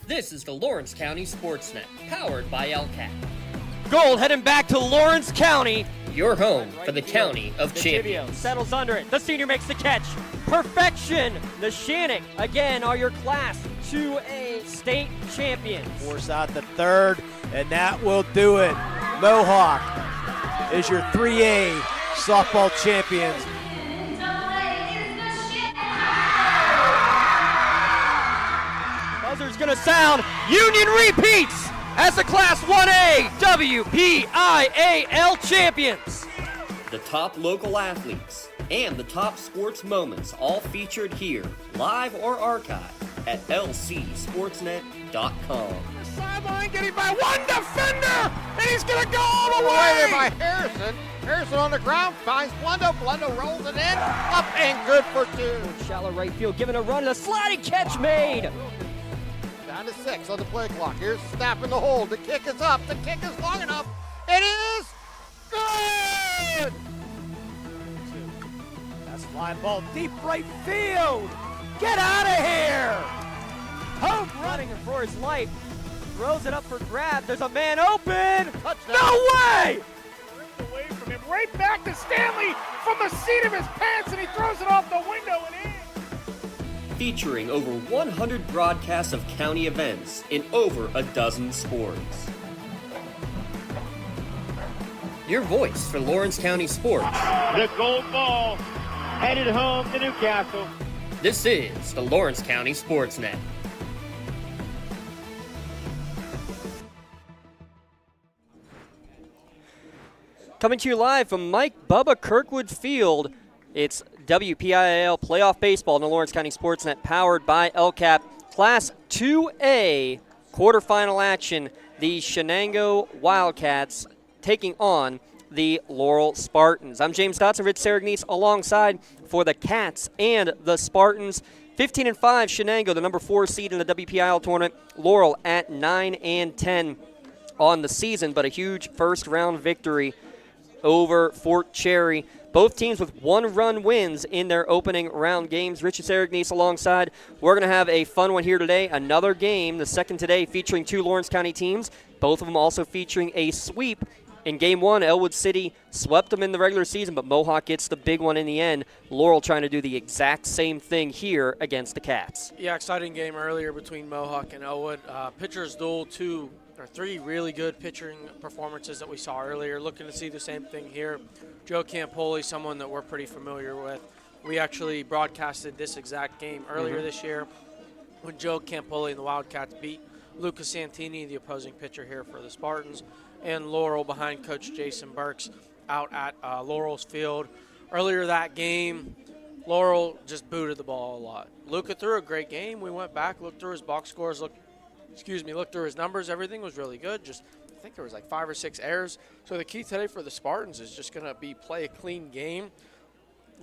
This is the Lawrence County SportsNet, powered by LCAT. Gold heading back to Lawrence County. Your home for the County of Champions. Settles under it. The senior makes the catch. Perfection. The Shenango, again, are your Class 2A state champions. Force out the third, and that will do it. Mohawk is your 3A softball champions. Buzzer's going to sound. Union repeats as the Class 1A WPIAL champions. The top local athletes and the top sports moments all featured here, live or archived at lcsportsnet.com. Sideline getting by one defender, and he's going to go all the way by Harrison. Harrison on the ground finds Blundo. Blundo rolls it in, up and good for two. Shallow right field, giving a run, and a sliding catch made. Down to 6 on the play clock. Here's snap in the hole. The kick is up. The kick is long enough. It is good. That's flying ball deep right field. Get out of here. Hope running for his life. Throws it up for grab. There's a man open. Touchdown. No way! Ripped away from him. Right back to Stanley from the seat of his pants, and he throws it off the window and in. Featuring over 100 broadcasts of county events in over a dozen sports. Your voice for Lawrence County sports. The gold ball headed home to Newcastle. This is the Lawrence County SportsNet. Coming to you live from Mike Bubba Kirkwood Field, it's WPIAL Playoff Baseball in the Lawrence County SportsNet, powered by LCAP. Class 2A quarterfinal action. The Shenango Wildcats taking on the Laurel Spartans. I'm James Dotson, Rich Saragnese alongside for the Cats and the Spartans. 15-5 Shenango, the number 4 seed in the WPIAL tournament. Laurel at 9-10 on the season, but a huge first round victory over Fort Cherry. Both teams with one-run wins in their opening round games. Richard Saragnese alongside. We're going to have a fun one here today. Another game, the second today, featuring 2 Lawrence County teams. Both of them also featuring a sweep. In Game 1, Elwood City swept them in the regular season, but Mohawk gets the big one in the end. Laurel trying to do the exact same thing here against the Cats. Yeah, exciting game earlier between Mohawk and Elwood. Pitchers duel 3 really good pitching performances that we saw earlier. Looking to see the same thing here. Joe Campoli, someone that we're pretty familiar with. We actually broadcasted this exact game earlier this year when Joe Campoli and the Wildcats beat Lucas Santini, the opposing pitcher here for the Spartans, and Laurel behind Coach Jason Burks out at Laurel's field. Earlier that game, Laurel just booted the ball a lot. Luca threw a great game. We went back, looked through his box scores, looked through his numbers. Everything was really good. I think there was like 5 or 6 errors. So the key today for the Spartans is just going to be play a clean game,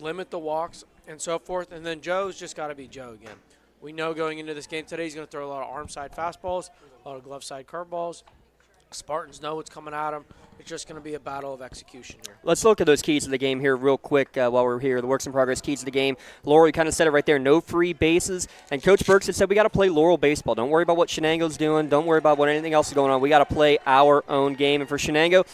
limit the walks, and so forth. And then Joe's just got to be Joe again. We know going into this game today he's going to throw a lot of arm side fastballs, a lot of glove side curveballs. Spartans know what's coming at them. It's just going to be a battle of execution here. Let's look at those keys to the game here real quick while we're here. The works in progress keys to the game. Laurel, you kind of said it right there, no free bases. And Coach Burks had said we got to play Laurel baseball. Don't worry about what Shenango's doing. Don't worry about what anything else is going on. We got to play our own game. And for Shenango,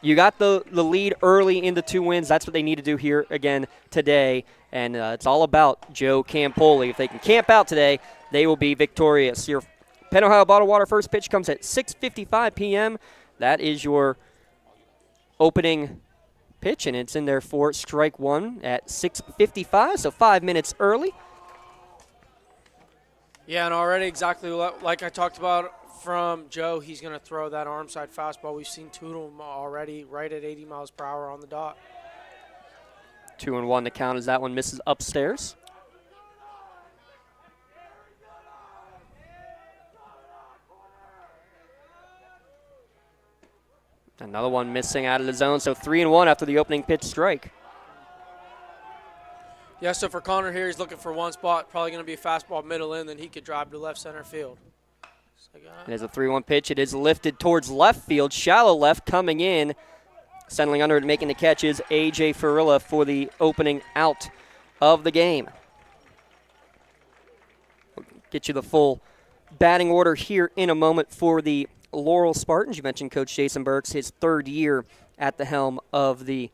you got the lead early in the 2 wins. That's what they need to do here again today. And it's all about Joe Campoli. If they can camp out today, they will be victorious. Your Penn Ohio Bottled Water first pitch comes at 6:55 p.m. That is your opening pitch, and it's in there for strike 1 at 6:55, so 5 minutes early. Yeah, and already exactly like I talked about from Joe, he's going to throw that arm side fastball. We've seen 2 of them already right at 80 miles per hour on the dot. 2-1 to count as that one misses upstairs. Another one missing out of the zone, so 3-1 after the opening pitch strike. Yeah, so for Connor here, he's looking for one spot, probably going to be a fastball middle in, then he could drive to left center field. It is a 3-1 pitch. It is lifted towards left field, shallow left coming in. Settling under and making the catch is A.J. Farilla for the opening out of the game. We'll get you the full batting order here in a moment for the Laurel Spartans. You mentioned Coach Jason Burks, his third year at the helm of the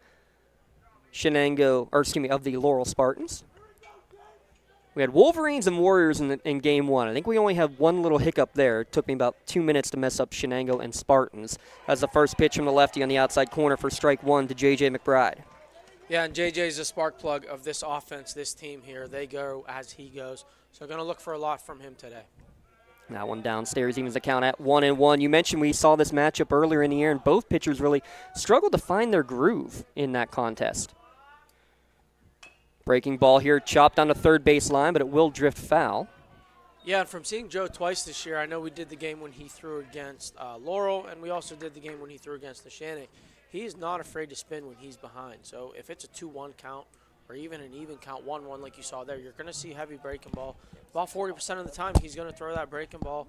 of the Laurel Spartans. We had Wolverines and Warriors in game one. I think we only had one little hiccup there. It took me about 2 minutes to mess up Shenango and Spartans. As the first pitch from the lefty on the outside corner for strike one to J.J. McBride. Yeah, and JJ's a spark plug of this offense, this team here. They go as he goes. So going to look for a lot from him today. That one downstairs evens the count at 1-1. You mentioned we saw this matchup earlier in the year, and both pitchers really struggled to find their groove in that contest. Breaking ball here, chopped on the third base line, but it will drift foul. Yeah, and from seeing Joe twice this year, I know we did the game when he threw against Laurel, and we also did the game when he threw against the Shenango. He is not afraid to spin when he's behind. So if it's a 2-1 count or even an even count 1-1 like you saw there, you're going to see heavy breaking ball. About 40% of the time, he's going to throw that breaking ball.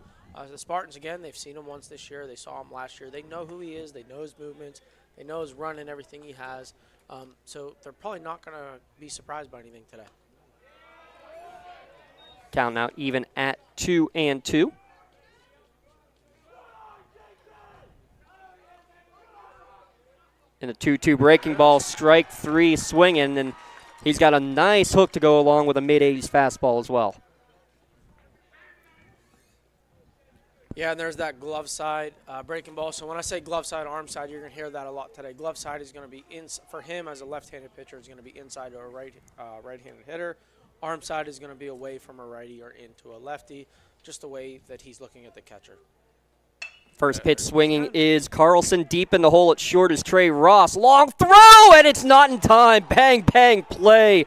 The Spartans, again, they've seen him once this year. They saw him last year. They know who he is. They know his movements. They know his run and everything he has. So they're probably not going to be surprised by anything today. Count now even at 2-2. And a 2-2 breaking ball, strike three swinging, and he's got a nice hook to go along with a mid-80s fastball as well. Yeah, and there's that glove side breaking ball. So when I say glove side, arm side, you're going to hear that a lot today. Glove side is going to be, for him as a left-handed pitcher, is going to be inside to a right-handed hitter. Arm side is going to be away from a righty or into a lefty, just the way that he's looking at the catcher. First pitch swinging is Carlson. Deep in the hole at short is Trey Ross. Long throw, and it's not in time. Bang, bang, play.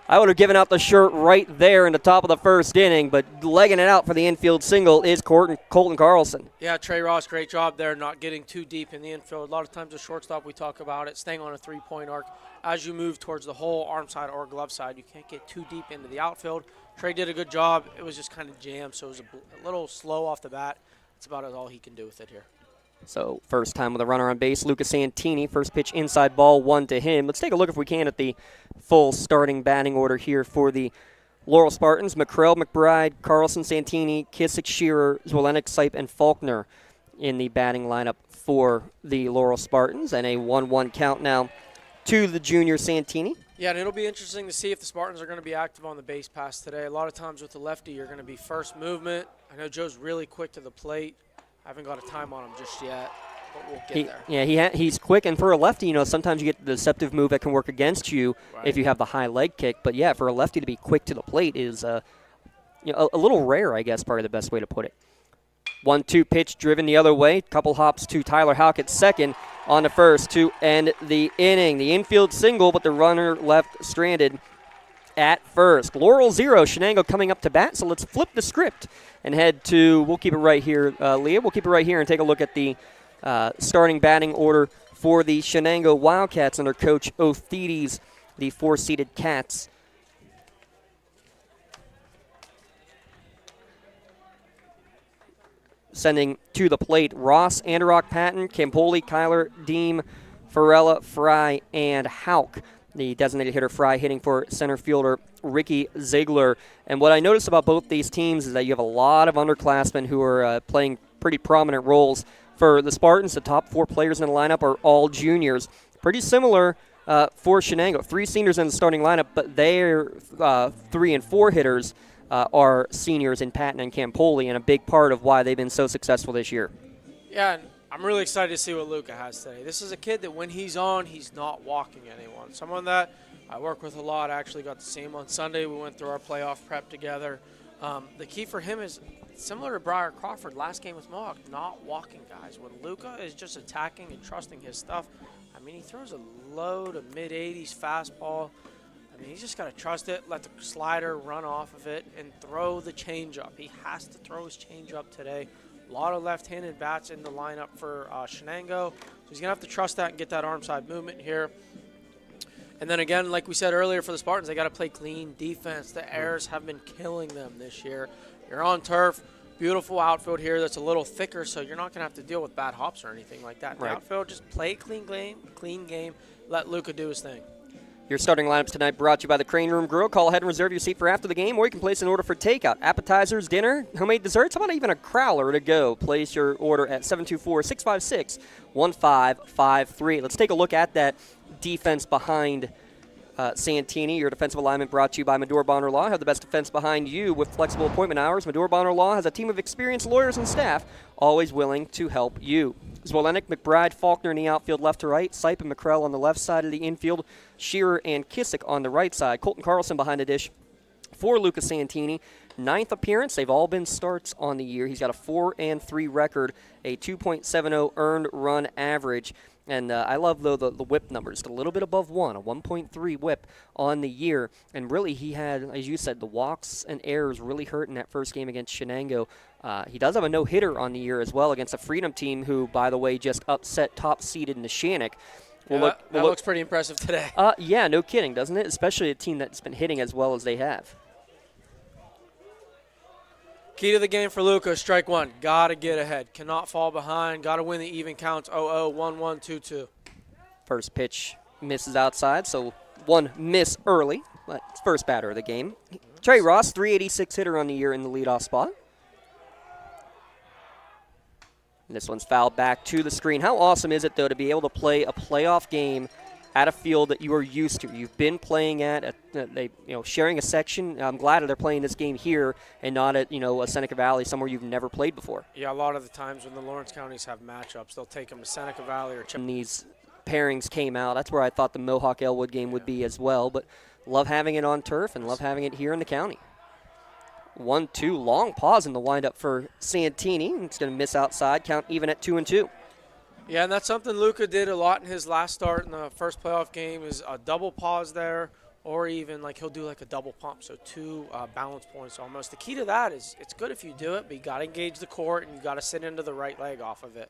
I would have given out the shirt right there in the top of the first inning, but legging it out for the infield single is Colton Carlson. Yeah, Trey Ross, great job there, not getting too deep in the infield. A lot of times the shortstop, we talk about it, staying on a three-point arc. As you move towards the hole, arm side or glove side, you can't get too deep into the outfield. Trey did a good job. It was just kind of jammed, so it was a little slow off the bat. That's about all he can do with it here. So first time with a runner on base, Lucas Santini. First pitch inside ball, one to him. Let's take a look if we can at the full starting batting order here for the Laurel Spartans. McCrell, McBride, Carlson, Santini, Kissick, Shearer, Zwolenick, Sipe, and Faulkner in the batting lineup for the Laurel Spartans. And a 1-1 count now to the junior Santini. Yeah, and it'll be interesting to see if the Spartans are going to be active on the base pass today. A lot of times with the lefty, you're going to be first movement. I know Joe's really quick to the plate. I haven't got a time on him just yet, but we'll get there. Yeah, he's quick, and for a lefty, sometimes you get the deceptive move that can work against you if you have the high leg kick. But yeah, for a lefty to be quick to the plate is a little rare, I guess, probably the best way to put it. 1-2 pitch driven the other way. Couple hops to Tyler Houck at second on the first to end the inning. The infield single, but the runner left stranded at first. Laurel 0, Shenango coming up to bat, so let's flip the script and head to, we'll keep it right here, Leah. We'll keep it right here and take a look at the starting batting order for the Shenango Wildcats under Coach Othides, the four-seeded Cats. Sending to the plate, Ross, Anderock, Patton, Campoli, Kyler, Deem, Farella, Fry, and Houck. The designated hitter Fry hitting for center fielder Ricky Ziegler. And what I noticed about both these teams is that you have a lot of underclassmen who are playing pretty prominent roles. For the Spartans, the top four players in the lineup are all juniors. Pretty similar for Shenango. 3 seniors in the starting lineup, but their 3 and 4 hitters are seniors in Patton and Campoli, and a big part of why they've been so successful this year. Yeah, and I'm really excited to see what Luca has today. This is a kid that when he's on, he's not walking anyone. Someone that I work with a lot. I actually got to see him on Sunday. We went through our playoff prep together. The key for him is similar to Briar Crawford last game with Mohawk, not walking guys. When Luca is just attacking and trusting his stuff, I mean, he throws a low to mid-80s fastball. I mean, he's just got to trust it, let the slider run off of it, and throw the changeup. He has to throw his changeup today. A lot of left-handed bats in the lineup for Shenango. So he's going to have to trust that and get that arm side movement here. And then again, like we said earlier for the Spartans, they got to play clean defense. The errors have been killing them this year. You're on turf, beautiful outfield here that's a little thicker, so you're not going to have to deal with bad hops or anything like that. The outfield, just play clean game, let Luca do his thing. Your starting lineups tonight brought to you by the Crane Room Grill. Call ahead and reserve your seat for after the game, or you can place an order for takeout, appetizers, dinner, homemade desserts. How about even a crowler to go? Place your order at 724-656-1553. Let's take a look at that defense behind Santini. Your defensive alignment brought to you by Medora Bonner Law. Have the best defense behind you with flexible appointment hours. Medora Bonner Law has a team of experienced lawyers and staff always willing to help you. Zwolenick, McBride, Faulkner in the outfield left to right. Sipe and McCrell on the left side of the infield. Shearer and Kissick on the right side. Colton Carlson behind the dish for Lucas Santini. 9th appearance. They've all been starts on the year. He's got a 4-3 record, a 2.70 earned run average. And I love, though, the whip numbers. A little bit above 1, a 1.3 whip on the year. And really, he had, as you said, the walks and errors really hurt in that first game against Shenango. He does have a no-hitter on the year as well against a Freedom team who, by the way, just upset top-seeded Neshannock. That looks pretty impressive today. Yeah, no kidding, doesn't it? Especially a team that's been hitting as well as they have. Key to the game for Luca, strike one. Got to get ahead. Cannot fall behind. Got to win the even counts. 0-0, 1-1, 2-2. First pitch misses outside, so one miss early. But it's first batter of the game. Trey Ross, 386 hitter on the year in the leadoff spot. And this one's fouled back to the screen. How awesome is it, though, to be able to play a playoff game at a field that you are used to? You've been playing at, sharing a section. I'm glad that they're playing this game here and not at, a Seneca Valley, somewhere you've never played before. Yeah, a lot of the times when the Lawrence counties have matchups, they'll take them to Seneca Valley or When these pairings came out, that's where I thought the Mohawk-Elwood game would be as well. But love having it on turf and love having it here in the county. 1-2, long pause in the windup for Santini. It's going to miss outside, count even at 2-2. Yeah, and that's something Luca did a lot in his last start in the first playoff game, is a double pause there, or even he'll do a double pump, so 2 balance points almost. The key to that is it's good if you do it, but you got to engage the court and you got to sit into the right leg off of it.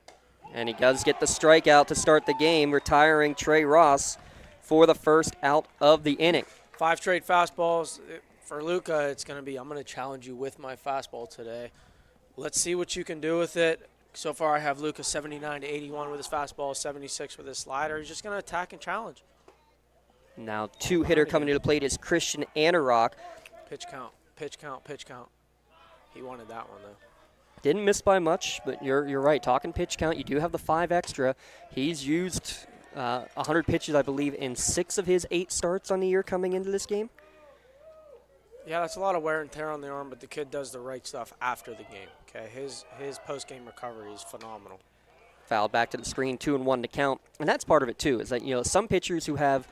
And he does get the strikeout to start the game, retiring Trey Ross for the first out of the inning. 5 straight fastballs. For Luca, it's going to be, I'm going to challenge you with my fastball today. Let's see what you can do with it. So far, I have Luca 79-81 with his fastball, 76 with his slider. He's just going to attack and challenge. Now 2-hitter coming to the plate is Christian Anerok. Pitch count, pitch count, pitch count. He wanted that one, though. Didn't miss by much, but you're right. Talking pitch count, you do have the 5 extra. He's used 100 pitches, I believe, in 6 of his 8 starts on the year coming into this game. Yeah, that's a lot of wear and tear on the arm, but the kid does the right stuff after the game. Okay, his post-game recovery is phenomenal. Fouled back to the screen, 2-1 to count. And that's part of it, too, is that, some pitchers who have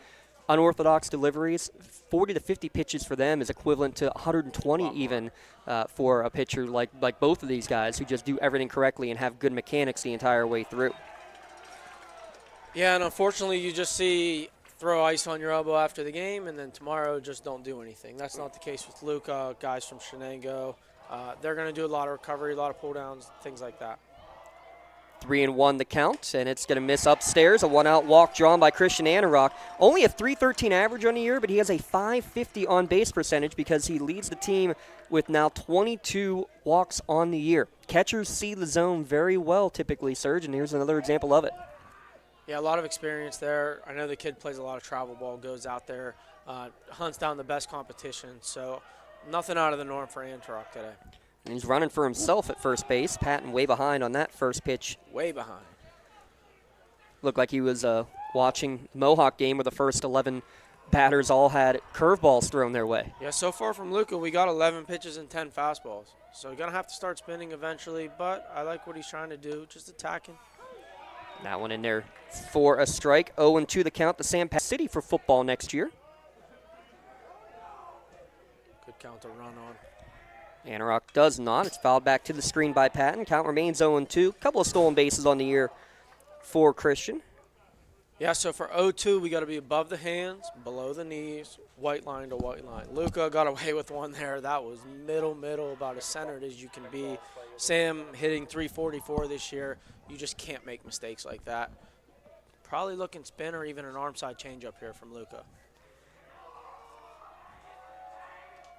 unorthodox deliveries, 40 to 50 pitches for them is equivalent to 120 even for a pitcher like both of these guys who just do everything correctly and have good mechanics the entire way through. Yeah, and unfortunately you just see throw ice on your elbow after the game, and then tomorrow just don't do anything. That's not the case with Luca, guys from Shenango. They're going to do a lot of recovery, a lot of pull-downs, things like that. 3-1 the count, and it's going to miss upstairs. A 1-out walk drawn by Christian Anerok. Only a .313 average on the year, but he has a .550 on-base percentage because he leads the team with now 22 walks on the year. Catchers see the zone very well typically, Serge, and here's another example of it. Yeah, a lot of experience there. I know the kid plays a lot of travel ball, goes out there, hunts down the best competition. So nothing out of the norm for Anerok today. And he's running for himself at first base. Patton way behind on that first pitch. Way behind. Looked like he was watching Mohawk game where the first 11 batters all had curveballs thrown their way. Yeah, so far from Luca, we got 11 pitches and 10 fastballs. So you're going to have to start spinning eventually, but I like what he's trying to do, just attacking. That one in there for a strike. 0-2 the count to Sam City for football next year. Good count to run on. Anerok does not. It's fouled back to the screen by Patton. Count remains 0-2. Couple of stolen bases on the year for Christian. Yeah, so for 0-2, we got to be above the hands, below the knees, white line to white line. Luca got away with one there. That was middle, about as centered as you can be. Sam hitting .344 this year. You just can't make mistakes like that. Probably looking spin or even an arm side changeup here from Luca.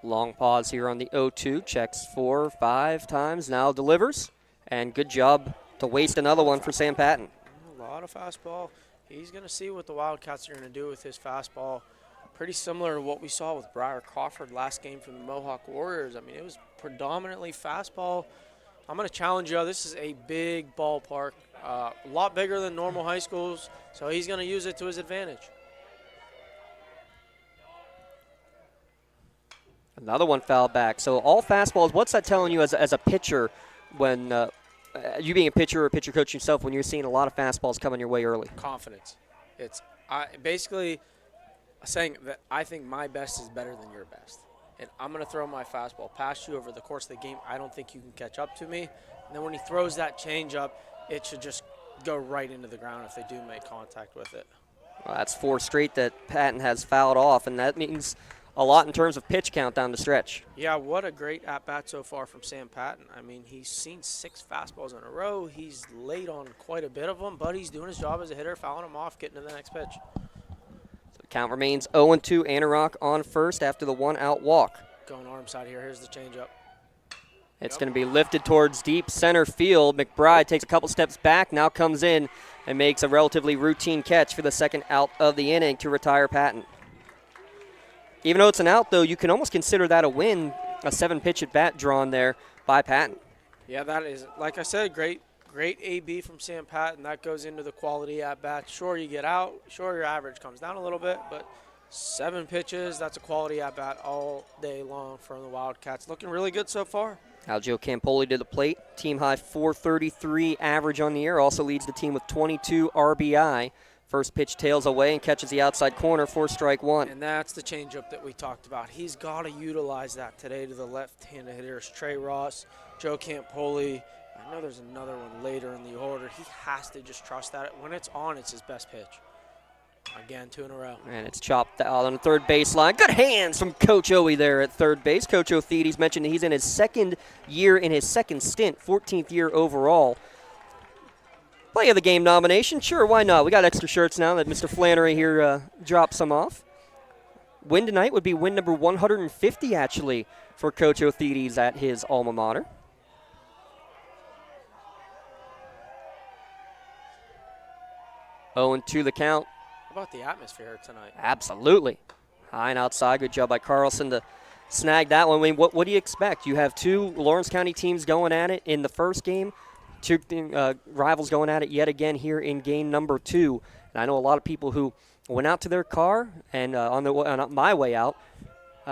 Long pause here on the 0-2. Checks 4 or 5 times. Now delivers. And good job to waste another one for Sam Patton. A lot of fastball. He's going to see what the Wildcats are going to do with his fastball. pretty similar to what we saw with Briar Crawford last game from the Mohawk Warriors. I mean, it was predominantly fastball. I'm going to challenge you. This is a big ballpark, a lot bigger than normal high schools, so he's going to use it to his advantage. Another one fouled back. So all fastballs, what's that telling you as a pitcher when you being a pitcher or a pitcher coach yourself when you're seeing a lot of fastballs coming your way early? Confidence. It's basically saying that I think my best is better than your best. And I'm going to throw my fastball past you over the course of the game. I don't think you can catch up to me. And then when he throws that changeup, it should just go right into the ground if they do make contact with it. Well, that's 4 straight that Patton has fouled off, and that means a lot in terms of pitch count down the stretch. Yeah, what a great at-bat so far from Sam Patton. I mean, he's seen 6 fastballs in a row. He's laid on quite a bit of them, but he's doing his job as a hitter, fouling them off, getting to the next pitch. So the count remains 0-2. Anorak on first after the 1-out walk. Going arm side here. Here's the changeup. It's going to be lifted towards deep center field. McBride takes a couple steps back, now comes in and makes a relatively routine catch for the second out of the inning to retire Patton. Even though it's an out, though, you can almost consider that a win, a 7-pitch at-bat drawn there by Patton. Yeah, that is, like I said, great AB from Sam Patton. That goes into the quality at-bat. Sure, you get out. Sure, your average comes down a little bit, but 7 pitches, that's a quality at-bat all day long from the Wildcats. Looking really good so far. Aljo Campoli to the plate. Team high 433 average on the year. Also leads the team with 22 RBI. First pitch tails away and catches the outside corner for strike 1. And that's the changeup that we talked about. He's got to utilize that today to the left-handed hitters. Trey Ross, Joe Campoli. I know there's another one later in the order. He has to just trust that. When it's on, it's his best pitch. Again, 2 in a row. And it's chopped out on the third baseline. Good hands from Coach Owie there at third base. Coach Othedes mentioned he's in his second year in his second stint, 14th year overall. Play of the game nomination, sure, why not? We got extra shirts now that Mr. Flannery here dropped some off. Win tonight would be win number 150, actually, for Coach Othedes at his alma mater. Oh, and 2 the count. How about the atmosphere tonight? Absolutely. High and outside. Good job by Carlson to snag that one. I mean, what do you expect? You have 2 Lawrence County teams going at it in the first game. 2 rivals going at it yet again here in game number 2. And I know a lot of people who went out to their car and on my way out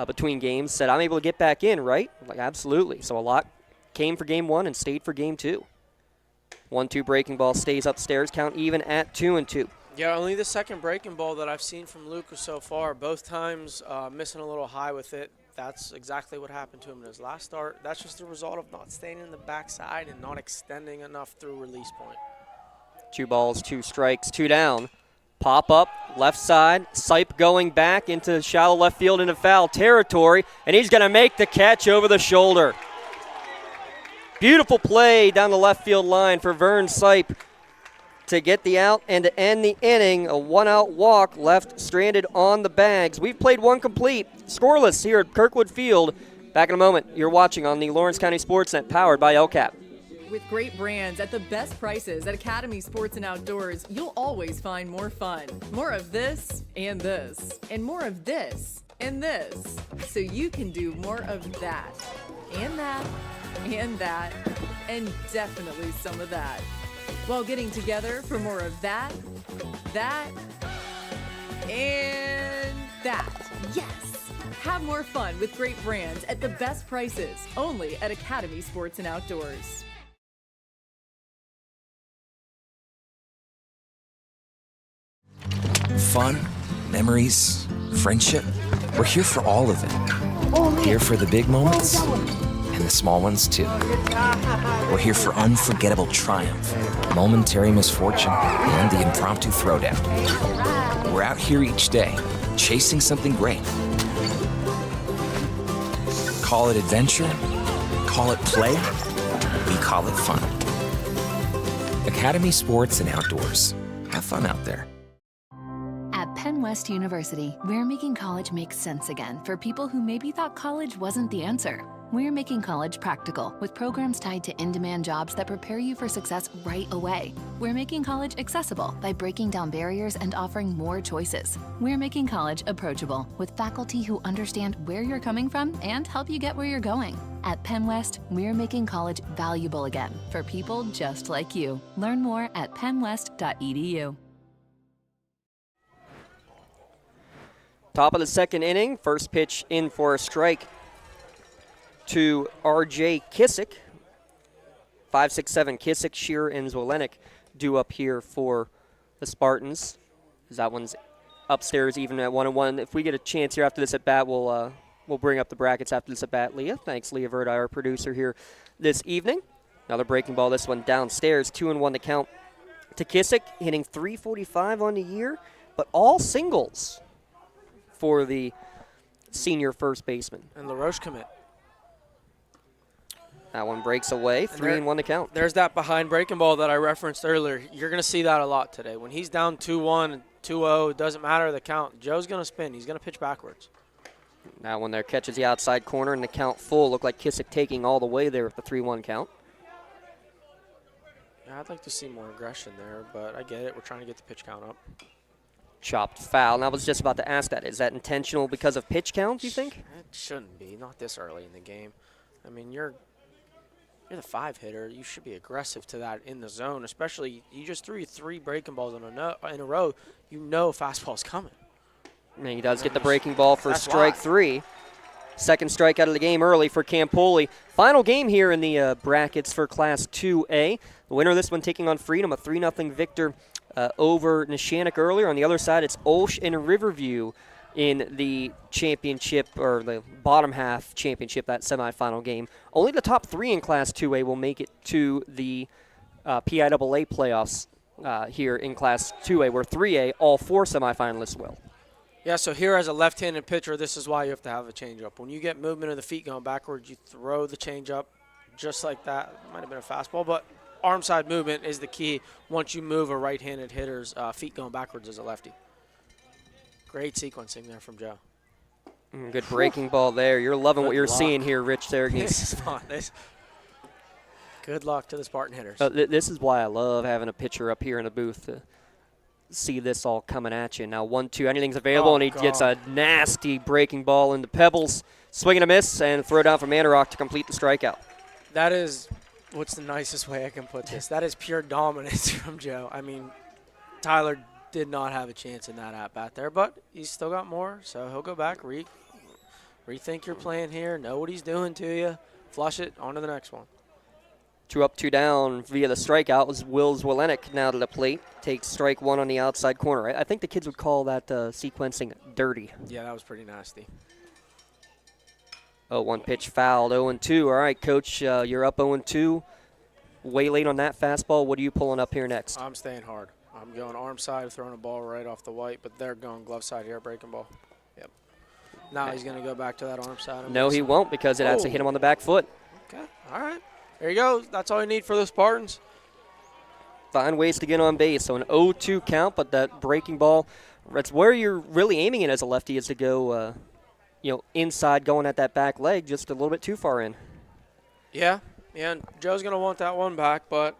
between games said, I'm able to get back in, right? Like, absolutely. So a lot came for game 1 and stayed for game 2. 1-2 breaking ball stays upstairs. Count even at 2-2. Yeah, only the second breaking ball that I've seen from Lucas so far. Both times missing a little high with it. That's exactly what happened to him in his last start. That's just the result of not staying in the backside and not extending enough through release point. 2 balls, 2 strikes, 2 down. Pop up, left side. Sipe going back into shallow left field into foul territory, and he's going to make the catch over the shoulder. Beautiful play down the left field line for Vern Sipe to get the out and to end the inning. A 1-out walk left stranded on the bags. We've played 1 complete, scoreless here at Kirkwood Field. Back in a moment. You're watching on the Lawrence County SportsNet, powered by LCAP. With great brands at the best prices at Academy Sports and Outdoors, you'll always find more fun. More of this and this, and more of this and this. So you can do more of that, and that, and that, and definitely some of that. While getting together for more of that, and that. Yes! Have more fun with great brands at the best prices, only at Academy Sports and Outdoors. Fun, memories, friendship. We're here for all of it. Here for the big moments and the small ones too. We're here for unforgettable triumph, momentary misfortune, and the impromptu throwdown. We're out here each day, chasing something great. Call it adventure, call it play, we call it fun. Academy Sports and Outdoors. Have fun out there. At Penn West University, we're making college make sense again for people who maybe thought college wasn't the answer. We're making college practical with programs tied to in-demand jobs that prepare you for success right away. We're making college accessible by breaking down barriers and offering more choices. We're making college approachable with faculty who understand where you're coming from and help you get where you're going. At Penn West, we're making college valuable again for people just like you. Learn more at pennwest.edu. Top of the second inning, first pitch in for a strike to R.J. Kissick. 5-6-7 Kissick, Shearer, and Zwolenick due up here for the Spartans. That one's upstairs even at 1-1. If we get a chance here after this at bat, we'll bring up the brackets after this at bat, Leah. Thanks, Leah Verdi, our producer here this evening. Another breaking ball, this one downstairs. 2-1 to count to Kissick, hitting .345 on the year, but all singles for the senior first baseman. And LaRoche commit. That one breaks away, 3-1 to count. There's that behind breaking ball that I referenced earlier. You're going to see that a lot today. When he's down 2-1, 2-0, it doesn't matter the count. Joe's going to spin. He's going to pitch backwards. That one there catches the outside corner, and the count full. Looked like Kissick taking all the way there with the 3-1 count. Yeah, I'd like to see more aggression there, but I get it. We're trying to get the pitch count up. Chopped foul. And I was just about to ask that. Is that intentional because of pitch count, do you think? It shouldn't be. Not this early in the game. I mean, you're the 5-hitter. You should be aggressive to that in the zone, especially you just threw 3 breaking balls in a row. You know fastball's coming. And he does get the breaking ball for That's strike why. 3. Second strike out of the game early for Campoli. Final game here in the brackets for Class 2A. The winner of this one taking on Freedom, a 3-0 victor over Neshannock earlier. On the other side, it's Olsh and Riverview in the championship, or the bottom half championship, that semifinal game. Only the top 3 in Class 2A will make it to the PIAA playoffs here in Class 2A, where 3A, all 4 semifinalists will. Yeah, so here as a left-handed pitcher, this is why you have to have a changeup. When you get movement of the feet going backwards, you throw the changeup just like that. It might have been a fastball, but arm side movement is the key once you move a right-handed hitter's feet going backwards as a lefty. Great sequencing there from Joe. Good breaking ball there. You're loving what you're luck. seeing here, Rich Sergey. This is fun. Good luck to the Spartan hitters. This is why I love having a pitcher up here in the booth to see this all coming at you. Now 1-2, anything's available, and he gets a nasty breaking ball into Pebbles. Swing and a miss, and throw down from Manorock to complete the strikeout. That is, what's the nicest way I can put this? That is pure dominance from Joe. I mean, Tyler did not have a chance in that at-bat there, but he's still got more, so he'll go back, rethink your plan here, know what he's doing to you, flush it, on to the next one. 2 up, 2 down via the strikeout was Will Zwolenick now to the plate. Takes strike 1 on the outside corner. I think the kids would call that sequencing dirty. Yeah, that was pretty nasty. 0-1 pitch fouled, 0-2. All right, Coach, you're up 0-2. Way late on that fastball. What are you pulling up here next? I'm staying hard. I'm going arm side, throwing a ball right off the white, but they're going glove side here, breaking ball. Yep. Now he's going to go back to that arm side. No, he won't, because it has to hit him on the back foot. Okay, all right. There you go. That's all you need for the Spartans. Find ways to get on base. So an 0-2 count, but that breaking ball, that's where you're really aiming it as a lefty, is to go, inside, going at that back leg, just a little bit too far in. Yeah, and Joe's going to want that one back, but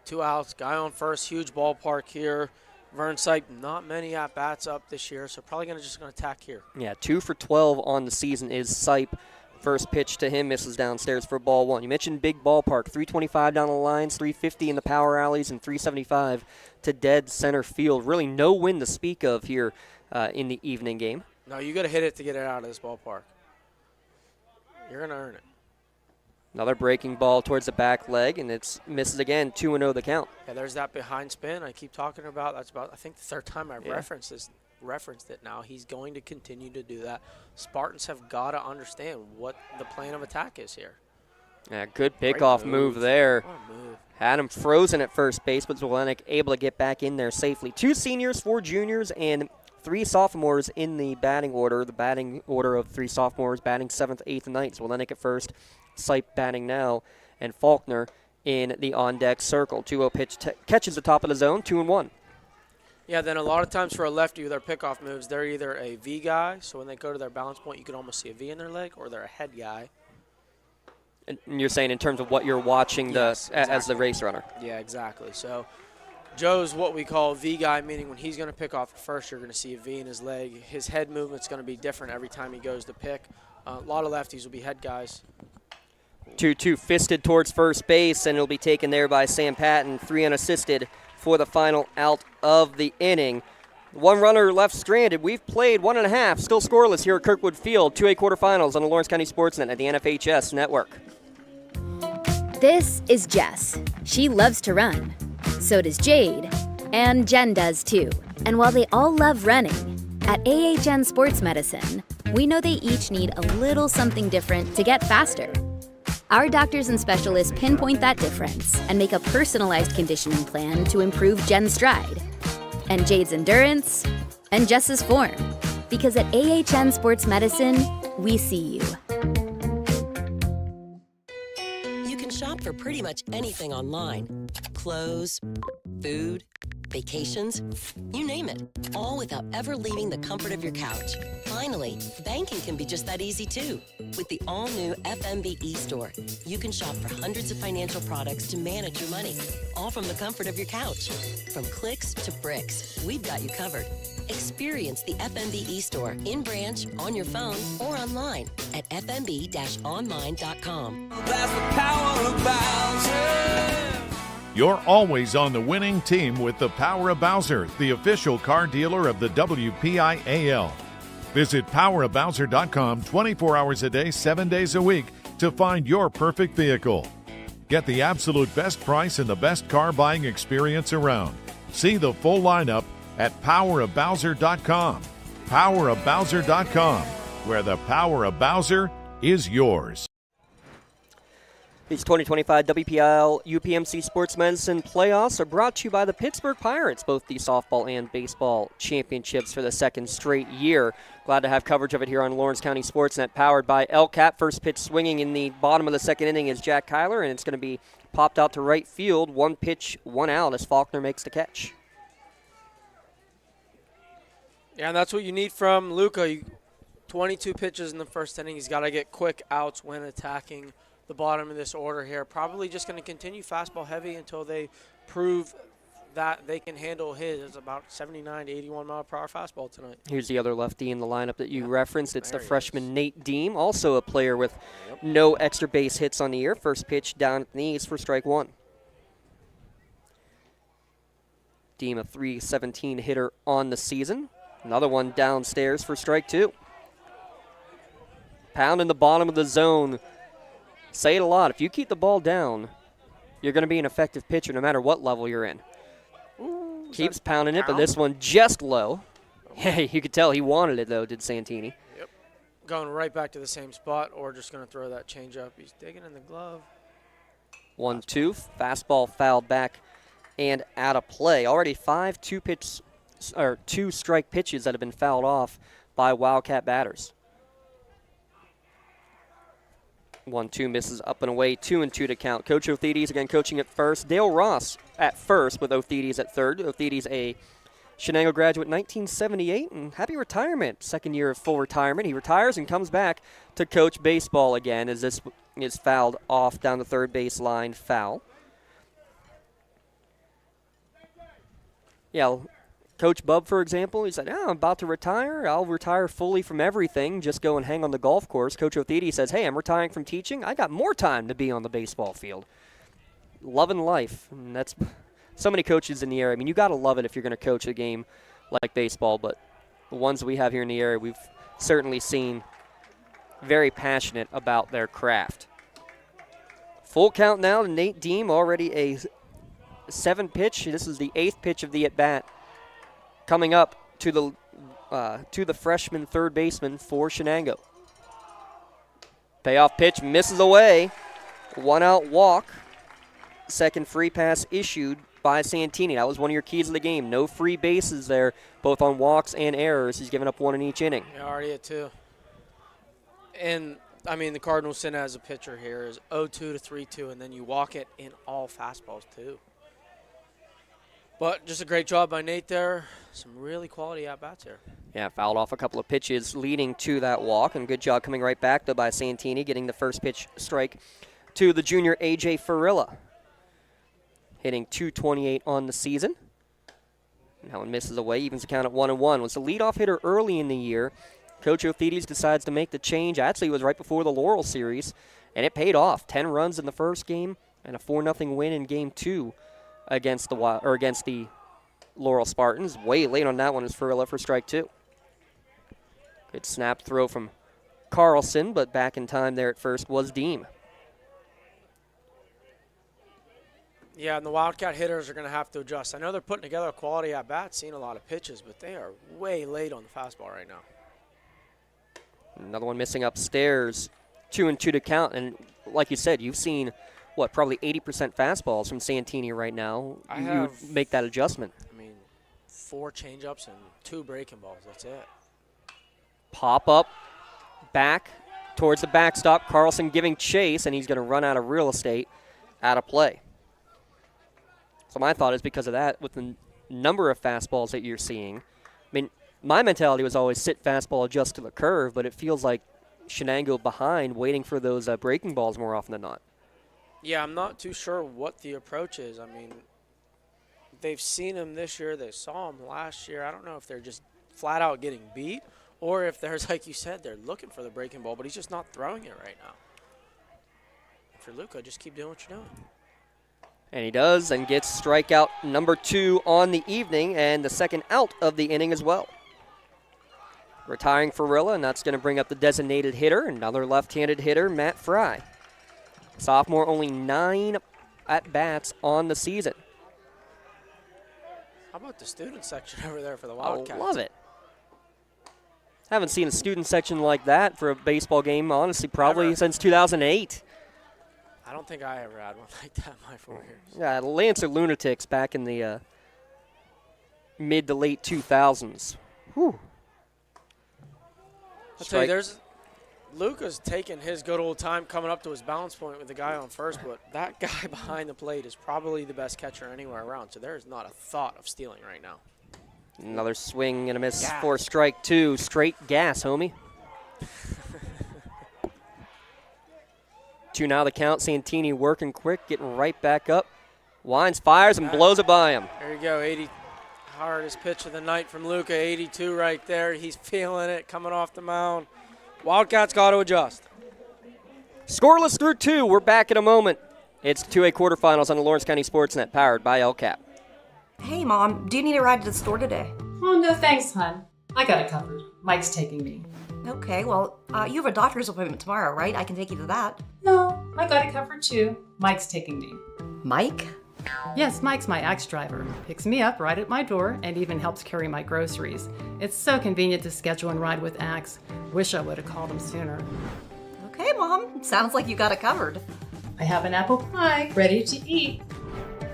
2 outs, guy on first, huge ballpark here. Vern Sipe, not many at-bats up this year, so probably going to attack here. Yeah, 2 for 12 on the season is Sipe. First pitch to him misses downstairs for ball 1. You mentioned big ballpark, 325 down the lines, 350 in the power alleys, and 375 to dead center field. Really no wind to speak of here in the evening game. No, you got to hit it to get it out of this ballpark. You're going to earn it. Another breaking ball towards the back leg, and it's misses again, 2-0 the count. Yeah, there's that behind spin I keep talking about. That's about, I think, the 3rd time I've referenced it now. He's going to continue to do that. Spartans have got to understand what the plan of attack is here. Yeah, good pickoff move there. Had him frozen at first base, but Zwolenick able to get back in there safely. 2 seniors, 4 juniors, and 3 sophomores in the batting order. The batting order of 3 sophomores, batting 7th, 8th, and 9th. Zwolenick at first, Sipe batting now, and Faulkner in the on-deck circle. 2-0 pitch catches the top of the zone, 2-1. Yeah, then a lot of times for a lefty with their pickoff moves, they're either a V guy, so when they go to their balance point, you can almost see a V in their leg, or they're a head guy, And you're saying in terms of what you're watching Yes, as the race runner. Yeah, exactly. So Joe's what we call a V guy, meaning when he's going to pick off at first, you're going to see a V in his leg. His head movement's going to be different every time he goes to pick. A lot of lefties will be head guys. 2-2 fisted towards first base, and it'll be taken there by Sam Patton, 3 unassisted for the final out of the inning. One runner left stranded. We've played 1.5, still scoreless here at Kirkwood Field. 2A quarterfinals on the Lawrence County SportsNet at the NFHS Network. This is Jess. She loves to run. So does Jade. And Jen does too. And while they all love running, at AHN Sports Medicine, we know they each need a little something different to get faster. Our doctors and specialists pinpoint that difference and make a personalized conditioning plan to improve Jen's stride, and Jade's endurance, and Jess's form. Because at AHN Sports Medicine, we see you. You can shop for pretty much anything online. Clothes, food, vacations, you name it. All without ever leaving the comfort of your couch. Finally, banking can be just that easy too. With the all-new FMB e-store, you can shop for hundreds of financial products to manage your money, all from the comfort of your couch. From clicks to bricks, we've got you covered. Experience the FMB e-store in branch, on your phone, or online at fmb-online.com. That's the power of Bowser. You're always on the winning team with the Power of Bowser, the official car dealer of the WPIAL. Visit powerofbowser.com 24 hours a day, 7 days a week to find your perfect vehicle. Get the absolute best price and the best car buying experience around. See the full lineup at powerofbowser.com. Powerofbowser.com, where the power of Bowser is yours. These 2025 WPIAL UPMC Sports Medicine playoffs are brought to you by the Pittsburgh Pirates, both the softball and baseball championships for the second straight year. Glad to have coverage of it here on Lawrence County SportsNet, powered by LCAP. First pitch swinging in the bottom of the second inning is Jack Kyler, and it's going to be popped out to right field. 1 pitch, 1 out as Faulkner makes the catch. Yeah, and that's what you need from Luca. 22 pitches in the first inning. He's got to get quick outs when attacking the bottom of this order here. Probably just going to continue fastball heavy until they prove that they can handle his. It's about 79 to 81 mile per hour fastball tonight. Here's the other lefty in the lineup that you referenced. It's the freshman Nate Deem, also a player with no extra base hits on the year. First pitch down at the knees for strike 1. Deem, a .317 hitter on the season. Another one downstairs for strike 2. Pound in the bottom of the zone. Say it a lot. If you keep the ball down, you're going to be an effective pitcher no matter what level you're in. Ooh, Keeps pounding it, but this one just low. Hey, you could tell he wanted it, though, did Santini. Yep. Going right back to the same spot, or just going to throw that changeup. He's digging in the glove. 1-2. Fastball fouled back and out of play. Already 5 two-strike pitches that have been fouled off by Wildcat batters. 1-2 misses up and away, 2-2 to count. Coach Othides again coaching at first. Dale Ross at first with Othides at third. Othides, a Shenango graduate, 1978, and happy retirement. Second year of full retirement. He retires and comes back to coach baseball again as this is fouled off down the third base line. Foul. Yeah, Coach Bub, for example, he said, I'm about to retire. I'll retire fully from everything, just go and hang on the golf course. Coach Othides says, hey, I'm retiring from teaching. I got more time to be on the baseball field. Loving life. And that's so many coaches in the area. I mean, you got to love it if you're going to coach a game like baseball, but the ones we have here in the area, we've certainly seen very passionate about their craft. Full count now to Nate Deem, already a 7 pitch. This is the 8th pitch of the at-bat. Coming up to the freshman third baseman for Shenango. Payoff pitch misses away. 1 out walk. Second free pass issued by Santini. That was one of your keys of the game. No free bases there, both on walks and errors. He's given up 1 in each inning. Yeah, already at 2. And, I mean, the Cardinals sent as a pitcher here is 0-2 to 3-2, and then you walk it in all fastballs, too. But just a great job by Nate there. Some really quality at-bats here. Yeah, fouled off a couple of pitches leading to that walk, and good job coming right back, though, by Santini, getting the first pitch strike to the junior A.J. Farilla, hitting .228 on the season. That one misses away, evens the count at 1-1. Was the leadoff hitter early in the year. Coach Othides decides to make the change. Actually, it was right before the Laurel series, and it paid off. 10 runs in the first game and a 4-0 win in Game 2 against the Laurel Spartans. Way late on that one is Farilla for strike 2. Good snap throw from Carlson, but back in time there at first was Deem. Yeah, and the Wildcat hitters are going to have to adjust. I know they're putting together a quality at-bat, seeing a lot of pitches, but they are way late on the fastball right now. Another one missing upstairs. 2-2 to count, and like you said, you've seen, probably 80% fastballs from Santini right now. You would make that adjustment. 4 changeups and 2 breaking balls, that's it. Pop up, back towards the backstop. Carlson giving chase, and he's going to run out of real estate, out of play. So my thought is because of that, with the number of fastballs that you're seeing, my mentality was always sit fastball, adjust to the curve, but it feels like Shenango behind, waiting for those breaking balls more often than not. Yeah, I'm not too sure what the approach is. They've seen him this year. They saw him last year. I don't know if they're just flat out getting beat or if there's, like you said, they're looking for the breaking ball, but he's just not throwing it right now. For Luca, just keep doing what you're doing. And he does, and gets strikeout number 2 on the evening, and the second out of the inning as well. Retiring Farilla, and that's going to bring up the designated hitter, another left-handed hitter, Matt Fry. Sophomore, only 9 at-bats on the season. How about the student section over there for the Wildcats? I love it. Haven't seen a student section like that for a baseball game, honestly, probably since 2008. I don't think I ever had one like that in my 4 years. Yeah, the Lancer Lunatics back in the mid to late 2000s. Whew. I'll tell you, Luca's taking his good old time coming up to his balance point with the guy on first, but that guy behind the plate is probably the best catcher anywhere around, so there's not a thought of stealing right now. Another swing and a miss for strike 2. Straight gas, homie. 2 now the count. Santini working quick, getting right back up. Wines, fires, and blows it by him. There you go, 80. Hardest pitch of the night from Luca, 82 right there. He's feeling it coming off the mound. Wildcats got to adjust. Scoreless through 2. We're back in a moment. It's 2A quarterfinals on the Lawrence County SportsNet, powered by LCAP. Hey, Mom, do you need a ride to the store today? Oh, no thanks, hon. I got it covered. Mike's taking me. Okay, well, you have a doctor's appointment tomorrow, right? I can take you to that. No, I got it covered too. Mike's taking me. Mike? Yes, Mike's my Axe driver. Picks me up right at my door and even helps carry my groceries. It's so convenient to schedule and ride with Axe. Wish I would have called him sooner. Okay, Mom. Sounds like you got it covered. I have an apple pie ready to eat.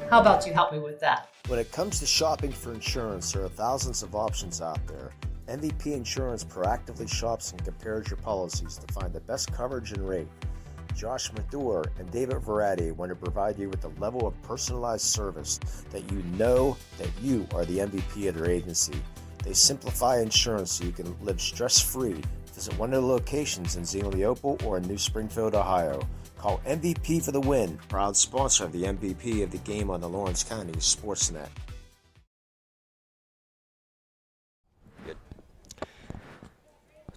How about you help me with that? When it comes to shopping for insurance, there are thousands of options out there. MVP Insurance proactively shops and compares your policies to find the best coverage and rate. Josh Mathur and David Verratti want to provide you with the level of personalized service that you know that you are the MVP of their agency. They simplify insurance so you can live stress-free. Visit one of their locations in Xenia Opal or in New Springfield, Ohio. Call MVP for the win. Proud sponsor of the MVP of the game on the Lawrence County SportsNet.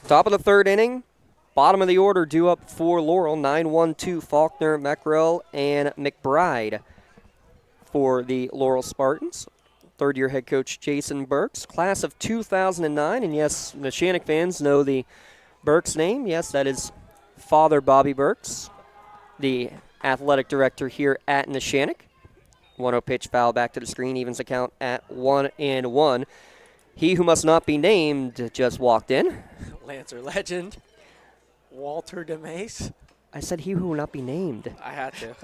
Top of the third inning. Bottom of the order due up for Laurel. 9-1-2 Faulkner, Meckrell, and McBride for the Laurel Spartans. Third-year head coach Jason Burks. Class of 2009. And yes, the Shannock fans know the Burks name. Yes, that is Father Bobby Burks, the athletic director here at Neshannock. 1-0 pitch, foul back to the screen, evens the count at 1-1. He who must not be named just walked in. Lancer legend, Walter DeMace. I said he who will not be named. I had to.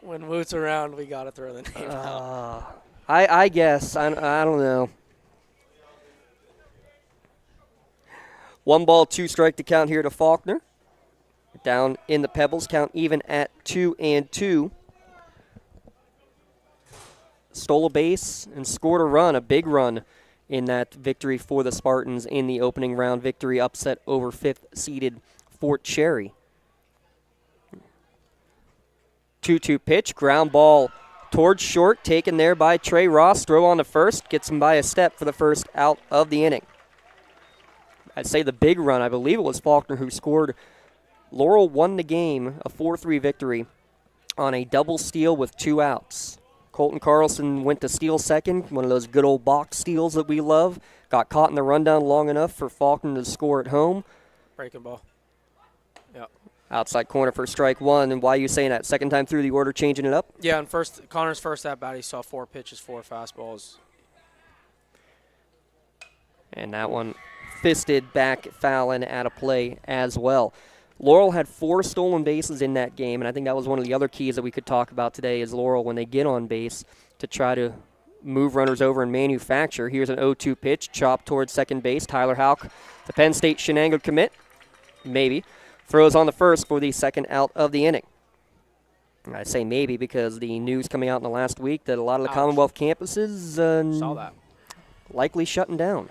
When Woot's around, we got to throw the name out. I guess. I don't know. 1 ball, 2 strike to count here to Faulkner. Down in the Pebbles, count even at 2-2. Stole a base and scored a run, a big run in that victory for the Spartans in the opening round victory, upset over 5th-seeded Fort Cherry. 2-2 pitch, ground ball towards short, taken there by Trey Ross. Throw on to first, gets him by a step for the first out of the inning. I'd say the big run, I believe it was Faulkner who scored. Laurel won the game, a 4-3 victory on a double steal with 2 outs. Colton Carlson went to steal second, one of those good old box steals that we love. Got caught in the rundown long enough for Faulkner to score at home. Breaking ball. Yep. Outside corner for strike one. And why are you saying that? Second time through the order, changing it up? Yeah, and Connor's first at bat, he saw 4 pitches, 4 fastballs. And that one fisted back, fouling out of play as well. Laurel had 4 stolen bases in that game, and I think that was one of the other keys that we could talk about today is Laurel, when they get on base, to try to move runners over and manufacture. Here's an 0-2 pitch, chopped towards second base. Tyler Houck, the Penn State Shenango commit, maybe, throws on the first for the second out of the inning. I say maybe because the news coming out in the last week that a lot of the Commonwealth campuses saw that. Likely shutting down.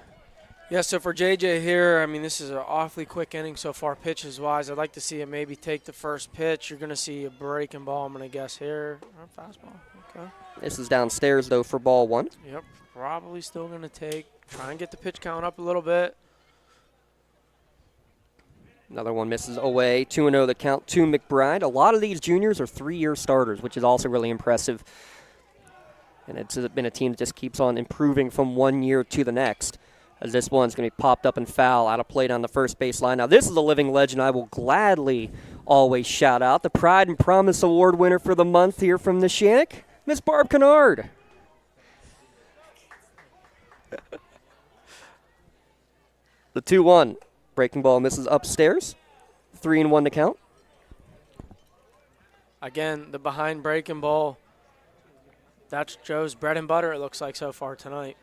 Yeah, so for JJ here, I mean, this is an awfully quick inning so far pitches-wise. I'd like to see him maybe take the first pitch. You're going to see a breaking ball, I'm going to guess here. Fastball, okay. This is downstairs, though, for ball 1. Yep, probably still going to try and get the pitch count up a little bit. Another one misses away. 2-0 the count to McBride. A lot of these juniors are 3-year starters, which is also really impressive. And it's been a team that just keeps on improving from one year to the next. As this one's going to be popped up and foul out of play down the first base line. Now, this is a living legend I will gladly always shout out. The Pride and Promise Award winner for the month here from the Shannock, Miss Barb Kennard. The 2-1. Breaking ball misses upstairs. 3-1 to count. Again, the behind breaking ball. That's Joe's bread and butter, it looks like, so far tonight.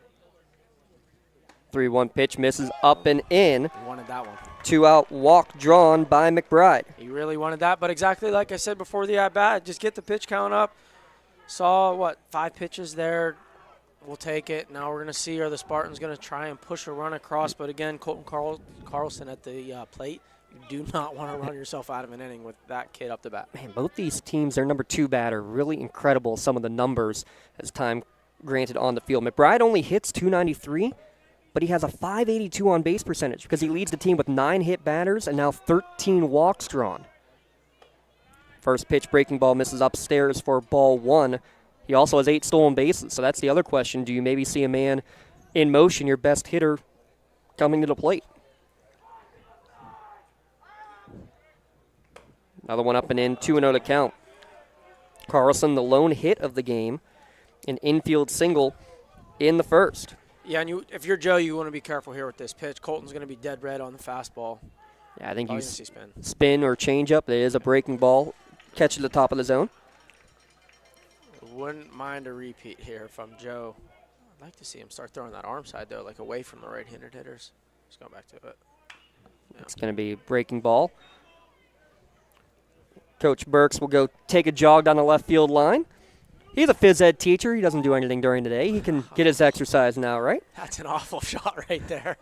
3-1 pitch misses up and in. He wanted that one. 2-out walk drawn by McBride. He really wanted that, but exactly like I said before the at-bat, just get the pitch count up. Saw, 5 pitches there. We'll take it. Now we're going to see, are the Spartans going to try and push a run across? But again, Colton Carlson at the plate. You do not want to run yourself out of an inning with that kid up the bat. Man, both these teams, their number 2 batter, really incredible, some of the numbers as time granted on the field. McBride only hits .293. But he has a .582 on base percentage because he leads the team with 9 hit batters and now 13 walks drawn. First pitch breaking ball misses upstairs for ball 1. He also has 8 stolen bases, so that's the other question. Do you maybe see a man in motion, your best hitter, coming to the plate? Another one up and in, 2-0 to count. Carlson, the lone hit of the game, an infield single in the first. Yeah, and if you're Joe, you want to be careful here with this pitch. Colton's going to be dead red on the fastball. Yeah, I think you see spin or change up. There is a breaking ball. Catch at the top of the zone. Wouldn't mind a repeat here from Joe. I'd like to see him start throwing that arm side, though, like away from the right-handed hitters. Just going back to it. Yeah. It's going to be breaking ball. Coach Burks will go take a jog down the left field line. He's a phys ed teacher. He doesn't do anything during the day. He can get his exercise now, right? That's an awful shot right there.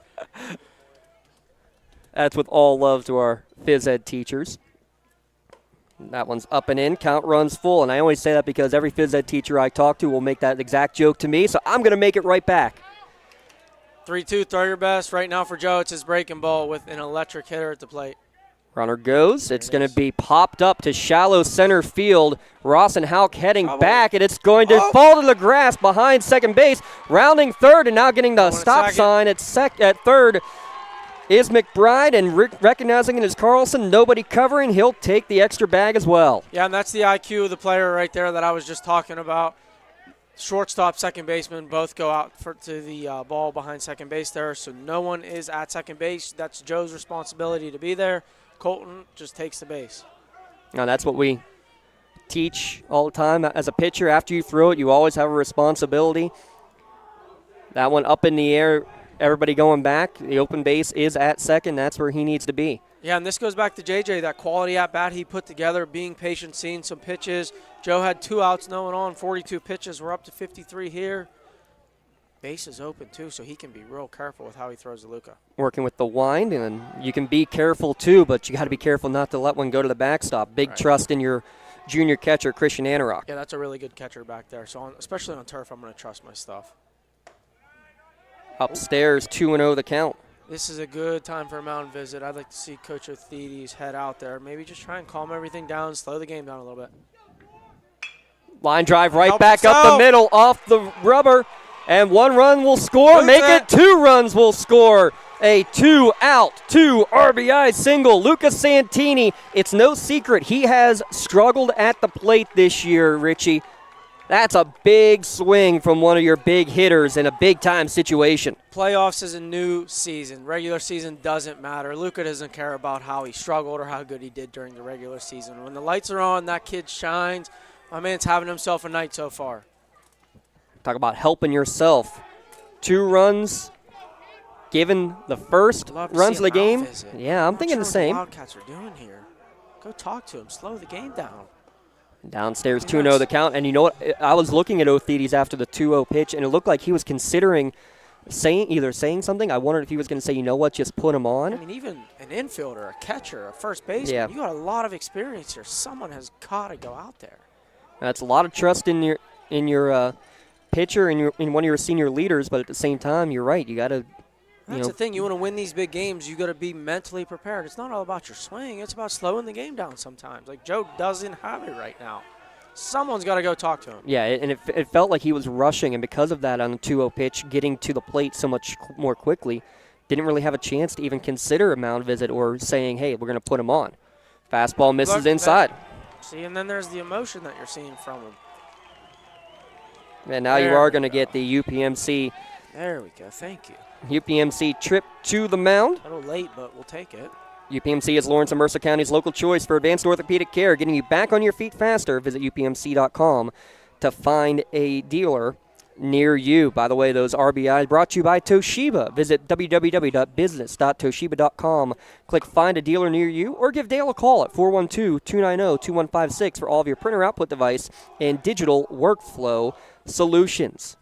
That's with all love to our phys ed teachers. That one's up and in. Count runs full. And I always say that because every phys ed teacher I talk to will make that exact joke to me. So I'm going to make it right back. 3-2, throw your best. Right now for Joe, it's his breaking ball with an electric hitter at the plate. Runner goes. It's going to be popped up to shallow center field. Ross and Houck heading back, and it's going to fall to the grass behind second base. Rounding third and now getting the stop sign at third is McBride, and recognizing it as Carlson. Nobody covering. He'll take the extra bag as well. Yeah, and that's the IQ of the player right there that I was just talking about. Shortstop, second baseman, both go out to the ball behind second base there, so no one is at second base. That's Joe's responsibility to be there. Colton just takes the base. Now that's what we teach all the time. As a pitcher, after you throw it, you always have a responsibility. That one up in the air, everybody going back. The open base is at second. That's where he needs to be. Yeah, and this goes back to JJ, that quality at-bat he put together, being patient, seeing some pitches. Joe had 2 outs, no one on, 42 pitches. We're up to 53 here. Base is open, too, so he can be real careful with how he throws the Luca. Working with the wind, and you can be careful, too, but you got to be careful not to let one go to the backstop. Big trust in your junior catcher Christian Anorak. Yeah, that's a really good catcher back there. So, especially on turf, I'm going to trust my stuff. Upstairs, 2-0 the count. This is a good time for a mound visit. I'd like to see Coach Othides head out there. Maybe just try and calm everything down, slow the game down a little bit. Line drive right back up the middle, off the rubber, and 1 run will score. Make it 2 runs will score. A 2-out, 2 RBI single. Lucas Santini, it's no secret he has struggled at the plate this year, Richie. That's a big swing from one of your big hitters in a big-time situation. Playoffs is a new season. Regular season doesn't matter. Luka doesn't care about how he struggled or how good he did during the regular season. When the lights are on, that kid shines. My man's having himself a night so far. Talk about helping yourself. 2 runs given the first runs of the game. Yeah, I'm thinking the same. What the Wildcats are doing here. Go talk to him. Slow the game down. Downstairs 2-0 the count. And you know what? I was looking at Othides after the 2-0 pitch, and it looked like he was considering saying something. I wondered if he was going to say, you know what, just put him on. I mean, even an infielder, a catcher, a first baseman, you got a lot of experience here. Someone has got to go out there. That's a lot of trust in your pitcher and in one of your senior leaders, but at the same time, you're right. You got to. That's the thing. You want to win these big games, you got to be mentally prepared. It's not all about your swing. It's about slowing the game down sometimes. Like Joe doesn't have it right now. Someone's got to go talk to him. Yeah, and it felt like he was rushing, and because of that on the 2-0 pitch, getting to the plate so much more quickly, didn't really have a chance to even consider a mound visit or saying, hey, we're going to put him on. Fastball misses inside. See, and then there's the emotion that you're seeing from him. And now you are going to get the UPMC. There we go. Thank you. UPMC trip to the mound. A little late, but we'll take it. UPMC is Lawrence and Mercer County's local choice for advanced orthopedic care, getting you back on your feet faster. Visit upmc.com to find a dealer near you. By the way, those RBIs brought to you by Toshiba. Visit www.business.toshiba.com. Click Find a Dealer Near You, or give Dale a call at 412-290-2156 for all of your printer output device and digital workflow solutions.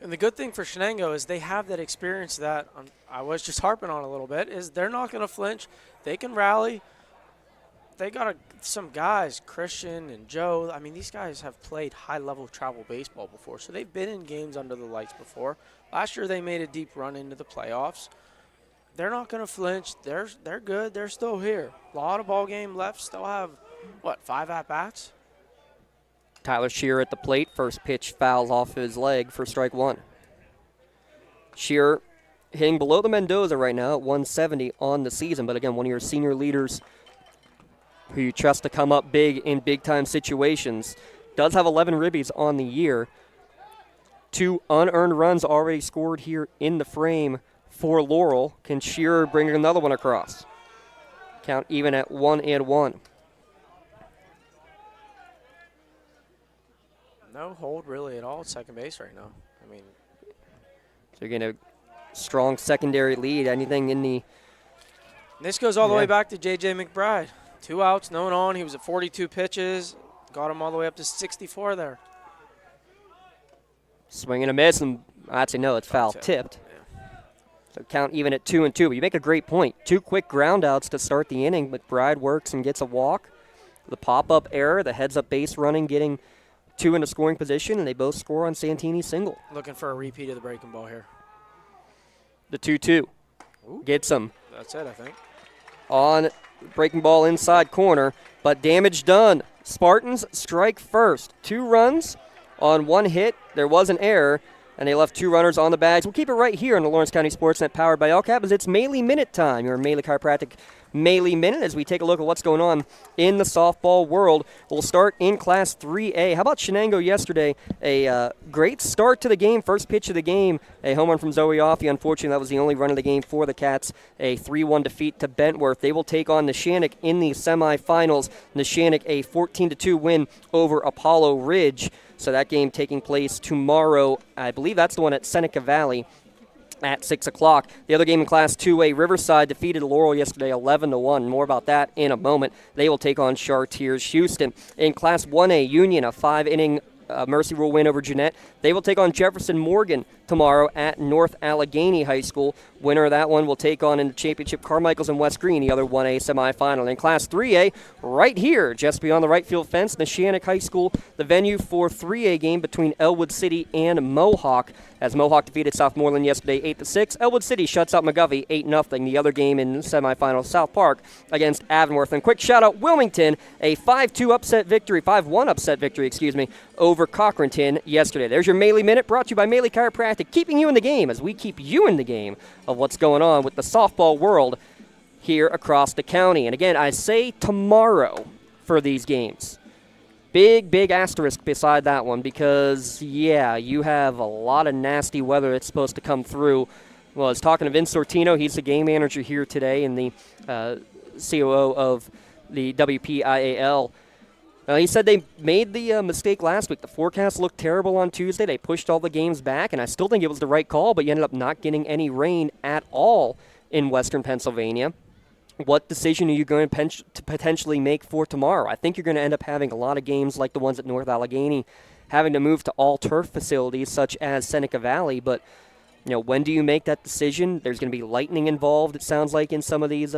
And the good thing for Shenango is they have that experience that I was just harping on a little bit, is they're not going to flinch. They can rally. They got some guys, Christian and Joe. I mean, these guys have played high-level travel baseball before, so they've been in games under the lights before. Last year they made a deep run into the playoffs. They're not going to flinch. They're good. They're still here. A lot of ball game left. Still have, 5 at-bats? Tyler Shearer at the plate. First pitch fouls off his leg for strike 1. Shearer hitting below the Mendoza right now at 170 on the season. But again, one of your senior leaders who you trust to come up big in big-time situations. Does have 11 ribbies on the year. 2 unearned runs already scored here in the frame for Laurel. Can Shearer bring another one across? Count even at 1-1. No hold really at all at second base right now. I mean, so you're getting a strong secondary lead. Anything in the... This goes all the way back to J.J. McBride. 2 outs, no one on. He was at 42 pitches. Got him all the way up to 64 there. Swing and a miss, and I'd say no, it's foul tipped. Yeah. So count even at 2-2. But you make a great point. 2 quick ground outs to start the inning. McBride works and gets a walk. The pop-up error, the heads-up base running, getting 2 into scoring position, and they both score on Santini's single. Looking for a repeat of the breaking ball here. The 2-2 gets him. That's it, I think. On breaking ball inside corner, but damage done. Spartans strike first. 2 runs on 1 hit. There was an error, and they left 2 runners on the bags. We'll keep it right here on the Lawrence County SportsNet, powered by LCAP, as it's Melee Minute time, your Melee Chiropractic Melee Minute, as we take a look at what's going on in the softball world. We'll start in Class 3A. How about Shenango yesterday? A great start to the game. First pitch of the game, a home run from Zoe Offie. Unfortunately, that was the only run of the game for the Cats. A 3-1 defeat to Bentworth. They will take on Neshannock in the semifinals. Neshannock a 14-2 win over Apollo Ridge. So that game taking place tomorrow. I believe that's the one at Seneca Valley at 6 o'clock. The other game in Class 2A, Riverside defeated Laurel yesterday 11-1. More about that in a moment. They will take on Chartiers Houston. In Class 1A, Union, a 5-inning Mercy Rule win over Jeanette. They will take on Jefferson Morgan tomorrow at North Allegheny High School. Winner of that one will take on in the championship Carmichael's and West Green, the other 1A semifinal. In Class 3A, right here, just beyond the right field fence, Neshannock High School, the venue for 3A game between Elwood City and Mohawk. As Mohawk defeated Southmoreland yesterday 8-6, Elwood City shuts out McGuffey 8-0. The other game in the semifinal, South Park against Avonworth. And quick shout out Wilmington, a 5-1 upset victory, over Cochranton yesterday. There's your Mailey Minute, brought to you by Mailey Chiropractic, keeping you in the game as we keep you in the game of what's going on with the softball world here across the county. And again, I say tomorrow for these games. Big asterisk beside that one because, yeah, you have a lot of nasty weather that's supposed to come through. Well, I was talking to Vince Sortino. He's the game manager here today and the COO of the WPIAL. He said they made the mistake last week. The forecast looked terrible on Tuesday. They pushed all the games back, and I still think it was the right call, but you ended up not getting any rain at all in western Pennsylvania. What decision are you going to potentially make for tomorrow? I think you're going to end up having a lot of games like the ones at North Allegheny, having to move to all turf facilities such as Seneca Valley. But when do you make that decision? There's going to be lightning involved, it sounds like, in some of these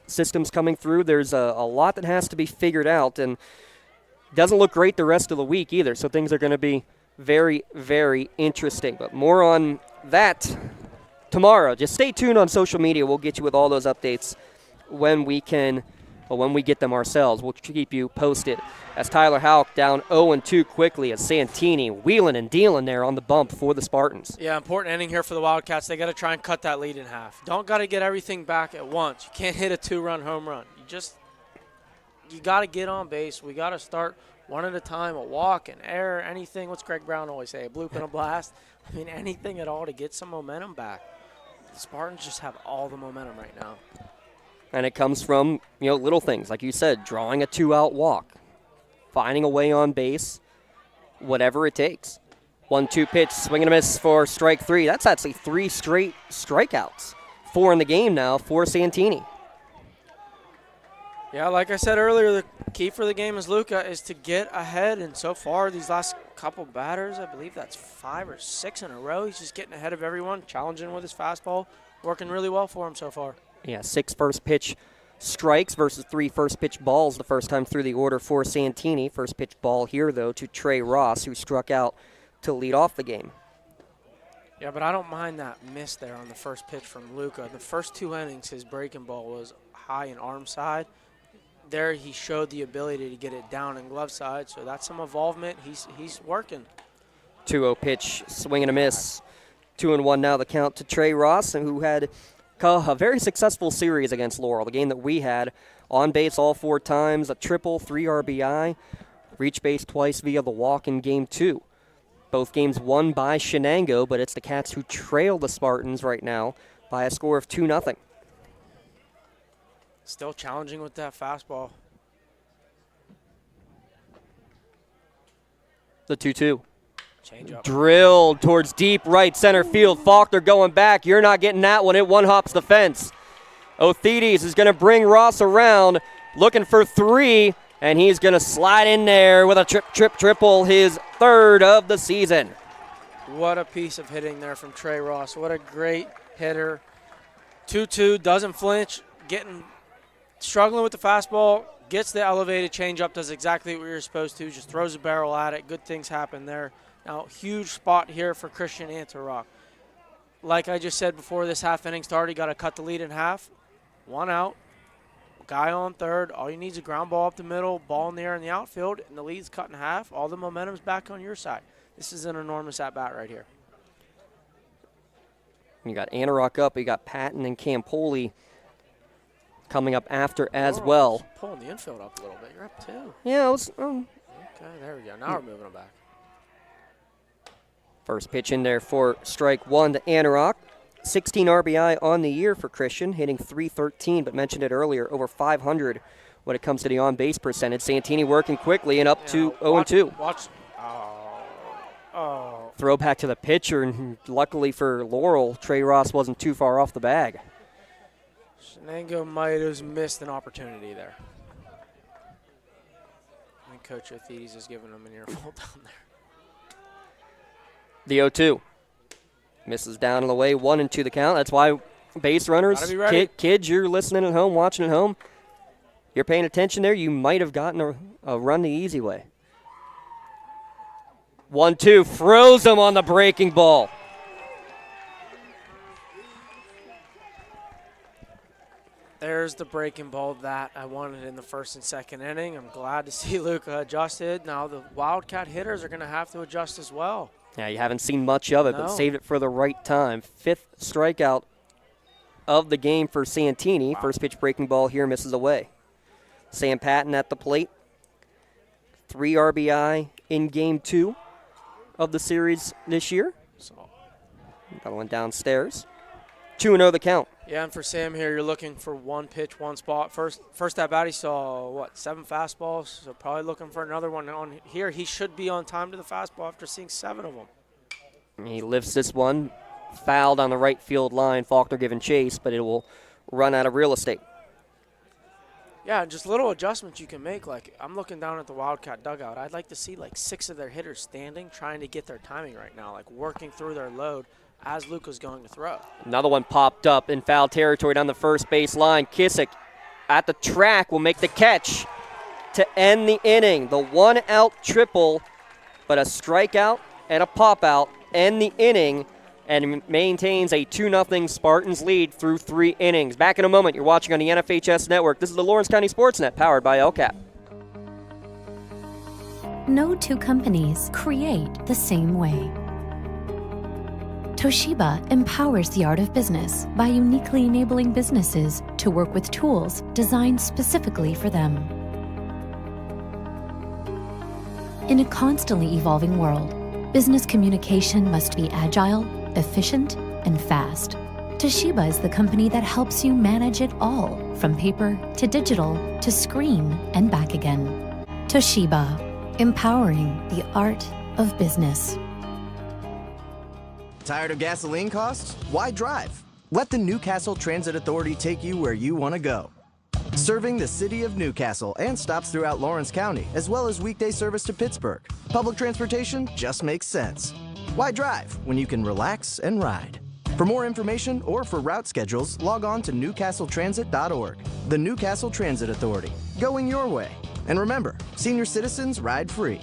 systems coming through. There's a lot that has to be figured out, and it doesn't look great the rest of the week either. So things are going to be very, very interesting. But more on that tomorrow. Just stay tuned on social media. We'll get you with all those updates when we get them ourselves. We'll keep you posted. As Tyler Houck down 0-2 quickly as Santini wheeling and dealing there on the bump for the Spartans. Yeah, important inning here for the Wildcats. They got to try and cut that lead in half. Don't got to get everything back at once. You can't hit a 2-run home run. You got to get on base. We got to start one at a time, a walk, an error, anything. What's Greg Brown always say? A bloop and a blast. I mean, anything at all to get some momentum back. The Spartans just have all the momentum right now. And it comes from, little things. Like you said, drawing a 2-out walk, finding a way on base, whatever it takes. 1-2 pitch, swing and a miss for strike 3. That's actually 3 straight strikeouts. 4 in the game now for Santini. Yeah, like I said earlier, the key for the game is Luca is to get ahead. And so far, these last couple batters, I believe that's 5 or 6 in a row. He's just getting ahead of everyone, challenging with his fastball, working really well for him so far. Yeah, 6 first pitch strikes versus 3 first pitch balls the first time through the order for Santini. First pitch ball here, though, to Trey Ross, who struck out to lead off the game. Yeah, but I don't mind that miss there on the first pitch from Luca. The first 2 innings, his breaking ball was high and arm side. There he showed the ability to get it down and glove side, so that's some involvement. He's working. 2-0 pitch, swing and a miss. 2-1 now the count to Trey Ross, who had a very successful series against Laurel. The game that we had, on base all 4 times, a triple, 3 RBI, reach base twice via the walk in game 2. Both games won by Shenango, but it's the Cats who trail the Spartans right now by a score of 2-0. Still challenging with that fastball. The 2-2. Change up. Drilled towards deep right center field. Faulkner going back. You're not getting that one. It one-hops the fence. Othedes is going to bring Ross around, looking for 3, and he's going to slide in there with a triple, his 3rd of the season. What a piece of hitting there from Trey Ross. What a great hitter. 2-2, doesn't flinch, struggling with the fastball, gets the elevated changeup, does exactly what you're supposed to, just throws a barrel at it. Good things happen there. Now, huge spot here for Christian Antarock. Like I just said before this half inning started, got to cut the lead in half. 1 out, guy on 3rd. All you need is a ground ball up the middle, ball in the air in the outfield, and the lead's cut in half. All the momentum's back on your side. This is an enormous at-bat right here. You got Antarock up, you got Patton and Campoli coming up after as well. Pulling the infield up a little bit. You're up 2. Yeah, it was. Okay, there we go. Now we're moving them back. First pitch in there for strike 1 to Antarock. 16 RBI on the year for Christian, hitting .313, but mentioned it earlier, over 500 when it comes to the on-base percentage. Santini working quickly and up to 0-2. Watch. Throw back to the pitcher, and luckily for Laurel, Trey Ross wasn't too far off the bag. Shenango might have missed an opportunity there. I think Coach Othedes is giving him an earful down there. The 0-2. Misses down and away, 1-2 the count. That's why base runners, kids, you're listening at home, watching at home, you're paying attention there. You might have gotten a run the easy way. 1-2, froze him on the breaking ball. There's the breaking ball that I wanted in the first and second inning. I'm glad to see Luca adjusted. Now the Wildcat hitters are going to have to adjust as well. Yeah, you haven't seen much of it, but saved it for the right time. 5th strikeout of the game for Santini. Wow. First pitch breaking ball here, misses away. Sam Patton at the plate. 3 RBI in game 2 of the series this year. Got one downstairs. 2-0 the count. Yeah, and for Sam here, you're looking for one pitch, one spot. First at bat, he saw, 7 fastballs, so probably looking for another one on here. He should be on time to the fastball after seeing 7 of them. He lifts this one, fouled on the right field line. Faulkner giving chase, but it will run out of real estate. Yeah, just little adjustments you can make. Like, I'm looking down at the Wildcat dugout. I'd like to see, 6 of their hitters standing, trying to get their timing right now, working through their load as Luca's going to throw. Another one popped up in foul territory down the first base line. Kissick at the track will make the catch to end the inning. The 1-out triple, but a strikeout and a pop-out end the inning and maintains a 2-0 Spartans lead through 3 innings. Back in a moment. You're watching on the NFHS Network. This is the Lawrence County SportsNet, powered by LCAP. No two companies create the same way. Toshiba empowers the art of business by uniquely enabling businesses to work with tools designed specifically for them. In a constantly evolving world, business communication must be agile, efficient, and fast. Toshiba is the company that helps you manage it all, from paper to digital to screen and back again. Toshiba, empowering the art of business. Tired of gasoline costs? Why drive? Let the Newcastle Transit Authority take you where you want to go. Serving the city of Newcastle and stops throughout Lawrence County, as well as weekday service to Pittsburgh. Public transportation just makes sense. Why drive when you can relax and ride? For more information or for route schedules, log on to newcastletransit.org. The Newcastle Transit Authority, going your way. And remember, senior citizens ride free.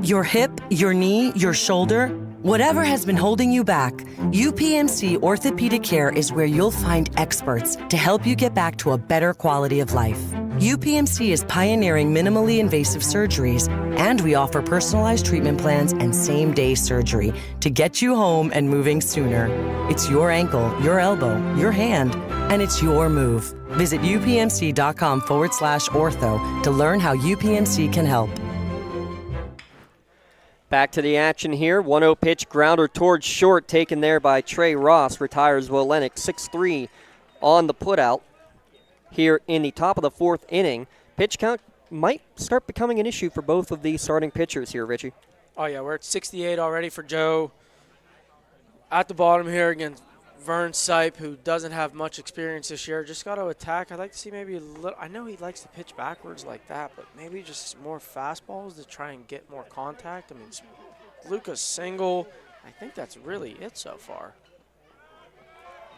Your hip, your knee, your shoulder, whatever has been holding you back, UPMC Orthopedic Care is where you'll find experts to help you get back to a better quality of life. UPMC is pioneering minimally invasive surgeries, and we offer personalized treatment plans and same-day surgery to get you home and moving sooner. It's your ankle, your elbow, your hand, and it's your move. Visit upmc.com/ortho to learn how UPMC can help. Back to the action here. 1-0 pitch, grounder towards short, taken there by Trey Ross. Retires Will Lennox, 6-3 on the putout here in the top of the 4th inning. Pitch count might start becoming an issue for both of these starting pitchers here, Richie. Oh, yeah, we're at 68 already for Joe. At the bottom here against Vern Sipe, who doesn't have much experience this year. Just got to attack. I'd like to see maybe a little – I know he likes to pitch backwards like that, but maybe just more fastballs to try and get more contact. I mean, Luca's single. I think that's really it so far.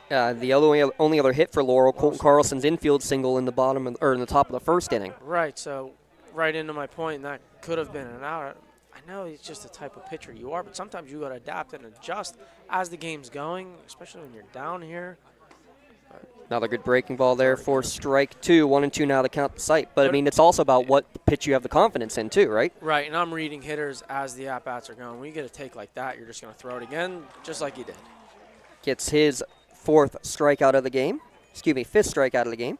The only other hit for Laurel, Colton Carlson's infield single in the bottom of, or in the top of the 1st inning. Right, so right into my point, and that could have been an out. I know he's just the type of pitcher you are, but sometimes you got to adapt and adjust as the game's going, especially when you're down here. Another good breaking ball there for strike 2. 1-2 now to count the sight. But, I mean, it's also about what pitch you have the confidence in, too, right? Right, and I'm reading hitters as the at-bats are going. When you get a take like that, you're just going to throw it again, just like you did. Gets his 4th strikeout of the game. 5th strikeout of the game.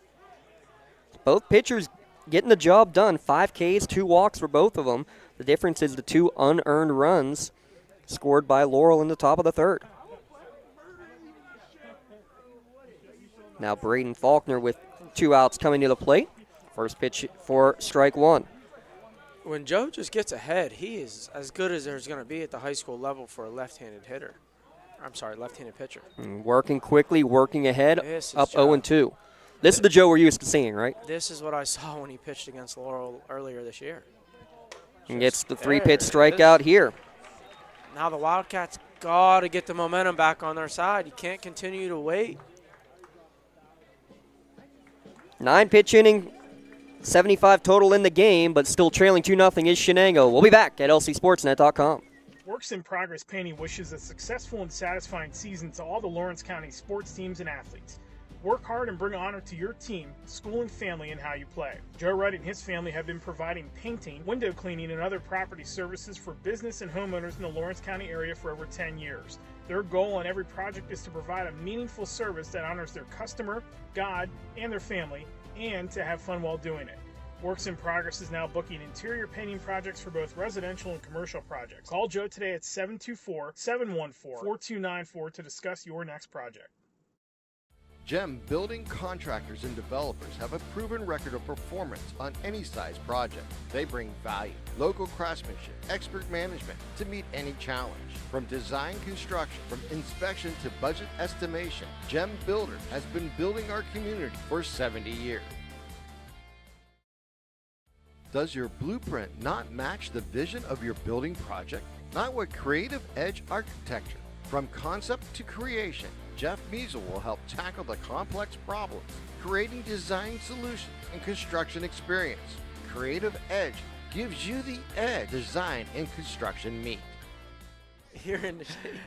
Both pitchers getting the job done. 5 Ks, 2 walks for both of them. The difference is the 2 unearned runs scored by Laurel in the top of the 3rd. Now Braden Faulkner with 2 outs coming to the plate. First pitch for strike 1. When Joe just gets ahead, he is as good as there's going to be at the high school level for a left-handed hitter. Left-handed pitcher. Working quickly, working ahead, up 0-2. This is the Joe we're used to seeing, right? This is what I saw when he pitched against Laurel earlier this year. And gets the 3-pitch strikeout here. Now the Wildcats got to get the momentum back on their side. You can't continue to wait. 9-pitch inning, 75 total in the game, but still trailing 2-0 is Shenango. We'll be back at lcsportsnet.com. Works in Progress Painting wishes a successful and satisfying season to all the Lawrence County sports teams and athletes. Work hard and bring honor to your team, school, and family in how you play. Joe Wright and his family have been providing painting, window cleaning, and other property services for business and homeowners in the Lawrence County area for over 10 years. Their goal on every project is to provide a meaningful service that honors their customer, God, and their family, and to have fun while doing it. Works in Progress is now booking interior painting projects for both residential and commercial projects. Call Joe today at 724-714-4294 to discuss your next project. GEM building contractors and developers have a proven record of performance on any size project. They bring value, local craftsmanship, expert management to meet any challenge. From design construction, from inspection to budget estimation, GEM Builder has been building our community for 70 years. Does your blueprint not match the vision of your building project? Not with Creative Edge Architecture. From concept to creation, Jeff Measle will help tackle the complex problems, creating design solutions and construction experience. Creative Edge gives you the edge design and construction meet. You're in the shade.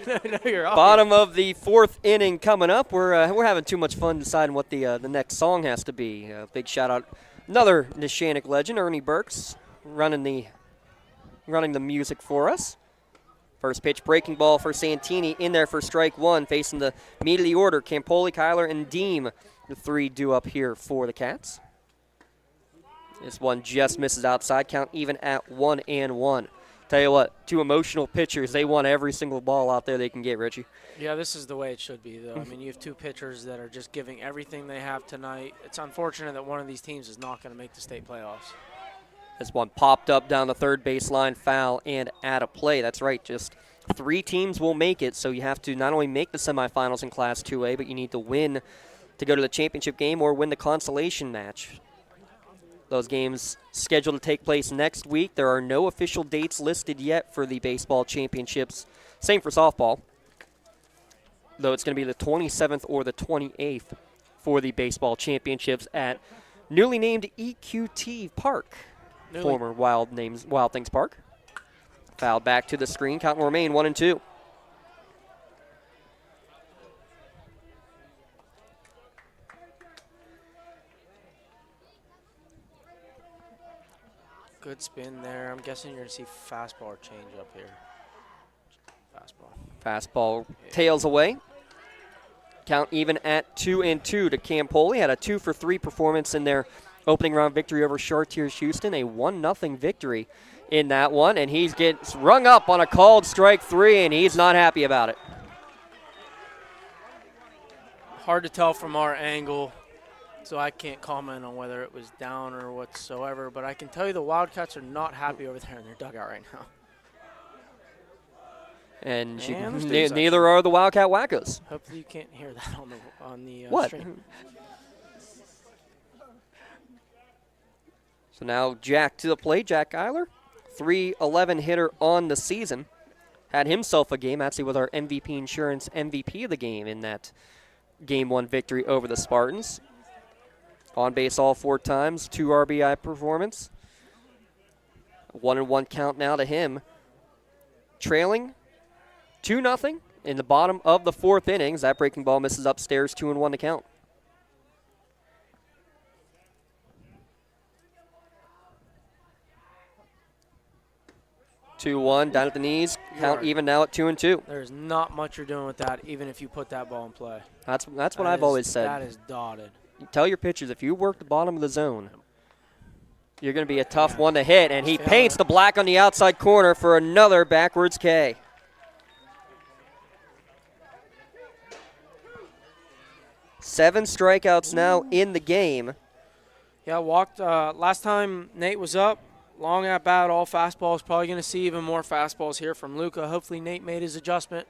No, you're off. Bottom of the 4th inning coming up. We're having too much fun deciding what the next song has to be. Big shout out, another Neshannock legend, Ernie Burks, running the music for us. First pitch, breaking ball for Santini, in there for strike one, facing the meat of the order, Campoli, Kyler, and Deem. The 3 due up here for the Cats. This one just misses outside, count even at 1-1. Tell you what, 2 emotional pitchers, they want every single ball out there they can get, Richie. Yeah, this is the way it should be, though. I mean, you have 2 pitchers that are just giving everything they have tonight. It's unfortunate that one of these teams is not going to make the state playoffs. This one popped up down the third baseline, foul, and out of play. That's right, just 3 teams will make it, so you have to not only make the semifinals in Class 2A, but you need to win to go to the championship game or win the consolation match. Those games scheduled to take place next week. There are no official dates listed yet for the baseball championships. Same for softball, though it's going to be the 27th or the 28th for the baseball championships at newly named EQT Park. Former Wild Things Park. Fouled back to the screen. Count will remain 1-2. Good spin there. I'm guessing you're going to see fastball or change up here. Fastball tails away. Count even at 2-2 to Campoli. Had a 2-for-3 performance in their opening round victory over Chartiers Houston. A 1-0 victory in that one. And he gets rung up on a called strike 3, and he's not happy about it. Hard to tell from our angle, so I can't comment on whether it was down or whatsoever. But I can tell you the Wildcats are not happy over there in their dugout right now. And neither are the Wildcat Wackos. Hopefully you can't hear that on the what? stream. So now Jack to the plate. Jack Eiler, 311 hitter on the season. Had himself a game, actually with our MVP Insurance MVP of the game in that Game 1 victory over the Spartans. On base all 4 times, 2 RBI performance. 1-1 count now to him. Trailing 2-0 in the bottom of the 4th innings. That breaking ball misses upstairs, 2-1 to count. Two-one down at the knees. Count even now at 2-2. There's not much you're doing with that, even if you put that ball in play. That's what I've always said. That is dotted. Tell your pitchers, if you work the bottom of the zone, you're going to be a tough one to hit. And he paints the black on the outside corner for another backwards K. Seven strikeouts now in the game. Yeah, walked. Last time Nate was up, long at bat, all fastballs. Probably going to see even more fastballs here from Luca. Hopefully Nate made his adjustment.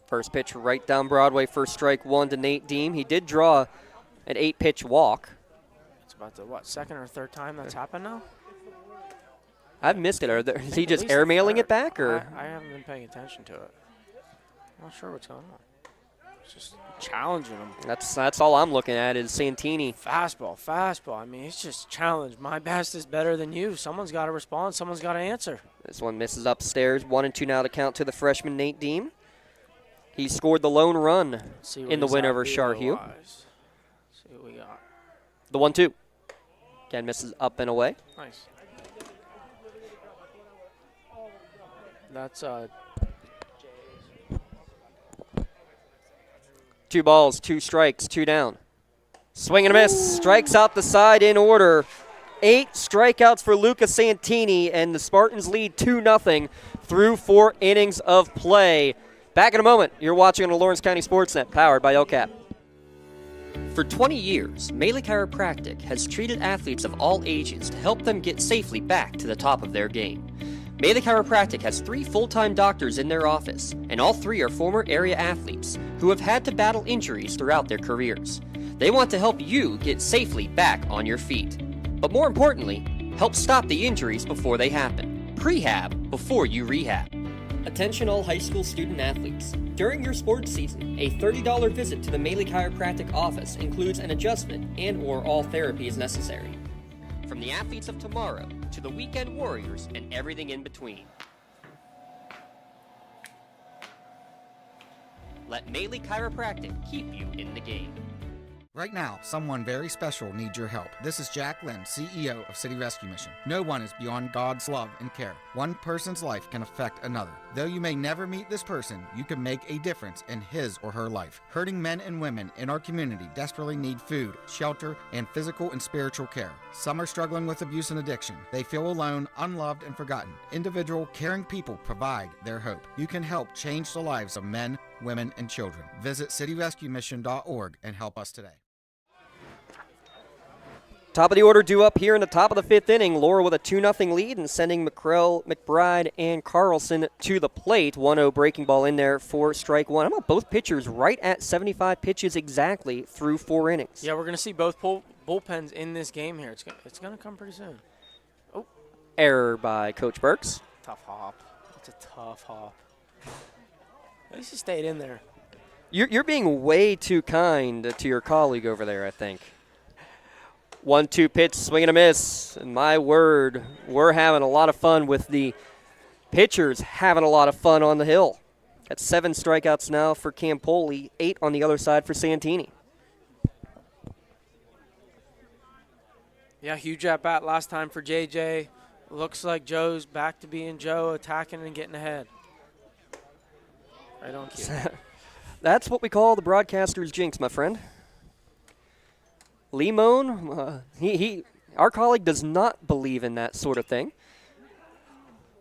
First pitch right down Broadway for strike 1 to Nate Deem. He did draw an 8-pitch walk. It's about the, second or third time that's happened now? I've missed it. Is he just airmailing it back, or? I haven't been paying attention to it. I'm not sure what's going on. It's just challenging him. That's all I'm looking at is Santini. Fastball. I mean, it's just challenge. My best is better than you. Someone's got to respond. Someone's got to answer. This one misses upstairs. 1-2 now to count to the freshman, Nate Deem. He scored the lone run in the win over Charhue. See what we got. The 1-2. Again, misses up and away. Nice. That's 2 balls, 2 strikes, 2 down. Swing and a miss. Strikes out the side in order. 8 strikeouts for Luca Santini, and the Spartans lead 2-0 through 4 innings of play. Back in a moment. You're watching on the Lawrence County SportsNet, powered by LCAP. For 20 years, Melee Chiropractic has treated athletes of all ages to help them get safely back to the top of their game. Melee Chiropractic has 3 full-time doctors in their office, and all 3 are former area athletes who have had to battle injuries throughout their careers. They want to help you get safely back on your feet. But more importantly, help stop the injuries before they happen. Prehab before you rehab. Attention all high school student athletes. During your sports season, a $30 visit to the Melee Chiropractic office includes an adjustment and/or all therapy is necessary. From the athletes of tomorrow to the weekend warriors and everything in between. Let Melee Chiropractic keep you in the game. Right now, someone very special needs your help. This is Jack Lynn, CEO of City Rescue Mission. No one is beyond God's love and care. One person's life can affect another. Though you may never meet this person, you can make a difference in his or her life. Hurting men and women in our community desperately need food, shelter, and physical and spiritual care. Some are struggling with abuse and addiction. They feel alone, unloved, and forgotten. Individual, caring people provide their hope. You can help change the lives of men, women, and children. Visit cityrescuemission.org and help us today. Top of the order due up here in the top of the 5th inning. Laurel with a 2-0 lead and sending McCrell, McBride, and Carlson to the plate. 1-0 breaking ball in there for strike 1. How about both pitchers right at 75 pitches exactly through 4 innings? Yeah, we're going to see both bullpens in this game here. It's going to come pretty soon. Oh. Error by Coach Burks. Tough hop. It's a tough hop. At least he stayed in there. You're being way too kind to your colleague over there, I think. 1-2 pitch, swing and a miss. And my word, we're having a lot of fun with the pitchers having a lot of fun on the hill. That's 7 strikeouts now for Campoli, 8 on the other side for Santini. Yeah, huge at bat last time for JJ. Looks like Joe's back to being Joe, attacking and getting ahead. Right on cue. That's what we call the broadcaster's jinx, my friend. Limon, our colleague does not believe in that sort of thing.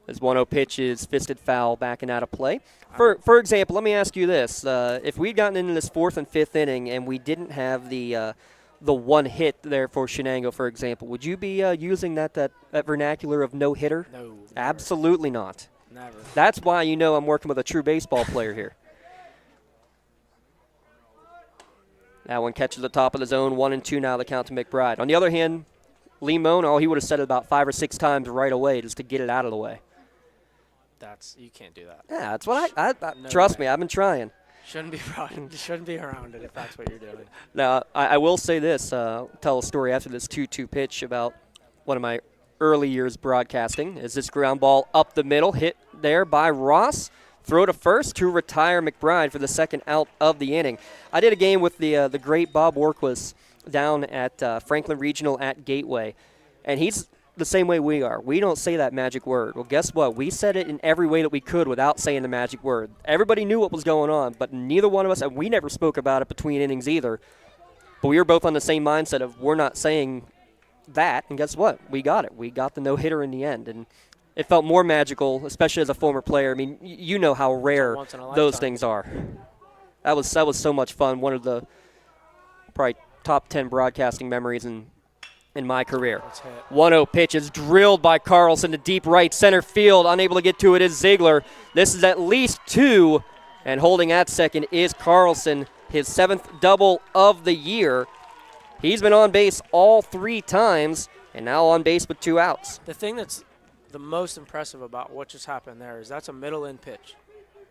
As 1-0 pitch is fisted foul, backing out of play. For example, let me ask you this. If we'd gotten into this 4th and 5th inning and we didn't have the one hit there for Shenango, for example, would you be using that vernacular of no-hitter? No. Never. Absolutely not. Never. That's why you know I'm working with a true baseball player here. That one catches the top of the zone, 1-2 now the count to McBride. On the other hand, Limon, he would have said it about 5 or 6 times right away just to get it out of the way. You can't do that. Yeah, that's what I trust me, I've been trying. Shouldn't be around it if that's what you're doing. Now, I will say this, tell a story after this 2-2 pitch about one of my early years broadcasting. Is this ground ball up the middle, hit there by Ross. Throw to first to retire McBride for the second out of the inning. I did a game with the great Bob Workwis down at Franklin Regional at Gateway, and he's the same way we are. We don't say that magic word. Well, guess what? We said it in every way that we could without saying the magic word. Everybody knew what was going on, but neither one of us, and we never spoke about it between innings either, but we were both on the same mindset of we're not saying that, and guess what? We got it. We got the no-hitter in the end, and it felt more magical, especially as a former player. I mean, you know how rare those things are. That was so much fun. One of the probably top 10 broadcasting memories in my career. 1-0 pitch is drilled by Carlson to deep right center field. Unable to get to it is Ziegler. This is at least 2, and holding at second is Carlson, his 7th double of the year. He's been on base all 3 times, and now on base with 2 outs. The thing that's the most impressive about what just happened there is that's a middle-in pitch.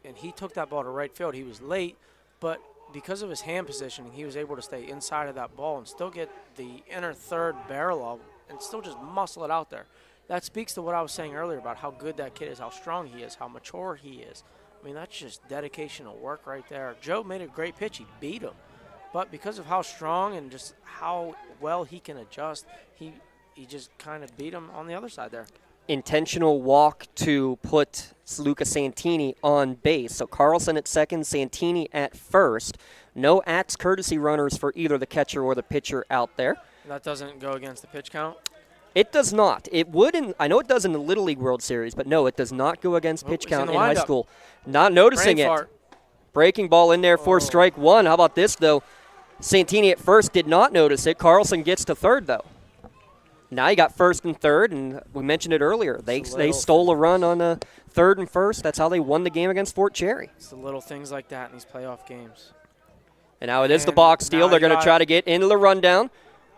And he took that ball to right field. He was late, but because of his hand positioning, he was able to stay inside of that ball and still get the inner third barrel of and still just muscle it out there. That speaks to what I was saying earlier about how good that kid is, how strong he is, how mature he is. I mean, that's just dedication of work right there. Joe made a great pitch. He beat him. But because of how strong and just how well he can adjust, he just kind of beat him on the other side there. Intentional walk to put Luca Santini on base. So Carlson at second, Santini at first. No Axe courtesy runners for either the catcher or the pitcher out there. That doesn't go against the pitch count? It does not. It would I know it does in the Little League World Series, but no, it does not go against pitch count in high school. Not noticing it. Breaking ball in there for strike one. How about this, though? Santini at first did not notice it. Carlson gets to third, though. Now you got first and third, and we mentioned it earlier. They stole a run on third and first. That's how they won the game against Fort Cherry. It's the little things like that in these playoff games. And now it is the box steal. They're going to try to get into the rundown.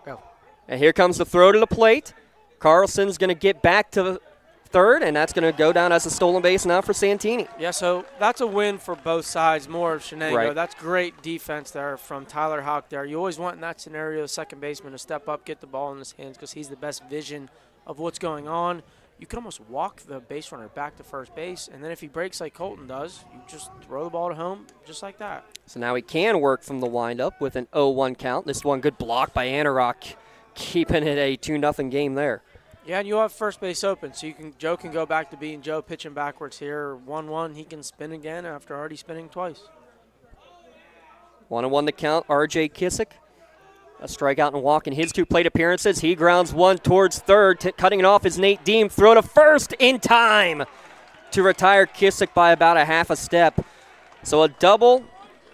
Go. And here comes the throw to the plate. Carlson's going to get back to third, and that's going to go down as a stolen base now for Santini. Yeah, so that's a win for both sides, more of Shenango. Right. That's great defense there from Tyler Houck there. You always want in that scenario the second baseman to step up, get the ball in his hands because he's the best vision of what's going on. You can almost walk the base runner back to first base, and then if he breaks like Colton does, you just throw the ball to home just like that. So now he can work from the windup with an 0-1 count. This one good block by Anarok, keeping it a 2-0 game there. Yeah, and you have first base open, so Joe can go back to being Joe pitching backwards here. 1-1, he can spin again after already spinning twice. 1-1 the count, R.J. Kissick. A strikeout and walk in his two plate appearances. He grounds one towards third. Cutting it off is Nate Deem. Throw to first in time to retire Kissick by about a half a step. So a double,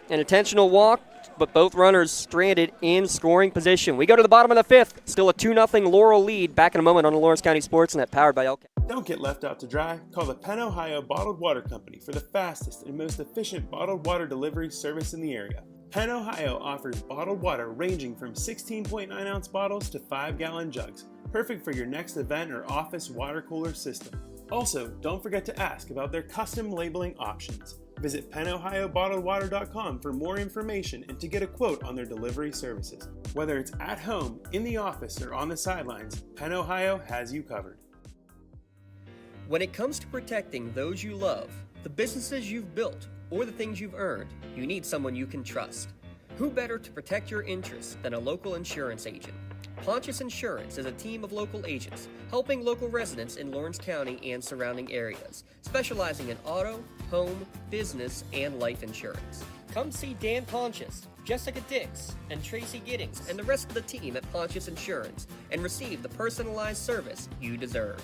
an intentional walk, but both runners stranded in scoring position. We go to the bottom of the fifth. Still a 2-0 Laurel lead. Back in a moment on the Lawrence County SportsNet, powered by LCAP. Don't get left out to dry. Call the Penn Ohio Bottled Water Company for the fastest and most efficient bottled water delivery service in the area. Penn Ohio offers bottled water ranging from 16.9-ounce bottles to 5-gallon jugs, perfect for your next event or office water cooler system. Also, don't forget to ask about their custom labeling options. Visit PennOhioBottledWater.com for more information and to get a quote on their delivery services. Whether it's at home, in the office, or on the sidelines, Penn Ohio has you covered. When it comes to protecting those you love, the businesses you've built, or the things you've earned, you need someone you can trust. Who better to protect your interests than a local insurance agent? Pontius Insurance is a team of local agents helping local residents in Lawrence County and surrounding areas, specializing in auto, home, business, and life insurance. Come see Dan Pontius, Jessica Dix, and Tracy Giddings, and the rest of the team at Pontius Insurance, and receive the personalized service you deserve.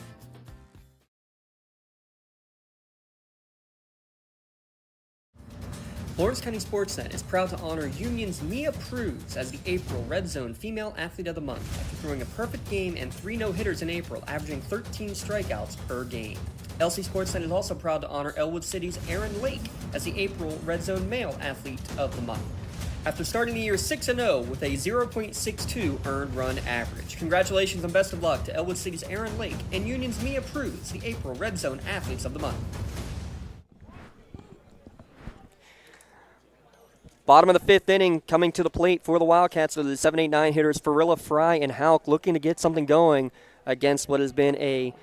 Lawrence County SportsNet is proud to honor Union's Mia Prudes as the April Red Zone Female Athlete of the Month after throwing a perfect game and 3 no-hitters in April, averaging 13 strikeouts per game. LC SportsNet is also proud to honor Elwood City's Aaron Lake as the April Red Zone Male Athlete of the Month after starting the year 6-0 with a 0.62 earned run average. Congratulations and best of luck to Elwood City's Aaron Lake and Union's Mia Prudes, the April Red Zone Athletes of the Month. Bottom of the fifth inning, coming to the plate for the Wildcats are the 7-8-9 hitters Farilla, Fry, and Houck, looking to get something going against what has been a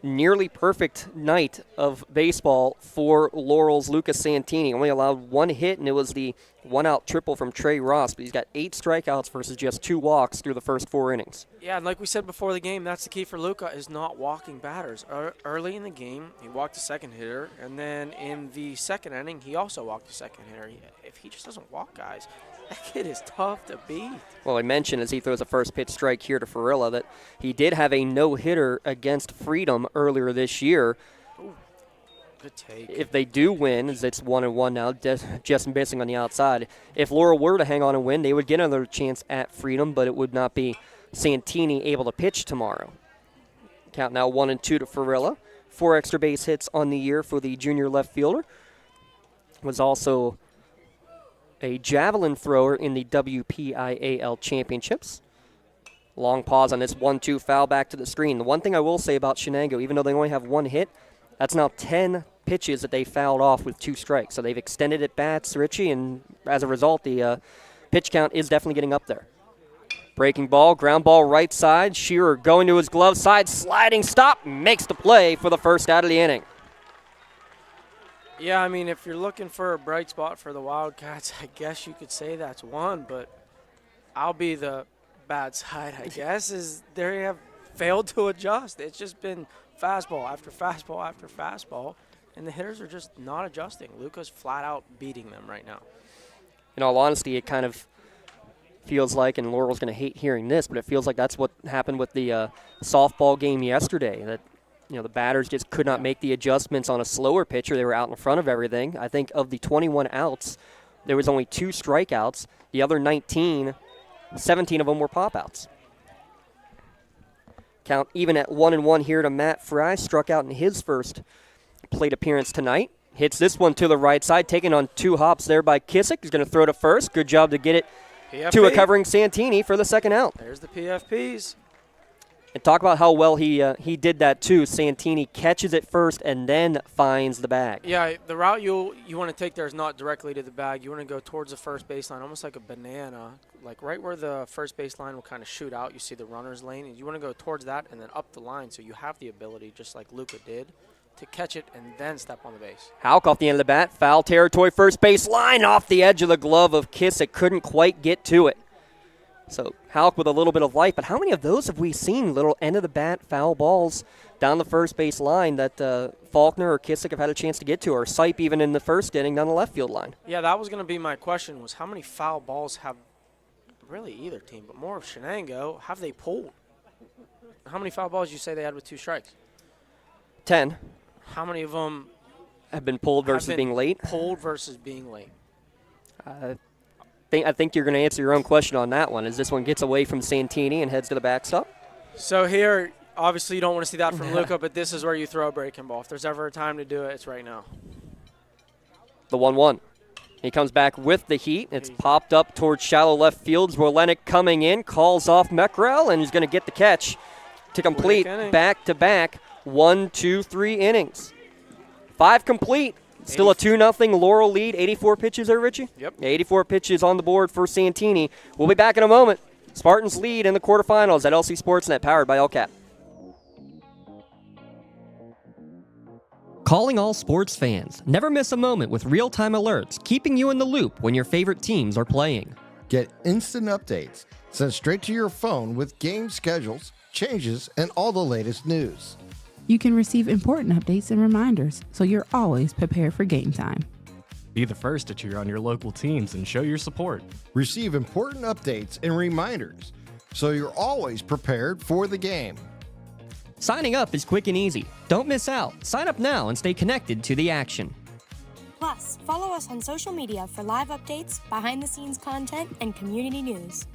nearly perfect night of baseball for Laurel's Lucas Santini. Only allowed 1 hit, and it was the 1-out triple from Trey Ross, but he's got 8 strikeouts versus just 2 walks through the first 4 innings. Yeah, and like we said before the game, that's the key for Luca, is not walking batters. Early in the game, he walked the second hitter, and then in the second inning, he also walked the second hitter. If he just doesn't walk guys, that kid is tough to beat. Well, I mentioned as he throws a first pitch strike here to Farilla that he did have a no-hitter against Freedom earlier this year. Ooh, good take. If they do win, as it's 1-1 now, just missing on the outside. If Laurel were to hang on and win, they would get another chance at Freedom, but it would not be Santini able to pitch tomorrow. Count now 1-2 to Farilla. 4 extra base hits on the year for the junior left fielder. Was also a javelin thrower in the WPIAL championships. Long pause on this 1-2 foul back to the screen. The one thing I will say about Shenango, even though they only have one hit, that's now 10 pitches that they fouled off with 2 strikes. So they've extended at bats, Richie, and as a result, the pitch count is definitely getting up there. Breaking ball, ground ball right side. Shearer going to his glove side, sliding stop, makes the play for the first out of the inning. Yeah, I mean, if you're looking for a bright spot for the Wildcats, I guess you could say that's one, but I'll be the bad side, I guess, is they have failed to adjust. It's just been fastball after fastball after fastball, and the hitters are just not adjusting. Luca's flat out beating them right now. In all honesty, it kind of feels like, and Laurel's going to hate hearing this, but it feels like that's what happened with the softball game yesterday, that the batters just could not make the adjustments on a slower pitcher. They were out in front of everything. I think of the 21 outs, there was only 2 strikeouts. The other 19, 17 of them were pop-outs. Count even at 1-1 here to Matt Fry. Struck out in his first plate appearance tonight. Hits this one to the right side, taken on 2 hops there by Kissick. He's going to throw to first. Good job to get it PFP. to a covering Santini for the second out. There's the PFPs. And talk about how well he did that too. Santini catches it first and then finds the bag. Yeah, the route you want to take there is not directly to the bag. You want to go towards the first baseline, almost like a banana, like right where the first baseline will kind of shoot out. You see the runner's lane, and you want to go towards that and then up the line, so you have the ability, just like Luca did, to catch it and then step on the base. Houck off the end of the bat, foul territory, first base line, off the edge of the glove of Kissick. Couldn't quite get to it. So Houck with a little bit of life, but how many of those have we seen, little end of the bat foul balls down the first base line that Faulkner or Kissick have had a chance to get to, or Sipe even in the first inning down the left field line? Yeah, that was going to be my question, was how many foul balls have really either team, but more of Shenango, have they pulled? How many foul balls did you say they had with 2 strikes? 10. How many of them have been pulled versus being late? Pulled versus being late. I think you're going to answer your own question on that one, as this one gets away from Santini and heads to the backstop. So here, obviously you don't want to see that from Luca, but this is where you throw a breaking ball. If there's ever a time to do it, it's right now. The 1-1. He comes back with the heat. It's popped up towards shallow left field. Zwerlenik coming in, calls off Meckrell, and he's going to get the catch to complete back-to-back 1, 2, 3 innings. 5 complete. Still a 2-0 Laurel lead. 84 pitches there, Richie? Yep. 84 pitches on the board for Santini. We'll be back in a moment. Spartans lead in the quarterfinals at LC SportsNet, powered by LCAP. Calling all sports fans. Never miss a moment with real-time alerts, keeping you in the loop when your favorite teams are playing. Get instant updates sent straight to your phone with game schedules, changes, and all the latest news. You can receive important updates and reminders, so you're always prepared for game time. Be the first to cheer on your local teams and show your support. Receive important updates and reminders, so you're always prepared for the game. Signing up is quick and easy. Don't miss out. Sign up now and stay connected to the action. Plus, follow us on social media for live updates, behind-the-scenes content, and community news.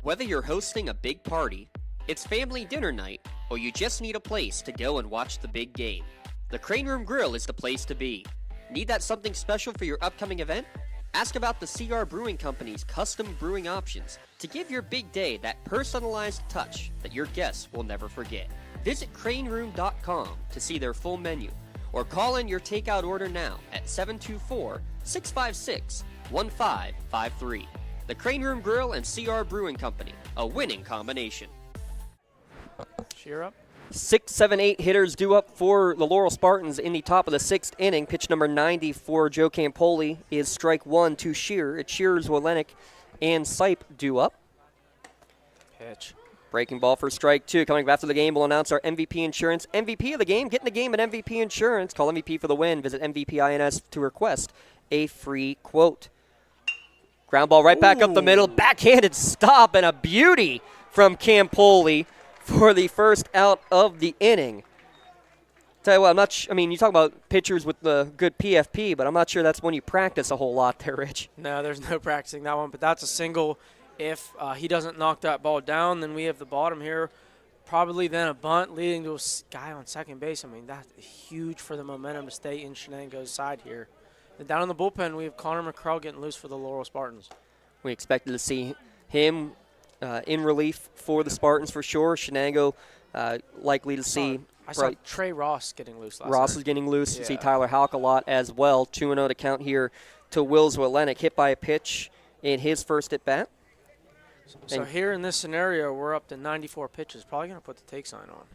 Whether you're hosting a big party, it's family dinner night, or you just need a place to go and watch the big game, the Crane Room Grill is the place to be. Need that something special for your upcoming event? Ask about the CR Brewing Company's custom brewing options to give your big day that personalized touch that your guests will never forget. Visit craneroom.com to see their full menu, or call in your takeout order now at 724-656-1553. The Crane Room Grill and CR Brewing Company, a winning combination. Cheer up. 6, 7, 8 hitters due up for the Laurel Spartans in the top of the 6th inning. Pitch number 90 for Joe Campoli is strike 1 to Shearer. It's Shearer, Zwerlenik, and Sipe due up. Pitch. Breaking ball for strike 2. Coming back to the game, we'll announce our MVP Insurance MVP of the game. Get in the game at MVP Insurance. Call MVP for the win. Visit MVPINS to request a free quote. Ground ball right back up the middle. Backhanded stop and a beauty from Campoli for the first out of the inning. Tell you what, you talk about pitchers with the good PFP, but I'm not sure that's when you practice a whole lot there, Rich. No, there's no practicing that one, but that's a single. If he doesn't knock that ball down, then we have the bottom here. Probably then a bunt leading to a guy on second base. I mean, that's huge for the momentum to stay in Shenango's side here. And down in the bullpen, we have Connor McCrell getting loose for the Laurel Spartans. We expected to see him in relief for the Spartans for sure. Shenango likely to see. I saw Trey Ross getting loose last Ross night. is getting loose. Yeah. You see Tyler Houck a lot as well. 2-0 to count here to Wills Welenek, hit by a pitch in his first at bat. So here in this scenario, we're up to 94 pitches. Probably going to put the take sign on.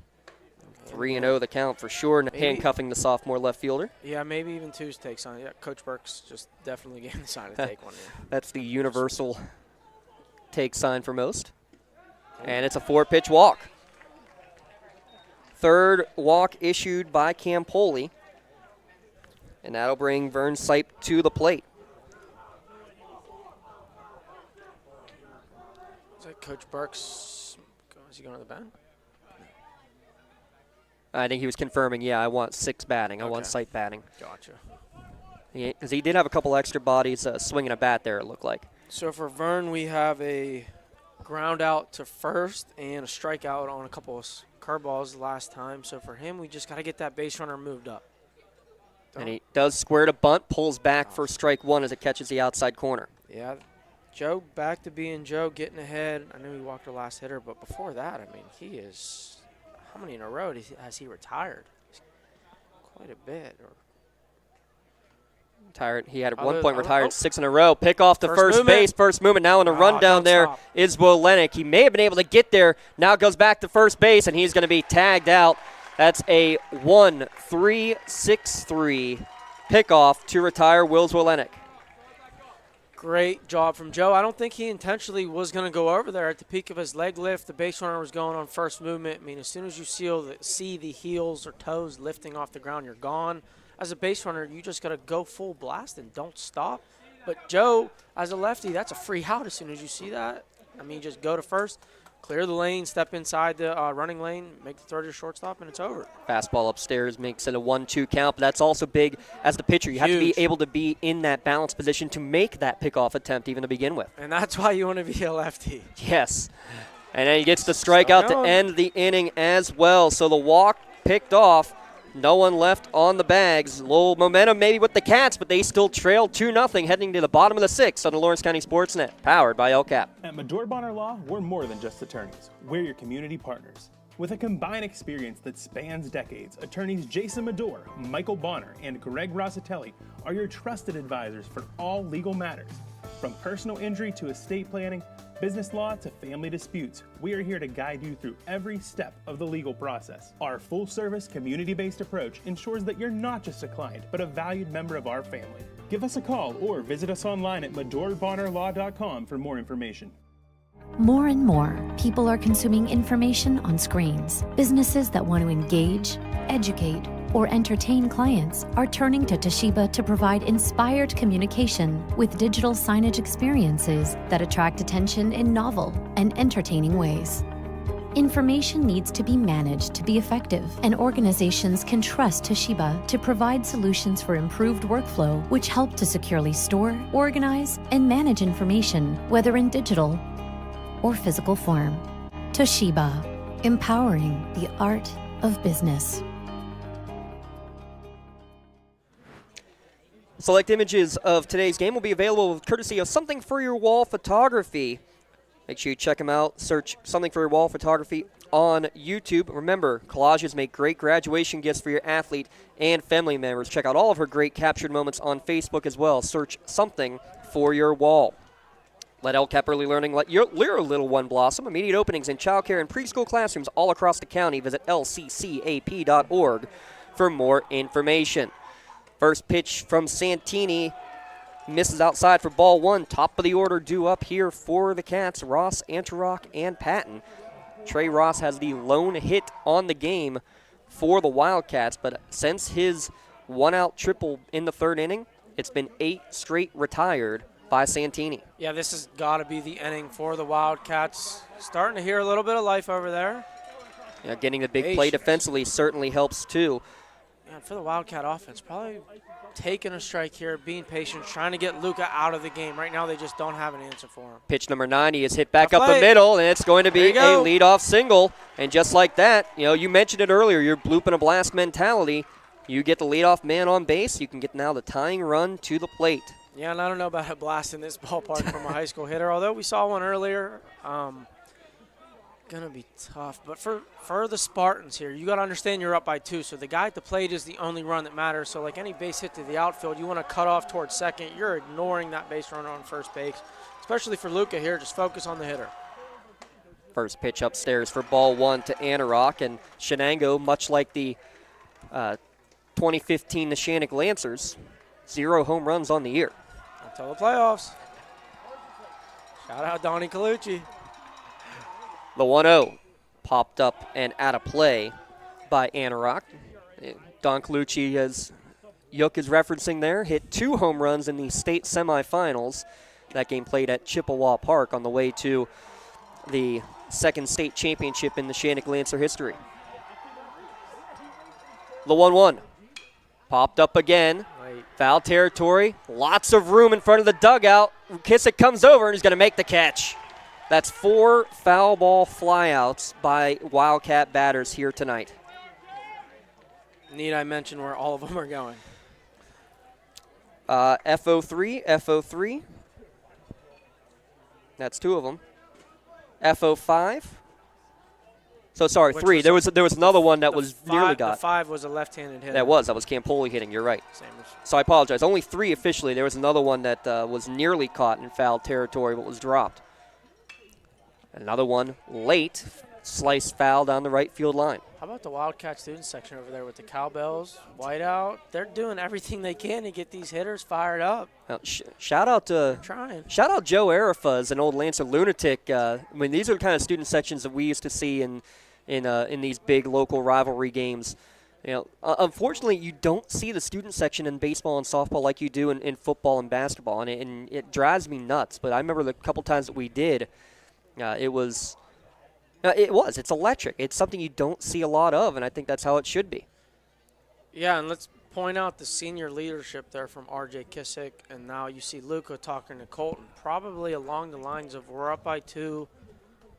3-0 the count for sure, and handcuffing the sophomore left fielder. Yeah, maybe even 2's take sign. Yeah, Coach Burke's just definitely getting the sign to take one here. That's the universal take sign for most. And it's a 4-pitch walk. Third walk issued by Campoli. And that'll bring Vern Sipe to the plate. Is that Coach Burke's? Is he going to the bench? I think he was confirming, yeah, I want 6 batting. I want Sipe batting. Gotcha. Because he did have a couple extra bodies swinging a bat there, it looked like. So for Vern, we have a ground out to first and a strikeout on a couple of curveballs last time. So for him, we just got to get that base runner moved up. And he does square to bunt, pulls back for strike 1 as it catches the outside corner. Yeah, Joe back to being Joe, getting ahead. I know he walked the last hitter, but before that, I mean, he is – how many in a row has he retired? Quite a bit. Retired. He had at one point retired 6 in a row. Pick off to first base. First movement. Now in the rundown there is Welenek. He may have been able to get there. Now goes back to first base, and he's going to be tagged out. That's a 1-3-6-3 pickoff to retire Wills Welenek. Great job from Joe. I don't think he intentionally was going to go over there at the peak of his leg lift. The base runner was going on first movement. I mean, as soon as you see the heels or toes lifting off the ground, you're gone. As a base runner, you just got to go full blast and don't stop. But Joe, as a lefty, that's a free out as soon as you see that. I mean, just go to first, clear the lane, step inside the running lane, make the throw to your shortstop, and it's over. Fastball upstairs makes it a 1-2 count, but that's also big as the pitcher. You have to be able to be in that balanced position to make that pickoff attempt even to begin with. And that's why you want to be a lefty. Yes. And then he gets the strikeout to end the inning as well. So the walk picked off. No one left on the bags. A little momentum maybe with the Cats, but they still trail 2-0 heading to the bottom of the 6th on the Lawrence County SportsNet, powered by LCAP. At Medore Bonner Law, we're more than just attorneys. We're your community partners. With a combined experience that spans decades, attorneys Jason Medore, Michael Bonner, and Greg Rossitelli are your trusted advisors for all legal matters. From personal injury to estate planning, business law to family disputes, we are here to guide you through every step of the legal process. Our full-service, community-based approach ensures that you're not just a client, but a valued member of our family. Give us a call or visit us online at MedoreBonnerLaw.com for more information. More and more, people are consuming information on screens. Businesses that want to engage, educate, or entertain clients are turning to Toshiba to provide inspired communication with digital signage experiences that attract attention in novel and entertaining ways. Information needs to be managed to be effective, and organizations can trust Toshiba to provide solutions for improved workflow, which help to securely store, organize, and manage information, whether in digital or physical form. Toshiba, empowering the art of business. Select images of today's game will be available courtesy of Something for Your Wall Photography. Make sure you check them out. Search Something for Your Wall Photography on YouTube. Remember, collages make great graduation gifts for your athlete and family members. Check out all of her great captured moments on Facebook as well. Search Something for Your Wall. Let LCAP Early Learning let your little one blossom. Immediate openings in childcare and preschool classrooms all across the county. Visit lccap.org for more information. First pitch from Santini misses outside for ball 1. Top of the order due up here for the Cats. Ross, Antarok, and Patton. Trey Ross has the lone hit on the game for the Wildcats, but since his one-out triple in the 3rd inning, it's been 8 straight retired by Santini. Yeah, this has got to be the inning for the Wildcats. Starting to hear a little bit of life over there. Yeah, getting the big play defensively certainly helps too. Yeah, for the Wildcat offense, probably taking a strike here, being patient, trying to get Luca out of the game. Right now they just don't have an answer for him. Pitch number 90 is hit back up the middle, and it's going to be a leadoff single. And just like that, you mentioned it earlier, your bloop and a blast mentality. You get the leadoff man on base, you can get now the tying run to the plate. Yeah, and I don't know about a blast in this ballpark from a high school hitter, although we saw one earlier. Going to be tough. But for the Spartans here, you got to understand you're up by 2. So the guy at the plate is the only run that matters. So like any base hit to the outfield, you want to cut off towards second. You're ignoring that base runner on first base, especially for Luca here. Just focus on the hitter. First pitch upstairs for ball 1 to Anorak, and Shenango, much like the 2015 Neshannock Lancers, 0 home runs on the year. Until the playoffs. Shout out Donnie Colucci. The 1-0 popped up and out of play by Anorak. Don Colucci, as Yook is referencing there, hit 2 home runs in the state semifinals. That game played at Chippewa Park on the way to the second state championship in the Neshannock Lancer history. The 1-1 popped up again. Foul territory. Lots of room in front of the dugout. Kissick comes over and he's going to make the catch. That's 4 foul ball flyouts by Wildcat batters here tonight. Need I mention where all of them are going? FO3, FO3. That's 2 of them. FO5. So sorry, 3. There was another one that was nearly got. The 5 was a left-handed hit. That was Campoli hitting. You're right. So I apologize. Only 3 officially. There was another one that was nearly caught in foul territory but was dropped. Another one late, slice foul down the right field line. How about the Wildcat student section over there with the cowbells, whiteout? They're doing everything they can to get these hitters fired up. Shout out to trying. Shout out Joe Arafaz, an old Lancer lunatic. I mean, these are the kind of student sections that we used to see in these big local rivalry games. You know, unfortunately, you don't see the student section in baseball and softball like you do in football and basketball, and it drives me nuts. But I remember the couple times that we did. It's electric. It's something you don't see a lot of, and I think that's how it should be. Yeah, and let's point out the senior leadership there from R.J. Kissick, and now you see Luca talking to Colton, probably along the lines of we're up by 2,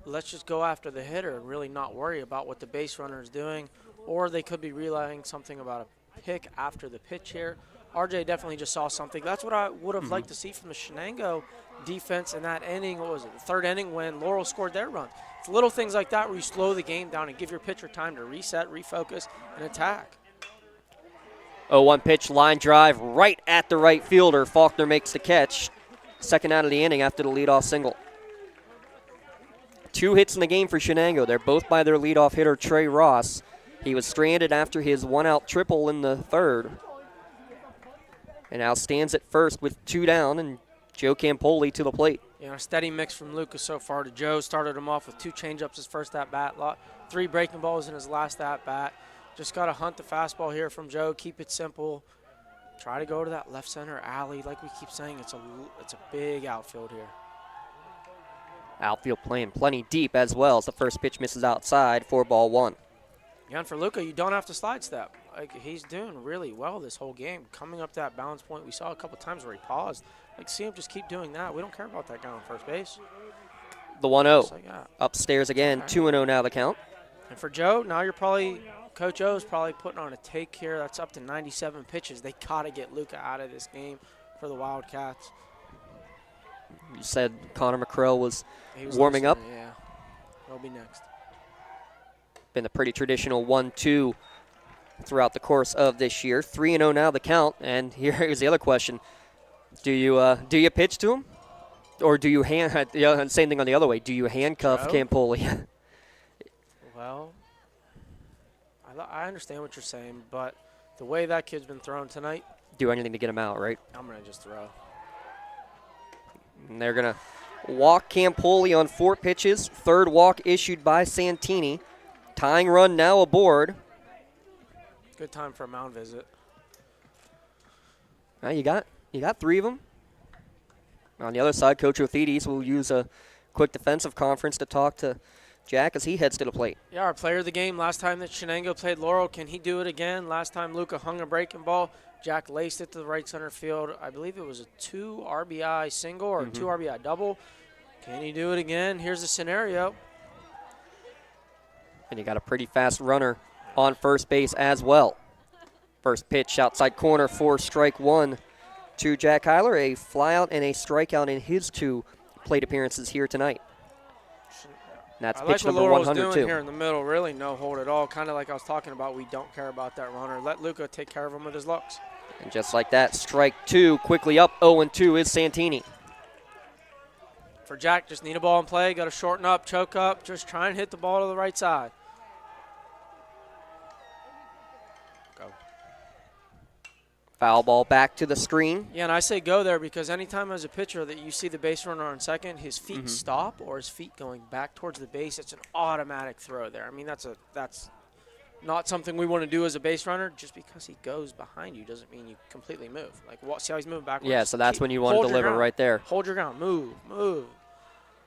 let's just go after the hitter and really not worry about what the base runner is doing, or they could be relaying something about a pick after the pitch here. R.J. definitely just saw something. That's what I would have liked to see from the Shenango defense in that inning. What was it, the 3rd inning when Laurel scored their run? It's little things like that where you slow the game down and give your pitcher time to reset, refocus, and attack. 0-1 pitch, line drive right at the right fielder. Faulkner makes the catch. Second out of the inning after the leadoff single. 2 hits in the game for Shenango. They're both by their leadoff hitter, Trey Ross. He was stranded after his 1-out triple in the 3rd. And now stands at first with 2 down, and Joe Campoli to the plate. A steady mix from Lucas so far to Joe. Started him off with 2 changeups his first at-bat, 3 breaking balls in his last at-bat. Just got to hunt the fastball here from Joe, keep it simple. Try to go to that left center alley. Like we keep saying, it's a big outfield here. Outfield playing plenty deep as well as the first pitch misses outside, 4-1. Yeah, and for Luca, you don't have to slide step. Like, he's doing really well this whole game. Coming up to that balance point, we saw a couple times where he paused. Like, see him just keep doing that. We don't care about that guy on first base. The 1-0 upstairs again, 2-0 now the count. And for Joe, now Coach O's probably putting on a take here. That's up to 97 pitches. They got to get Luca out of this game for the Wildcats. You said Connor McCrell was warming up. Yeah, he'll be next. Been a pretty traditional 1-2 throughout the course of this year. 3-0 now the count, and here's the other question: Do you pitch to him, or do you same thing on the other way? Do you handcuff Campoli? Well, I understand what you're saying, but the way that kid's been thrown tonight, do anything to get him out, right? I'm gonna just throw. And they're gonna walk Campoli on 4 pitches. 3rd walk issued by Santini. Tying run now aboard. Good time for a mound visit. You got 3 of them. On the other side, Coach Othides will use a quick defensive conference to talk to Jack as he heads to the plate. Yeah, our player of the game last time that Shenango played Laurel. Can he do it again? Last time Luca hung a breaking ball. Jack laced it to the right center field. I believe it was a 2 RBI single or 2 RBI double. Can he do it again? Here's the scenario. And you got a pretty fast runner on first base as well. First pitch outside corner for strike 1 to Jack Heiler, a flyout and a strikeout in his 2 plate appearances here tonight. And that's pitch number 102. I like what Laurel's doing here in the middle. Really no hold at all. Kind of like I was talking about, we don't care about that runner. Let Luca take care of him with his looks. And just like that, strike 2, quickly up 0-2 is Santini. For Jack, just need a ball in play. Got to shorten up, choke up. Just try and hit the ball to the right side. Go. Foul ball back to the screen. Yeah, and I say go there because anytime as a pitcher that you see the base runner on second, his feet stop or his feet going back towards the base, it's an automatic throw there. I mean, that's not something we want to do as a base runner. Just because he goes behind you doesn't mean you completely move. Like, see how he's moving backwards? Yeah, so that's when you want to deliver right there. Hold your ground. Move.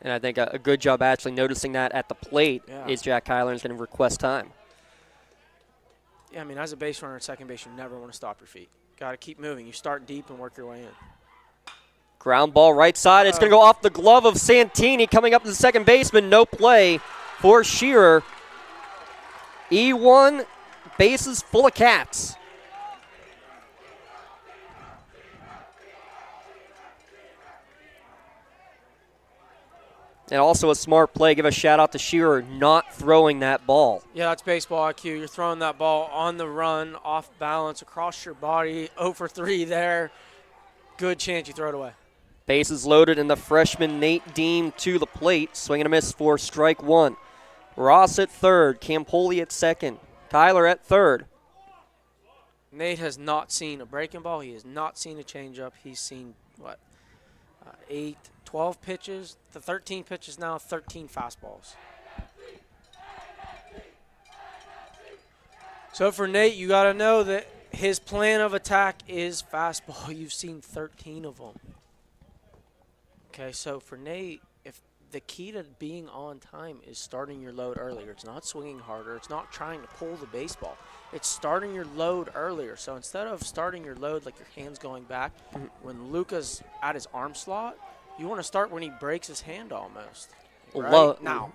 And I think a good job actually noticing that at the plate is Jack Heiler is going to request time. Yeah, I mean, as a base runner at second base, you never want to stop your feet. Got to keep moving. You start deep and work your way in. Ground ball right side. It's going to go off the glove of Santini coming up to the second baseman. No play for Shearer. E1, bases full of Cats. And also a smart play. Give a shout out to Shearer not throwing that ball. Yeah, that's baseball IQ. You're throwing that ball on the run, off balance, across your body, 0 for 3 there. Good chance you throw it away. Bases loaded, and the freshman Nate Deem to the plate. Swing and a miss for strike 1. Ross at third, Campoli at second, Tyler at third. Nate has not seen a breaking ball. He has not seen a changeup. He's seen, 12 pitches. The 13 pitches now, 13 fastballs. So for Nate, you got to know that his plan of attack is fastball. You've seen 13 of them. Okay, so for Nate, if the key to being on time is starting your load earlier. It's not swinging harder. It's not trying to pull the baseball. It's starting your load earlier. So instead of starting your load like your hand's going back, when Luca's at his arm slot, you want to start when he breaks his hand almost. Right? Now.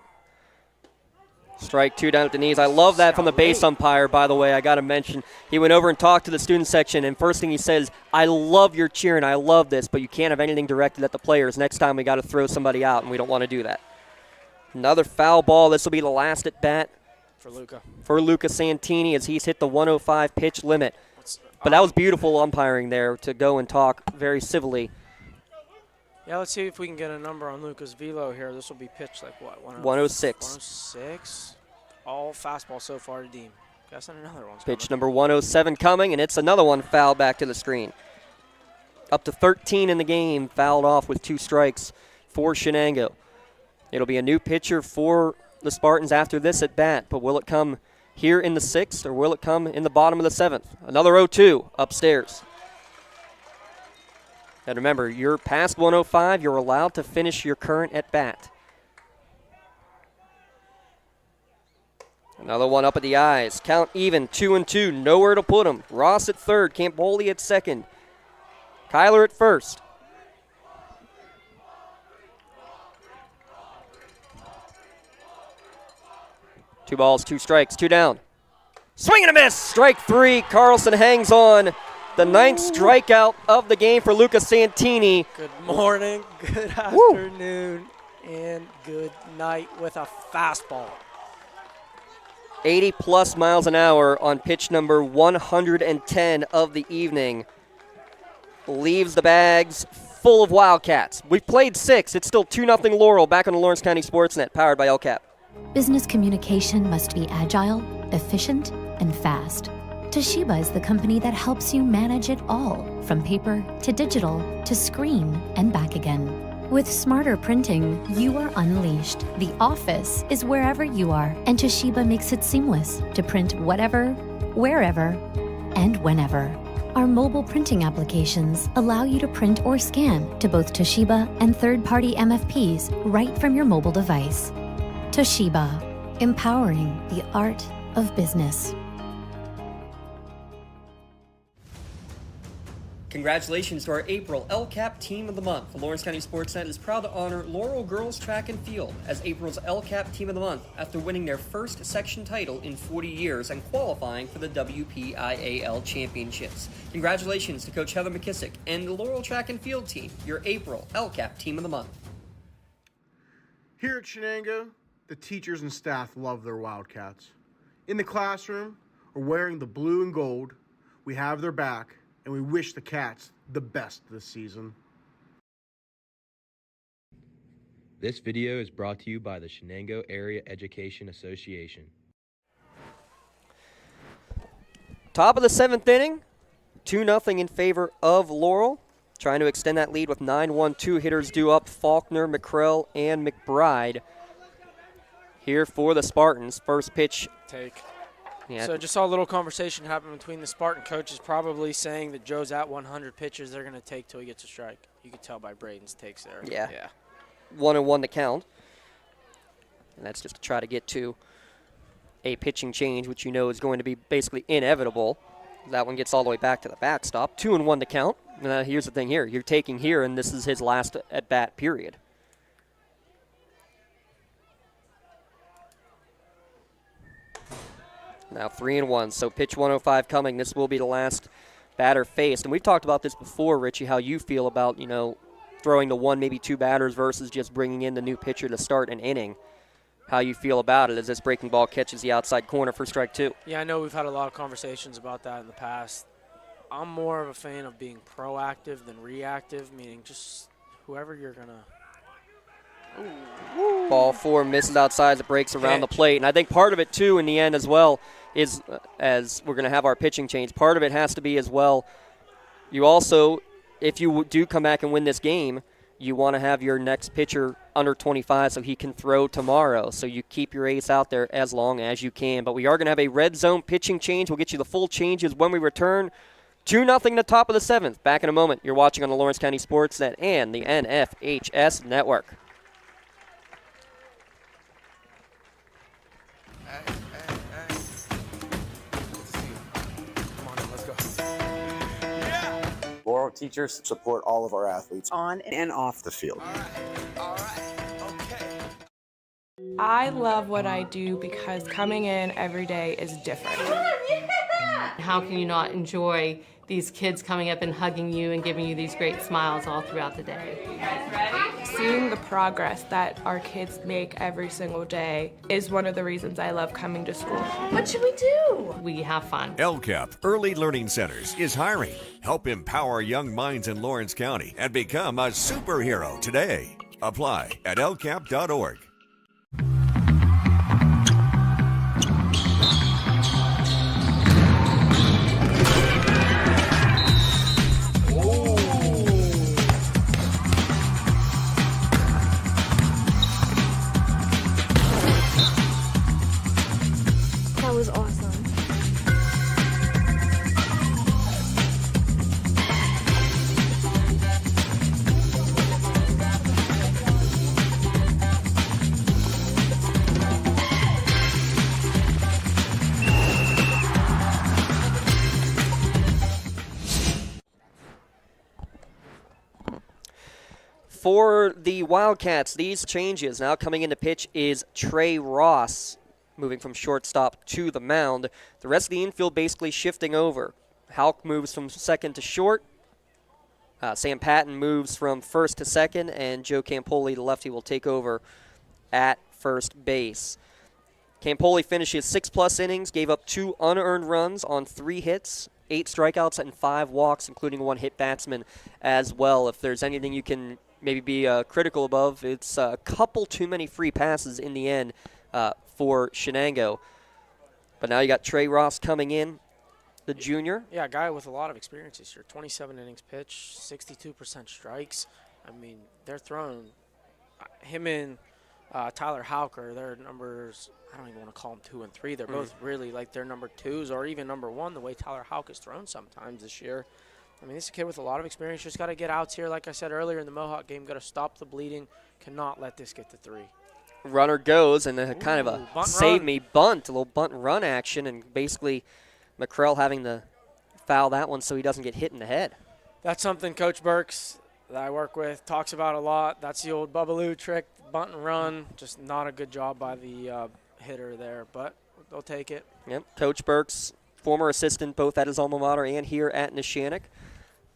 Strike 2 down at the knees. I love that from the base umpire, by the way. I got to mention, he went over and talked to the student section, and first thing he says, I love your cheering. I love this, but you can't have anything directed at the players. Next time we got to throw somebody out, and we don't want to do that. Another foul ball. This will be the last at bat for Luca Santini as he's hit the 105 pitch limit. But that was beautiful umpiring there to go and talk very civilly. Yeah, let's see if we can get a number on Luca's velo here. This will be pitched like what? 106. 106. All fastball so far to Deem. Guessing another one's Pitch number 107 coming, and it's another one fouled back to the screen. Up to 13 in the game, fouled off with 2 strikes for Shenango. It'll be a new pitcher for the Spartans after this at bat, but will it come here in the 6th or will it come in the bottom of the 7th? Another 0-2 upstairs. And remember, you're past 105, you're allowed to finish your current at bat. Another one up at the eyes. Count even, 2-2, nowhere to put him. Ross at third, Campoli at second. Kyler at first. Two balls, 2 strikes, 2 down. Swing and a miss, strike 3. Carlson hangs on. The 9th strikeout of the game for Luca Santini. Good morning, good afternoon, and good night with a fastball. 80-plus miles an hour on pitch number 110 of the evening. Leaves the bags full of Wildcats. We've played 6. It's still 2-0 Laurel back on the Lawrence County SportsNet, powered by LCAP. Business communication must be agile, efficient, and fast. Toshiba is the company that helps you manage it all, from paper to digital to screen and back again. With smarter printing, you are unleashed. The office is wherever you are, and Toshiba makes it seamless to print whatever, wherever, and whenever. Our mobile printing applications allow you to print or scan to both Toshiba and third-party MFPs right from your mobile device. Toshiba, empowering the art of business. Congratulations to our April LCAP Team of the Month. The Lawrence County SportsNet is proud to honor Laurel Girls Track and Field as April's LCAP Team of the Month after winning their first section title in 40 years and qualifying for the WPIAL Championships. Congratulations to Coach Heather McKissick and the Laurel Track and Field team, your April LCAP Team of the Month. Here at Shenango, the teachers and staff love their Wildcats. In the classroom, or wearing the blue and gold, we have their back, and we wish the Cats the best this season. This video is brought to you by the Shenango Area Education Association. Top of the 7th inning, 2-0 in favor of Laurel. Trying to extend that lead with 9-1-2 hitters due up, Faulkner, McCrell, and McBride. Here for the Spartans. First pitch. Take. Yeah. So just saw a little conversation happen between the Spartan coaches probably saying that Joe's at 100 pitches they're going to take till he gets a strike. You can tell by Braden's takes there. Yeah. 1-1 to count. And that's just to try to get to a pitching change, which you know is going to be basically inevitable. That one gets all the way back to the backstop. 2-1 to count. Here's the thing here. You're taking here, and this is his last at-bat period. Now 3-1, so pitch 105 coming. This will be the last batter faced. And we've talked about this before, Richie, how you feel about, throwing the one, maybe two batters versus just bringing in the new pitcher to start an inning. How you feel about it as this breaking ball catches the outside corner for strike two. Yeah, I know we've had a lot of conversations about that in the past. I'm more of a fan of being proactive than reactive, meaning just whoever you're going to. Ball 4 misses outside as it breaks around the plate. And I think part of it, too, in the end as well, is as we're going to have our pitching change, part of it has to be as well, you also, if you do come back and win this game, you want to have your next pitcher under 25 so he can throw tomorrow. So you keep your ace out there as long as you can. But we are going to have a red zone pitching change. We'll get you the full changes when we return. 2-0 the top of the 7th. Back in a moment. You're watching on the Lawrence County SportsNet and the NFHS Network. Laurel teachers support all of our athletes on and off the field. I love what I do because coming in every day is different. How can you not enjoy these kids coming up and hugging you and giving you these great smiles all throughout the day? You guys ready? Seeing the progress that our kids make every single day is one of the reasons I love coming to school. What should we do? We have fun. LCAP Early Learning Centers is hiring. Help empower young minds in Lawrence County and become a superhero today. Apply at lcap.org. That was awesome. For the Wildcats, these changes now coming into pitch is Trey Ross, moving from shortstop to the mound. The rest of the infield basically shifting over. Halk moves from second to short. Sam Patton moves from first to second, and Joe Campoli, the lefty, will take over at first base. Campoli finishes 6+ innings, gave up 2 unearned runs on 3 hits, 8 strikeouts, and 5 walks, including 1 hit batsman as well. If there's anything you can maybe be critical above, it's a couple too many free passes in the end for Shenango. But now you got Trey Ross coming in, the junior. Yeah, a guy with a lot of experience this year. 27 innings pitched, 62% strikes. I mean, they're throwing him and Tyler Hauker, their numbers, I don't even want to call them 2 and 3. They're both really like their number 2s or even number 1, the way Tyler Hauck has thrown sometimes this year. I mean, this is a kid with a lot of experience. Just got to get outs here. Like I said earlier in the Mohawk game, got to stop the bleeding. Cannot let this get to 3. Runner goes, and then kind of a save-me bunt, a little bunt run action, and basically McCrell having to foul that one so he doesn't get hit in the head. That's something Coach Burks that I work with talks about a lot. That's the old Bubbaloo trick, bunt and run. Just not a good job by the hitter there, but they'll take it. Yep, Coach Burks, former assistant both at his alma mater and here at Neshannock.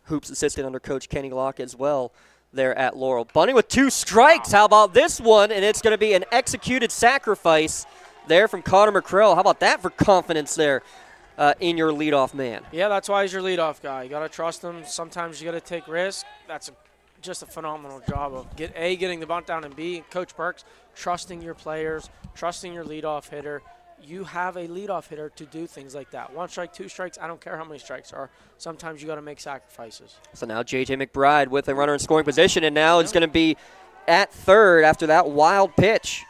Hoops assistant under Coach Kenny Locke as well there at Laurel. Bunting with 2 strikes. How about this one? And it's going to be an executed sacrifice there from Connor McCrell. How about that for confidence there in your leadoff man? Yeah, that's why he's your leadoff guy. You got to trust him. Sometimes you got to take risks. That's just a phenomenal job of getting the bunt down, and B, Coach Burks, trusting your players, trusting your leadoff hitter. You have a leadoff hitter to do things like that. 1 strike, 2 strikes, I don't care how many strikes are. Sometimes you got to make sacrifices. So now J.J. McBride with a runner in scoring position, and now it's going to be at third after that wild pitch.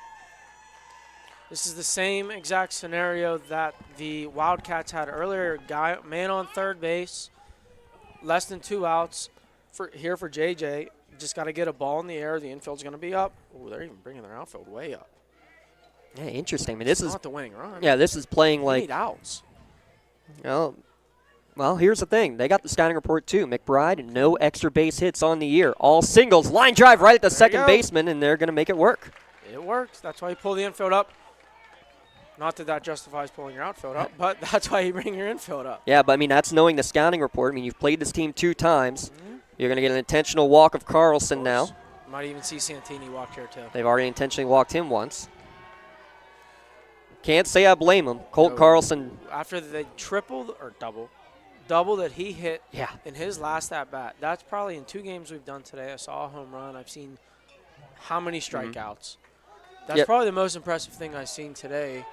This is the same exact scenario that the Wildcats had earlier. Man on third base, less than 2 outs here for J.J. Just got to get a ball in the air. The infield's going to be up. Ooh, they're even bringing their outfield way up. Yeah, interesting. I mean, this is not the winning run. Yeah, this is playing like 8 outs. Well, here's the thing. They got the scouting report too. McBride, no extra base hits on the year. All singles. Line drive right at the second baseman, and they're going to make it work. It works. That's why you pull the infield up. Not that justifies pulling your outfield up, but that's why you bring your infield up. Yeah, but I mean, that's knowing the scouting report. I mean, you've played this team 2 times. You're going to get an intentional walk of Carlson now. Might even see Santini walk here too. They've already intentionally walked him once. Can't say I blame him. Colt Carlson. After they tripled or double that he hit in his last at-bat. That's probably in 2 games we've done today. I saw a home run. I've seen how many strikeouts. That's probably the most impressive thing I've seen today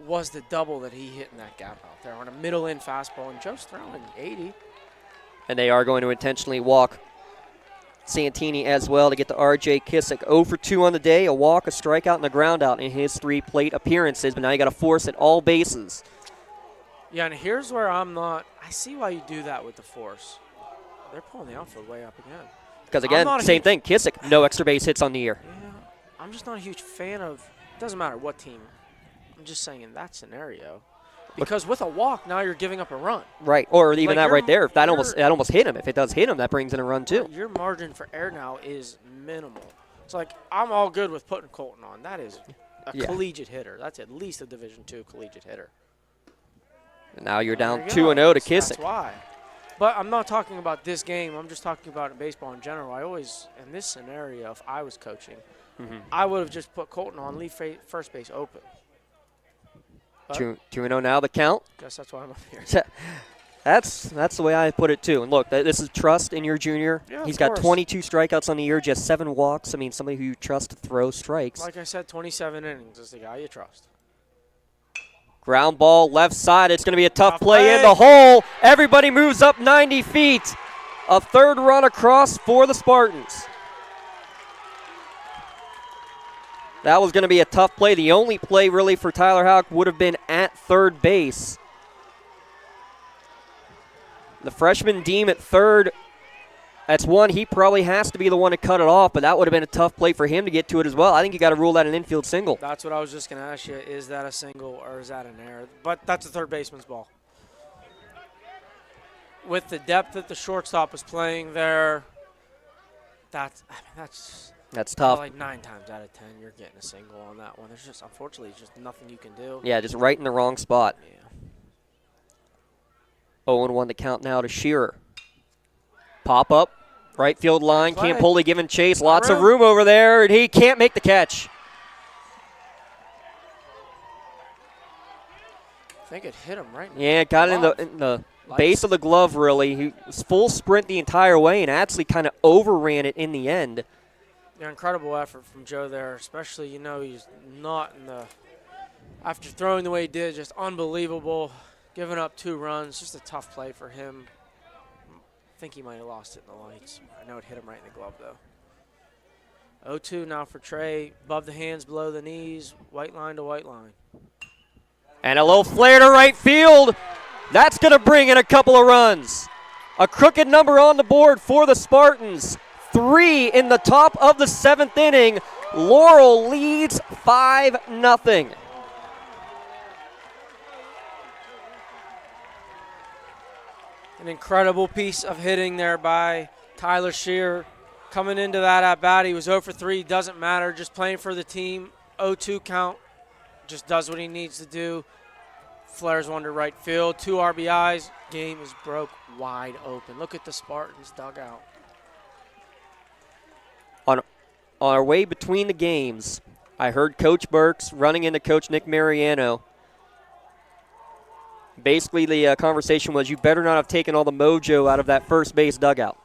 was the double that he hit in that gap out there on a middle-in fastball. And Joe's throwing 80. And they are going to intentionally walk Santini as well to get to R.J. Kissick. 0 for 2 on the day, a walk, a strikeout, and a ground out in his 3 plate appearances. But now you got to force it all bases. Yeah, and here's where I see why you do that with the force. They're pulling the outfield way up again. Because, again, same thing. Kissick, no extra base hits on the year. Yeah, I'm just not a huge fan of – it doesn't matter what team. I'm just saying in that scenario. Because with a walk, now you're giving up a run. Right, or even that right there. If that almost hit him. If it does hit him, that brings in a run too. Your margin for error now is minimal. It's like I'm all good with putting Colton on. That is a collegiate hitter. That's at least a Division II collegiate hitter. And now you're down 2-0 to Kissick. That's why. But I'm not talking about this game. I'm just talking about baseball in general. I always, in this scenario, if I was coaching, I would have just put Colton on, leave first base open. 2-0 now, the count. Guess that's why I'm up here. That's the way I put it too. And look, this is trust in your junior. Yeah, He's got 22 strikeouts on the year, just 7 walks. I mean, somebody who you trust to throw strikes. Like I said, 27 innings is the guy you trust. Ground ball left side. It's going to be a tough play in the hole. Everybody moves up 90 feet. A 3rd run across for the Spartans. That was going to be a tough play. The only play really for Tyler Houck would have been at 3rd base. The freshman Deem at 3rd. That's one. He probably has to be the one to cut it off, but that would have been a tough play for him to get to it as well. I think you got to rule that an infield single. That's what I was just going to ask you. Is that a single or is that an error? But that's a 3rd baseman's ball. With the depth that the shortstop was playing there, that's tough. Like 9 times out of 10, you're getting a single on that one. There's just, unfortunately, just nothing you can do. Yeah, just right in the wrong spot. Yeah. 0-1 to count now to Shearer. Pop up, right field line. Campoli giving chase. Lots of room over there, and he can't make the catch. I think it hit him right. Yeah, it got in the base of the glove, really. He was full sprint the entire way and actually kind of overran it in the end. Yeah, incredible effort from Joe there, especially, he's not in the – after throwing the way he did, just unbelievable. Giving up 2 runs, just a tough play for him. I think he might have lost it in the lights. I know it hit him right in the glove, though. 0-2 now for Trey. Above the hands, below the knees, white line to white line. And a little flare to right field. That's going to bring in a couple of runs. A crooked number on the board for the Spartans. 3 in the top of the 7th inning. Laurel leads 5-0. An incredible piece of hitting there by Tyler Shear. Coming into that at-bat, he was 0 for 3. Doesn't matter, just playing for the team. 0-2 count, just does what he needs to do. Flares one to right field, 2 RBIs. Game is broke wide open. Look at the Spartans dugout. On our way between the games, I heard Coach Burks running into Coach Nick Mariano. Basically, the conversation was, you better not have taken all the mojo out of that first base dugout.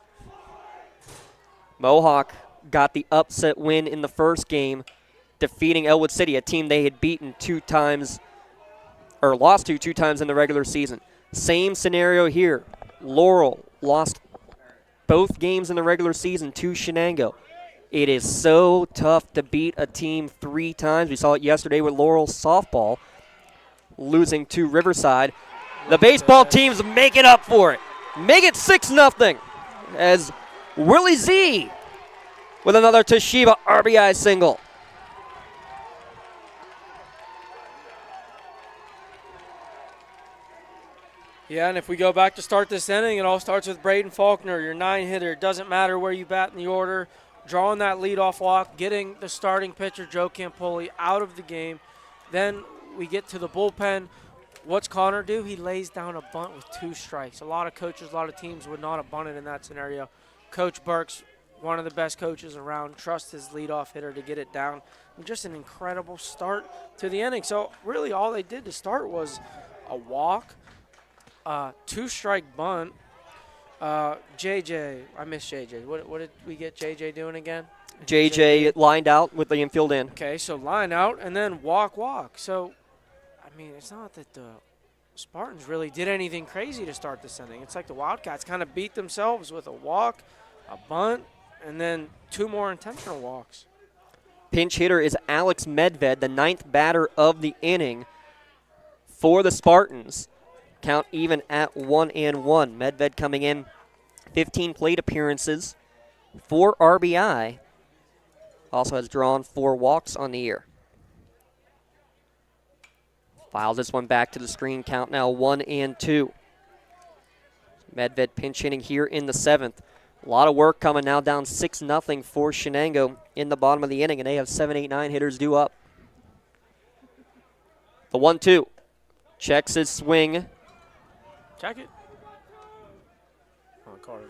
Mohawk got the upset win in the first game, defeating Elwood City, a team they had beaten 2 times, or lost to 2 times in the regular season. Same scenario here. Laurel lost both games in the regular season to Shenango. It is so tough to beat a team 3 times. We saw it yesterday with Laurel softball, losing to Riverside. The baseball teams make it up for it. Make it 6-0 as Willie Z with another Toshiba RBI single. Yeah, and if we go back to start this inning, it all starts with Braden Faulkner, your 9-hitter. It doesn't matter where you bat in the order. Drawing that leadoff walk, getting the starting pitcher, Joe Campoli, out of the game. Then we get to the bullpen. What's Connor do? He lays down a bunt with 2 strikes. A lot of coaches, a lot of teams would not have bunted in that scenario. Coach Burks, one of the best coaches around, trusts his leadoff hitter to get it down. And just an incredible start to the inning. So really all they did to start was a walk, 2-strike bunt. JJ, I miss JJ. What did we get JJ doing again? JJ lined out with the infield in. Okay, so line out and then walk. So, I mean, it's not that the Spartans really did anything crazy to start this inning. It's like the Wildcats kind of beat themselves with a walk, a bunt, and then 2 more intentional walks. Pinch hitter is Alex Medved, the 9th batter of the inning for the Spartans. Count even at 1-1. Medved coming in, 15 plate appearances, 4 RBI. Also has drawn 4 walks on the year. Files this one back to the screen. Count now 1-2. Medved pinch hitting here in the 7th. A lot of work coming now, down 6-0 for Shenango in the bottom of the inning, and they have 7, 8, 9 hitters due up. The 1-2. Checks his swing. Check it. Oh, Carter.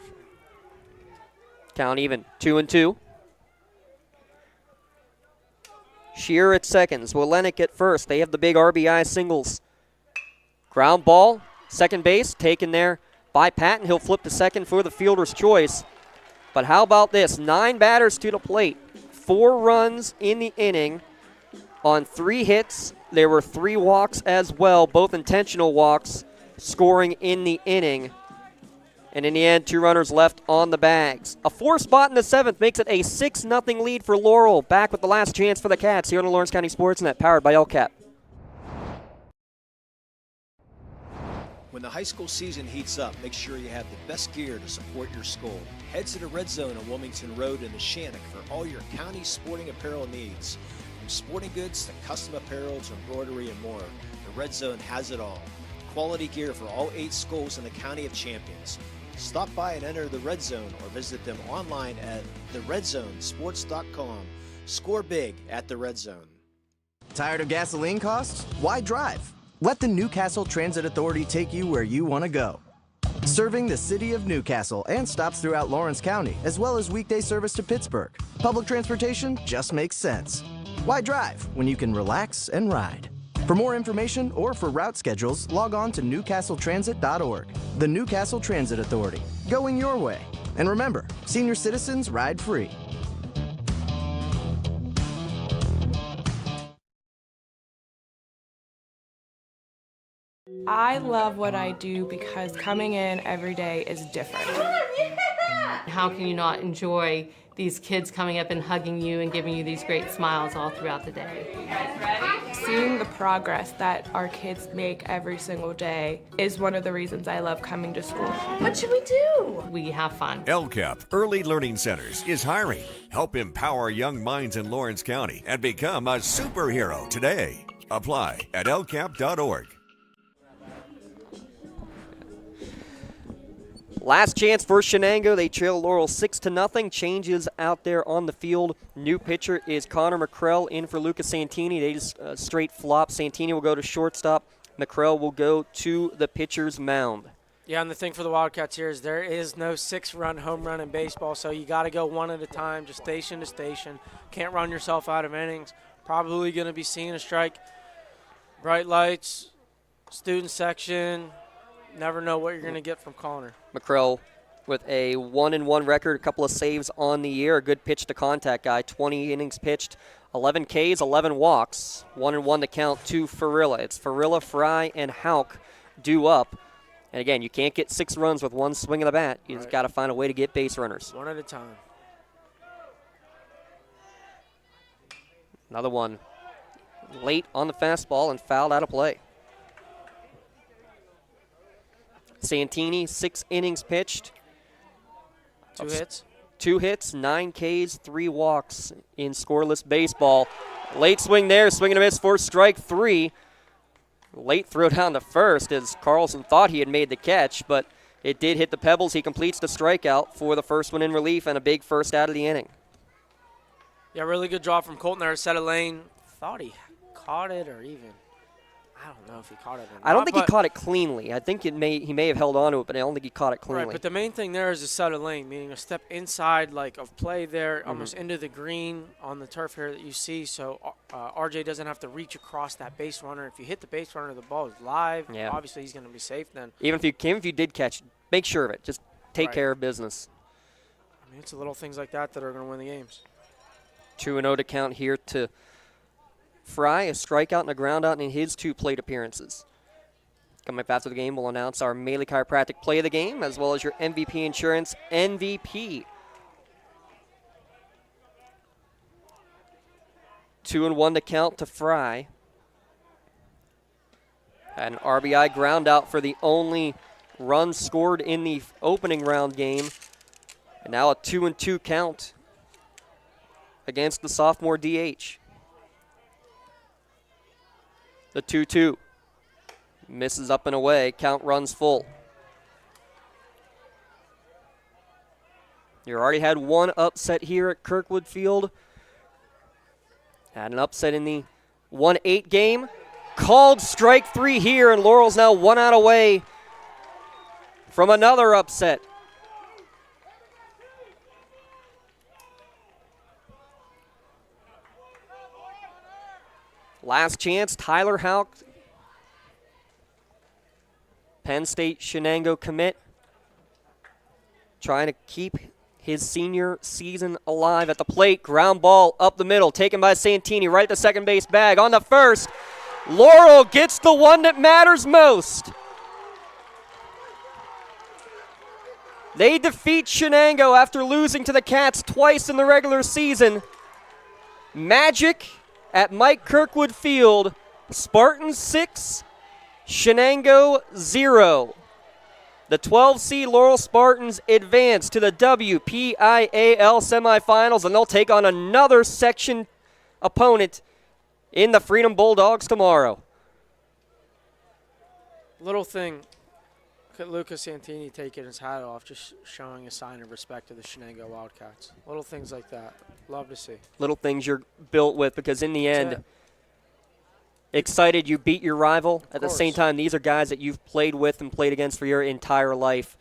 Count even, 2-2. Shear at seconds. Willenick at first. They have the big RBI singles. Ground ball, second base, taken there by Patton. He'll flip to second for the fielder's choice. But how about this? 9 batters to the plate. 4 runs in the inning on 3 hits. There were 3 walks as well, both intentional walks, scoring in the inning. And in the end, 2 runners left on the bags. A 4 spot in the 7th makes it a 6-0 lead for Laurel. Back with the last chance for the Cats here on the Lawrence County SportsNet, powered by LCAP. When the high school season heats up, make sure you have the best gear to support your school. Head to the Red Zone on Wilmington Road in the Shannock for all your county sporting apparel needs. From sporting goods to custom apparel to embroidery and more, the Red Zone has it all. Quality gear for all 8 schools in the County of Champions. Stop by and enter the Red Zone or visit them online at theredzonesports.com. Score big at the Red Zone. Tired of gasoline costs? Why drive? Let the Newcastle Transit Authority take you where you want to go. Serving the city of Newcastle and stops throughout Lawrence County, as well as weekday service to Pittsburgh. Public transportation just makes sense. Why drive when you can relax and ride? For more information or for route schedules, log on to newcastletransit.org. The Newcastle Transit Authority, going your way. And remember, senior citizens ride free. I love what I do because coming in every day is different. How can you not enjoy these kids coming up and hugging you and giving you these great smiles all throughout the day? You guys ready? Seeing the progress that our kids make every single day is one of the reasons I love coming to school. What should we do? We have fun. LCAP Early Learning Centers is hiring. Help empower young minds in Lawrence County and become a superhero today. Apply at lcap.org. Last chance for Shenango. They trail Laurel 6-0. Changes out there on the field. New pitcher is Connor McCrell in for Lucas Santini. They just straight flop. Santini will go to shortstop. McCrell will go to the pitcher's mound. Yeah, and the thing for the Wildcats here is there is no 6-run home run in baseball, so you got to go one at a time, just station to station. Can't run yourself out of innings. Probably going to be seeing a strike. Bright lights, student section. Never know what you're going to get from Connor. McCrell with a 1-1 record, a couple of saves on the year, a good pitch to contact guy. 20 innings pitched, 11 Ks, 11 walks. 1-1 to count to Farilla. It's Farilla, Fry, and Hauk due up. And again, you can't get 6 runs with one swing of the bat. You just got to find a way to get base runners. One at a time. Another one late on the fastball and fouled out of play. Santini, 6 innings pitched. 2 hits. 2 hits, 9 Ks, 3 walks in scoreless baseball. Late swing there, swing and a miss for strike 3. Late throw down to first as Carlson thought he had made the catch, but it did hit the pebbles. He completes the strikeout for the first one in relief and a big first out of the inning. Yeah, really good job from Colton there. Set a lane. Thought he caught it or even, I don't know if he caught it or not. I don't think he caught it cleanly. I think he may have held on to it, but I don't think he caught it cleanly. Right, but the main thing there is a set of lane, meaning a step inside like of play there, almost into the green on the turf here that you see. So RJ doesn't have to reach across that base runner. If you hit the base runner, the ball is live. Yeah. Obviously, he's going to be safe then. Even if you did catch, make sure of it. Just take care of business. I mean, it's the little things like that that are going to win the games. 2-0 to count here to Fry, a strikeout and a groundout in his 2 plate appearances. Coming up after the game, we'll announce our Maley Chiropractic play of the game, as well as your MVP Insurance MVP. 2-1 to count to Fry. An RBI groundout for the only run scored in the opening round game. And now a 2-2 count against the sophomore DH. The 2-2 misses up and away. Count runs full. You already had one upset here at Kirkwood Field. Had an upset in the 1-8 game. Called strike 3 here, and Laurel's now 1 out away from another upset. Last chance, Tyler Hauk, Penn State Shenango commit, trying to keep his senior season alive at the plate. Ground ball up the middle, taken by Santini, right at the second base bag. On the first, Laurel gets the one that matters most. They defeat Shenango after losing to the Cats twice in the regular season. Magic at Mike Kirkwood Field, Spartans 6, Shenango 0. The 12-seed Laurel Spartans advance to the WPIAL semifinals, and they'll take on another section opponent in the Freedom Bulldogs tomorrow. Little thing, look at Lucas Santini taking his hat off, just showing a sign of respect to the Shenango Wildcats. Little things like that. Love to see. Little things you're built with, because in the end, excited you beat your rival. At the same time, these are guys that you've played with and played against for your entire life,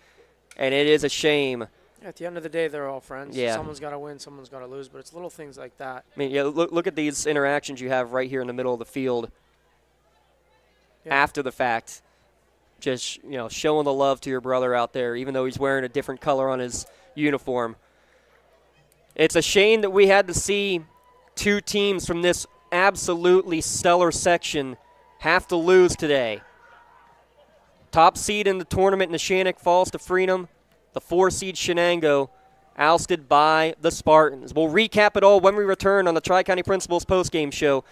and it is a shame. Yeah, at the end of the day, they're all friends. Yeah. Someone's got to win, someone's got to lose, but it's little things like that. I mean, yeah, look at these interactions you have right here in the middle of the field after the fact. Just, showing the love to your brother out there, even though he's wearing a different color on his uniform. It's a shame that we had to see 2 teams from this absolutely stellar section have to lose today. Top seed in the tournament, Neshannock falls to Freedom. The 4-seed Shenango ousted by the Spartans. We'll recap it all when we return on the Tri-County Principals postgame show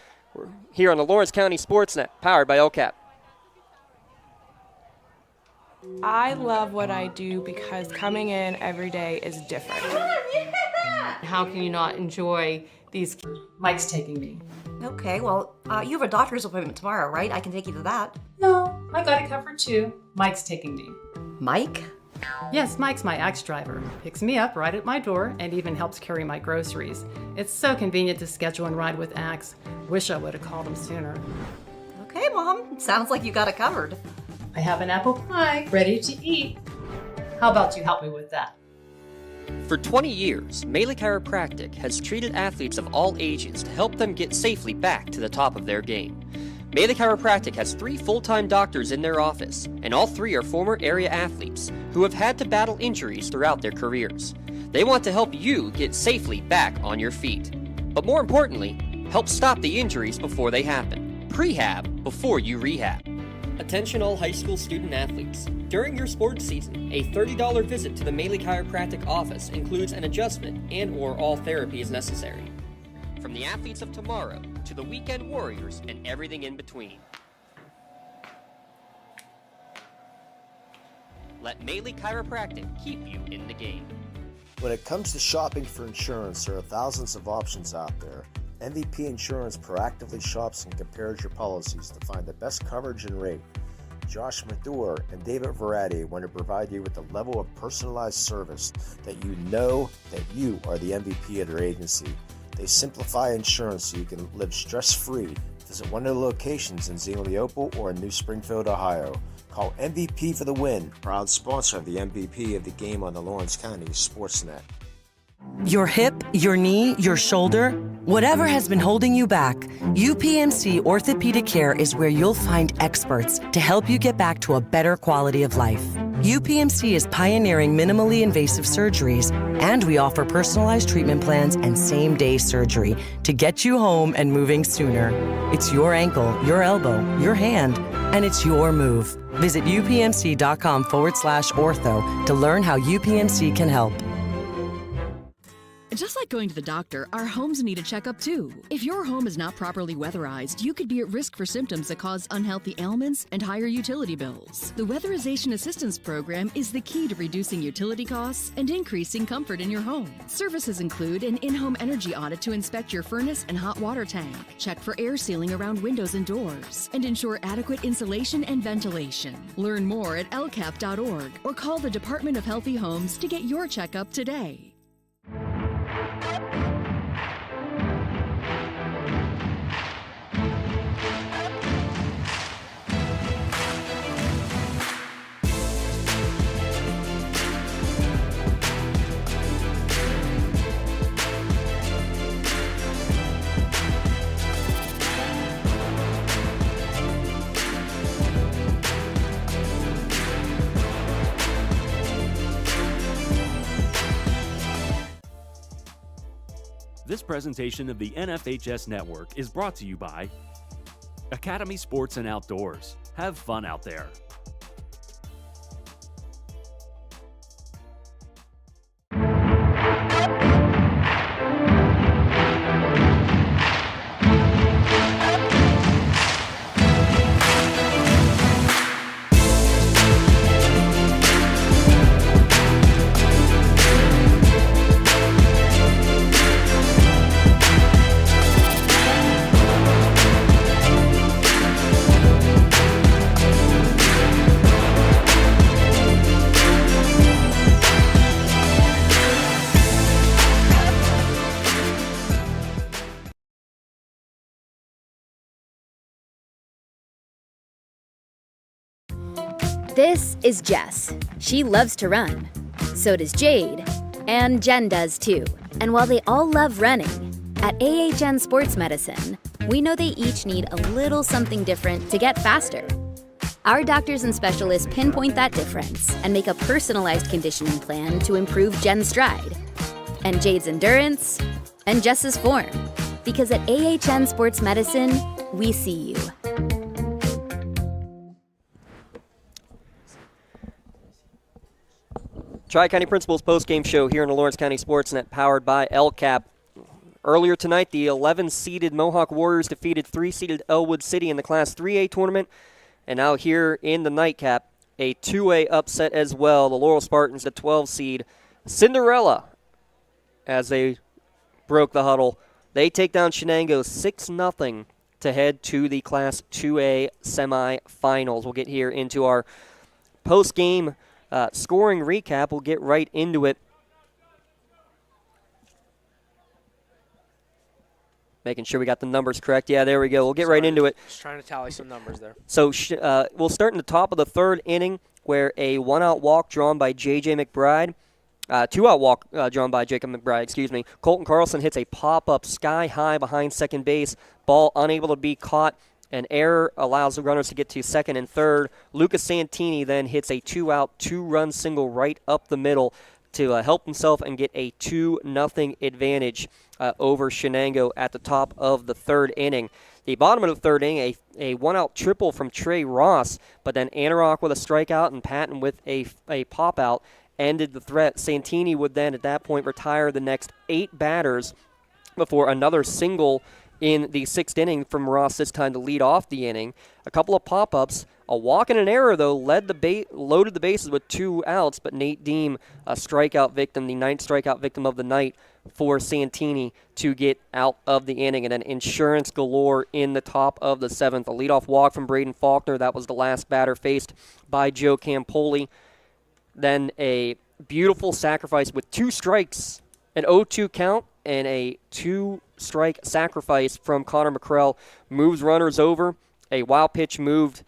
here on the Lawrence County SportsNet, powered by LCAP. I love what I do because coming in every day is different. How can you not enjoy these? Mike's taking me. Okay, well, you have a doctor's appointment tomorrow, right? I can take you to that. No, I got it covered too. Mike's taking me. Mike? Yes, Mike's my ex driver. Picks me up right at my door and even helps carry my groceries. It's so convenient to schedule and ride with Axe. Wish I would have called him sooner. Okay, Mom. Sounds like you got it covered. I have an apple pie ready to eat. How about you help me with that? For 20 years, Melee Chiropractic has treated athletes of all ages to help them get safely back to the top of their game. Melee Chiropractic has 3 full-time doctors in their office, and all 3 are former area athletes who have had to battle injuries throughout their careers. They want to help you get safely back on your feet. But more importantly, help stop the injuries before they happen. Prehab before you rehab. Attention all high school student athletes. During your sports season, a $30 visit to the Melee Chiropractic office includes an adjustment and/or all therapy is necessary. From the athletes of tomorrow to the weekend warriors and everything in between. Let Melee Chiropractic keep you in the game. When it comes to shopping for insurance, there are thousands of options out there. MVP Insurance proactively shops and compares your policies to find the best coverage and rate. Josh Mathur and David Verratti want to provide you with a level of personalized service that you know that you are the MVP of their agency. They simplify insurance so you can live stress-free. Visit one of their locations in Zingleopole or in New Springfield, Ohio. Call MVP for the win, proud sponsor of the MVP of the game on the Lawrence County SportsNet. Your hip, your knee, your shoulder, whatever has been holding you back, UPMC Orthopedic Care is where you'll find experts to help you get back to a better quality of life. UPMC is pioneering minimally invasive surgeries, and we offer personalized treatment plans and same-day surgery to get you home and moving sooner. It's your ankle, your elbow, your hand, and it's your move. Visit upmc.com/ortho to learn how UPMC can help. Just like going to the doctor, our homes need a checkup too. If your home is not properly weatherized, you could be at risk for symptoms that cause unhealthy ailments and higher utility bills. The Weatherization Assistance Program is the key to reducing utility costs and increasing comfort in your home. Services include an in-home energy audit to inspect your furnace and hot water tank, check for air sealing around windows and doors, and ensure adequate insulation and ventilation. Learn more at lcap.org or call the Department of Healthy Homes to get your checkup today. This presentation of the NFHS Network is brought to you by Academy Sports and Outdoors. Have fun out there. This is Jess. She loves to run. So does Jade. And Jen does too. And while they all love running, at AHN Sports Medicine, we know they each need a little something different to get faster. Our doctors and specialists pinpoint that difference and make a personalized conditioning plan to improve Jen's stride, and Jade's endurance, and Jess's form. Because at AHN Sports Medicine, we see you. Tri-County Principals post-game show here on the Lawrence County SportsNet, powered by LCAP. Earlier tonight, the 11-seeded Mohawk Warriors defeated 3-seeded Elwood City in the Class 3A tournament. And now here in the nightcap, a 2A upset as well. The Laurel Spartans, the 12-seed Cinderella, as they broke the huddle. They take down Shenango 6-0 to head to the Class 2A semifinals. We'll get here into our post-game scoring recap. We'll get right into it. Making sure we got the numbers correct. Yeah, there we go. We'll get right into it. Just trying to tally some numbers there. So we'll start in the top of the third inning where a one-out walk drawn by J.J. McBride, two-out walk drawn by Jacob McBride, excuse me. Colton Carlson hits a pop-up sky-high behind second base. Ball unable to be caught. An error allows the runners to get to second and third. Lucas Santini then hits a two-out, two-run single right up the middle to help himself and get a 2-0 advantage over Shenango at the top of the third inning. The bottom of the third inning, a one-out triple from Trey Ross, but then Anorak with a strikeout and Patton with a pop-out ended the threat. Santini would then at that point retire the next 8 batters before another single in the sixth inning from Ross, this time to lead off the inning. A couple of pop-ups. A walk and an error, though, loaded the bases with 2 outs, but Nate Deem, a strikeout victim, the 9th strikeout victim of the night for Santini to get out of the inning. And then insurance galore in the top of the 7th. A leadoff walk from Braden Faulkner. That was the last batter faced by Joe Campoli. Then a beautiful sacrifice with 2 strikes, an 0-2 count, and a 2-strike sacrifice from Connor McCrell moves runners over. A wild pitch moved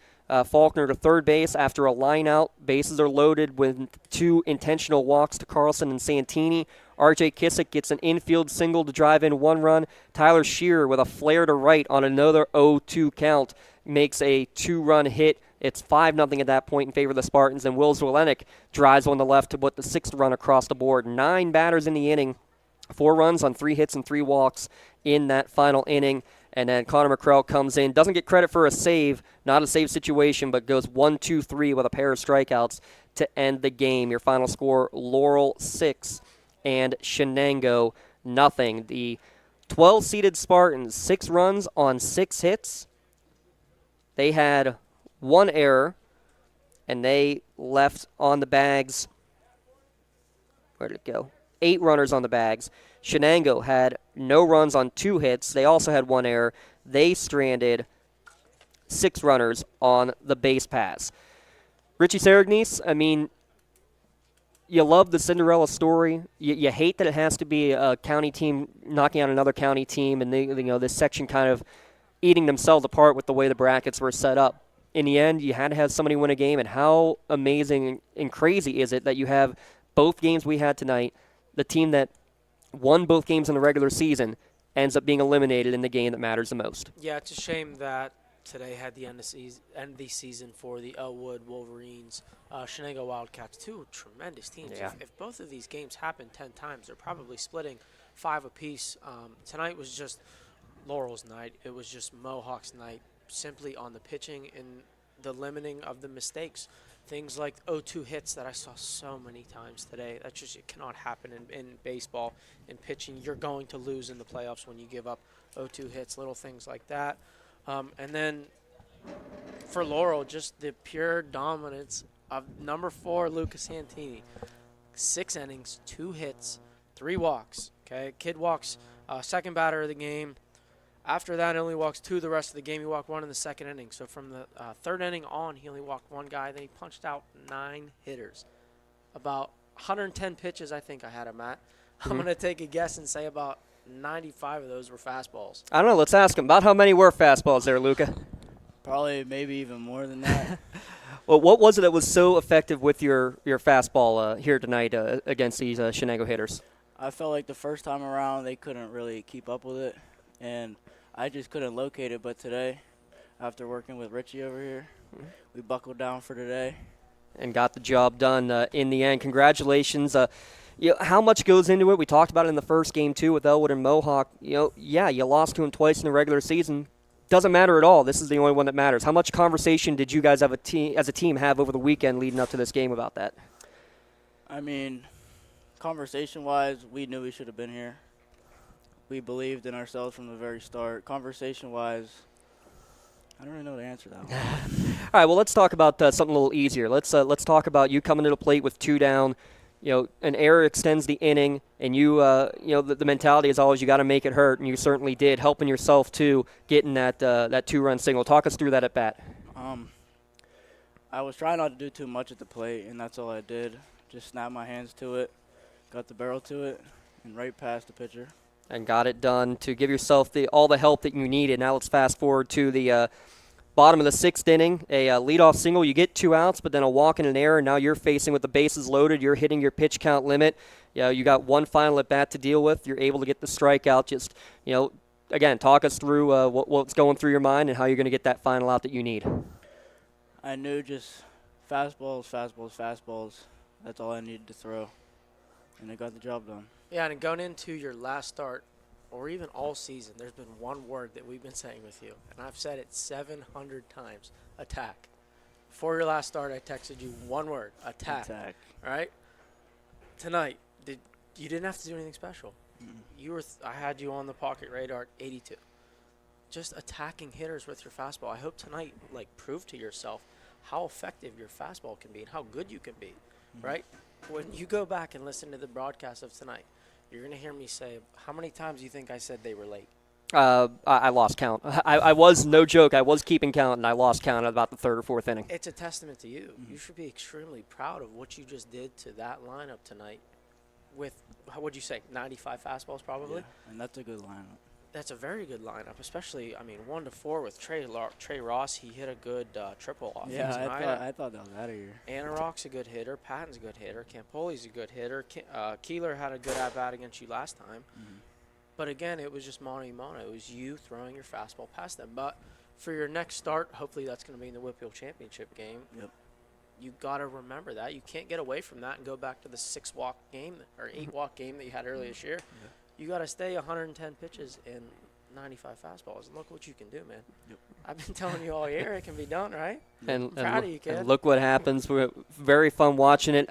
Faulkner to third base after a line out. Bases are loaded with 2 intentional walks to Carlson and Santini. R.J. Kissick gets an infield single to drive in 1 run. Tyler Shearer with a flare to right on another 0-2 count makes a 2-run hit. It's 5-0 at that point in favor of the Spartans, and Will Zwolenick drives on the left to put the 6th run across the board. 9 batters in the inning, 4 runs on 3 hits and 3 walks in that final inning. And then Connor McCrell comes in, doesn't get credit for a save, not a save situation, but goes 1-2-3 with a pair of strikeouts to end the game. Your final score, Laurel 6 and Shenango nothing. The 12-seeded Spartans, 6 runs on 6 hits. They had 1 error, and they left on the bags. Where did it go? 8 runners on the bags. Shenango had no runs on 2 hits. They also had 1 error. They stranded 6 runners on the base pass. Richie Saragnis, I mean, you love the Cinderella story. You hate that it has to be a county team knocking out another county team, and this section kind of eating themselves apart with the way the brackets were set up. In the end, you had to have somebody win a game, and how amazing and crazy is it that you have both games we had tonight, the team that won both games in the regular season ends up being eliminated in the game that matters the most. Yeah, it's a shame that today had the end of the season for the Elwood Wolverines, Shenango Wildcats, 2 tremendous teams. Yeah. If both of these games happen 10 times, they're probably splitting 5 apiece. Tonight was just Laurel's night. It was just Mohawk's night, simply on the pitching and the limiting of the mistakes. Things like 0-2 hits that I saw so many times today. That just, it cannot happen in baseball. In pitching, you're going to lose in the playoffs when you give up 0-2 hits, little things like that. And then for Laurel, just the pure dominance of number 4, Lucas Santini. 6 innings, 2 hits, 3 walks. Okay, kid walks second batter of the game. After that, he only walks 2 the rest of the game. He walked 1 in the second inning. So from the third inning on, he only walked 1 guy. Then he punched out 9 hitters. About 110 pitches, I think I had him at. I'm going to take a guess and say about 95 of those were fastballs. I don't know. Let's ask him. About how many were fastballs there, Luca? Probably maybe even more than that. Well, what was it that was so effective with your fastball here tonight against these Shenango hitters? I felt like the first time around they couldn't really keep up with it, and I just couldn't locate it. But today, after working with Richie over here, we buckled down for today. And got the job done in the end. Congratulations. How much goes into it? We talked about it in the first game, too, with Elwood and Mohawk. You lost to them twice in the regular season. Doesn't matter at all. This is the only one that matters. How much conversation did you guys as a team have over the weekend leading up to this game about that? I mean, conversation-wise, we knew we should have been here. We believed in ourselves from the very start. Conversation-wise, I don't really know the answer to that one. All right, well, let's talk about something a little easier. Let's talk about you coming to the plate with 2 down. An error extends the inning, and the mentality is always you got to make it hurt, and you certainly did, helping yourself too, getting that 2-run single. Talk us through that at bat. I was trying not to do too much at the plate, and that's all I did. Just snap my hands to it, got the barrel to it, and right past the pitcher. And got it done to give yourself all the help that you needed. Now let's fast forward to the bottom of the 6th inning. A leadoff single, you get 2 outs, but then a walk and an error. Now you're facing with the bases loaded. You're hitting your pitch count limit. You got one final at bat to deal with. You're able to get the strikeout. Just, again, talk us through what's going through your mind and how you're going to get that final out that you need. I knew just fastballs, fastballs, fastballs. That's all I needed to throw, and I got the job done. Yeah, and going into your last start, or even all season, there's been one word that we've been saying with you, and I've said it 700 times, attack. Before your last start, I texted you one word, attack. Attack. All right? Tonight, you didn't have to do anything special. I had you on the pocket radar at 82. Just attacking hitters with your fastball. I hope tonight, prove to yourself how effective your fastball can be and how good you can be, right? When you go back and listen to the broadcast of tonight, you're going to hear me say, how many times do you think I said they were late? I lost count. I was, no joke, I was keeping count, and I lost count at about the 3rd or 4th inning. It's a testament to you. You should be extremely proud of what you just did to that lineup tonight with, how would you say, 95 fastballs probably? Yeah, and that's a good lineup. That's a very good lineup, especially, 1-4 with Trey Ross. He hit a good triple offense. Yeah, I thought that was out of here. Anarok's a good hitter. Patton's a good hitter. Campoli's a good hitter. Keeler had a good at-bat against you last time. But, again, it was just mano a mano. It was you throwing your fastball past them. But for your next start, hopefully that's going to be in the WPIAL Championship game. Yep. You got to remember that. You can't get away from that and go back to the 6-walk game or 8-walk game that you had earlier this year. Yep. You got to stay 110 pitches and 95 fastballs, and look what you can do, man. Yep. I've been telling you all year it can be done, right? And Proud of you, kid. And look what happens. We're very fun watching it.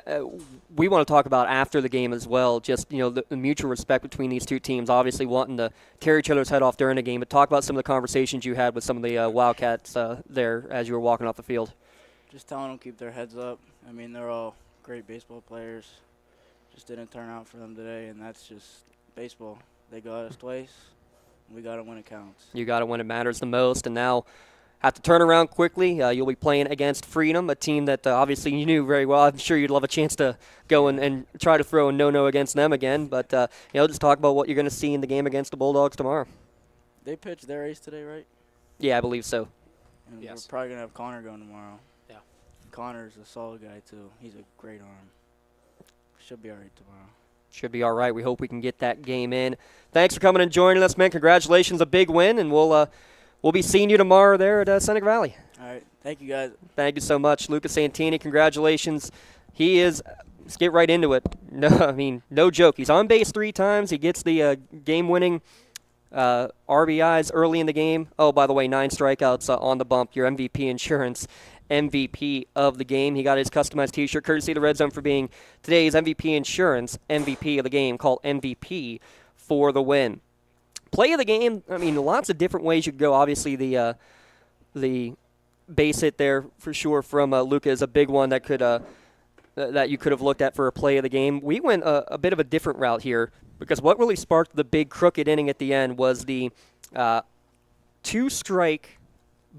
We want to talk about after the game as well, just the mutual respect between these two teams, obviously wanting to tear each other's head off during the game, but talk about some of the conversations you had with some of the Wildcats there as you were walking off the field. Just telling them to keep their heads up. They're all great baseball players. Just didn't turn out for them today, and that's just baseball. They got us twice. We got to win it counts. You got to win it matters the most, and now have to turn around quickly. You'll be playing against Freedom, a team that obviously you knew very well. I'm sure you'd love a chance to go and try to throw a no-no against them again. But, just talk about what you're going to see in the game against the Bulldogs tomorrow. They pitched their ace today, right? Yeah, I believe so. And yes. We're probably going to have Connor going tomorrow. Yeah. Connor's a solid guy, too. He's a great arm. Should be all right tomorrow. Should be all right. We hope we can get that game in. Thanks for coming and joining us, man. Congratulations, a big win, and we'll be seeing you tomorrow there at Seneca Valley. All right. Thank you, guys. Thank you so much. Lucas Santini, congratulations. Let's get right into it. No joke. He's on base 3 times. He gets the game-winning RBIs early in the game. Oh, by the way, 9 strikeouts on the bump. Your MVP insurance MVP of the game. He got his customized T-shirt, courtesy of the Red Zone, for being today's MVP insurance MVP of the game, called MVP for the win. Play of the game, lots of different ways you could go. Obviously, the base hit there, for sure, from Luka is a big one that you could have looked at for a play of the game. We went a bit of a different route here, because what really sparked the big crooked inning at the end was the 2-strike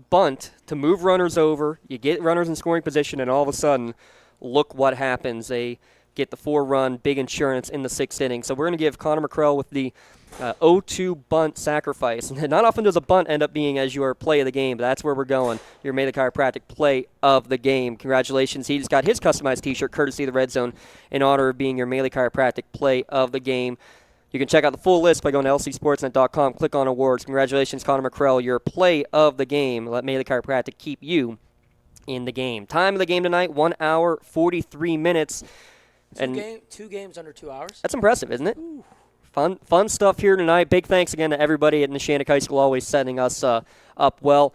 bunt to move runners over. You get runners in scoring position, and all of a sudden, look what happens. They get the 4-run big insurance in the 6th inning. So we're going to give Connor McCrell with the 0-2 bunt sacrifice. And not often does a bunt end up being as your play of the game, but that's where we're going. Your May the Chiropractic play of the game. Congratulations. He just got his customized T-shirt, courtesy of the Red Zone, in honor of being your May the Chiropractic play of the game. You can check out the full list by going to lcsportsnet.com. Click on awards. Congratulations, Connor McCrell, your play of the game. Let May the Chiropractic keep you in the game. Time of the game tonight, 1 hour, 43 minutes. Two games under 2 hours. That's impressive, isn't it? Ooh. Fun stuff here tonight. Big thanks again to everybody at Neshannock High School, always setting us up well.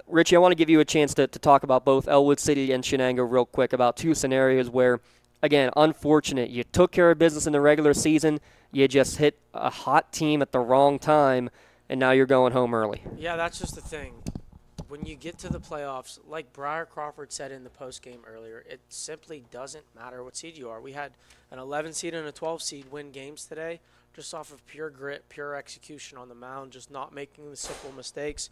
Richie, I want to give you a chance to talk about both Elwood City and Shenango real quick, about 2 scenarios where, again, unfortunate. You took care of business in the regular season. You just hit a hot team at the wrong time, and now you're going home early. Yeah, that's just the thing. When you get to the playoffs, like Briar Crawford said in the postgame earlier, it simply doesn't matter what seed you are. We had an 11 seed and a 12 seed win games today. just off of pure grit, pure execution on the mound, just not making the simple mistakes.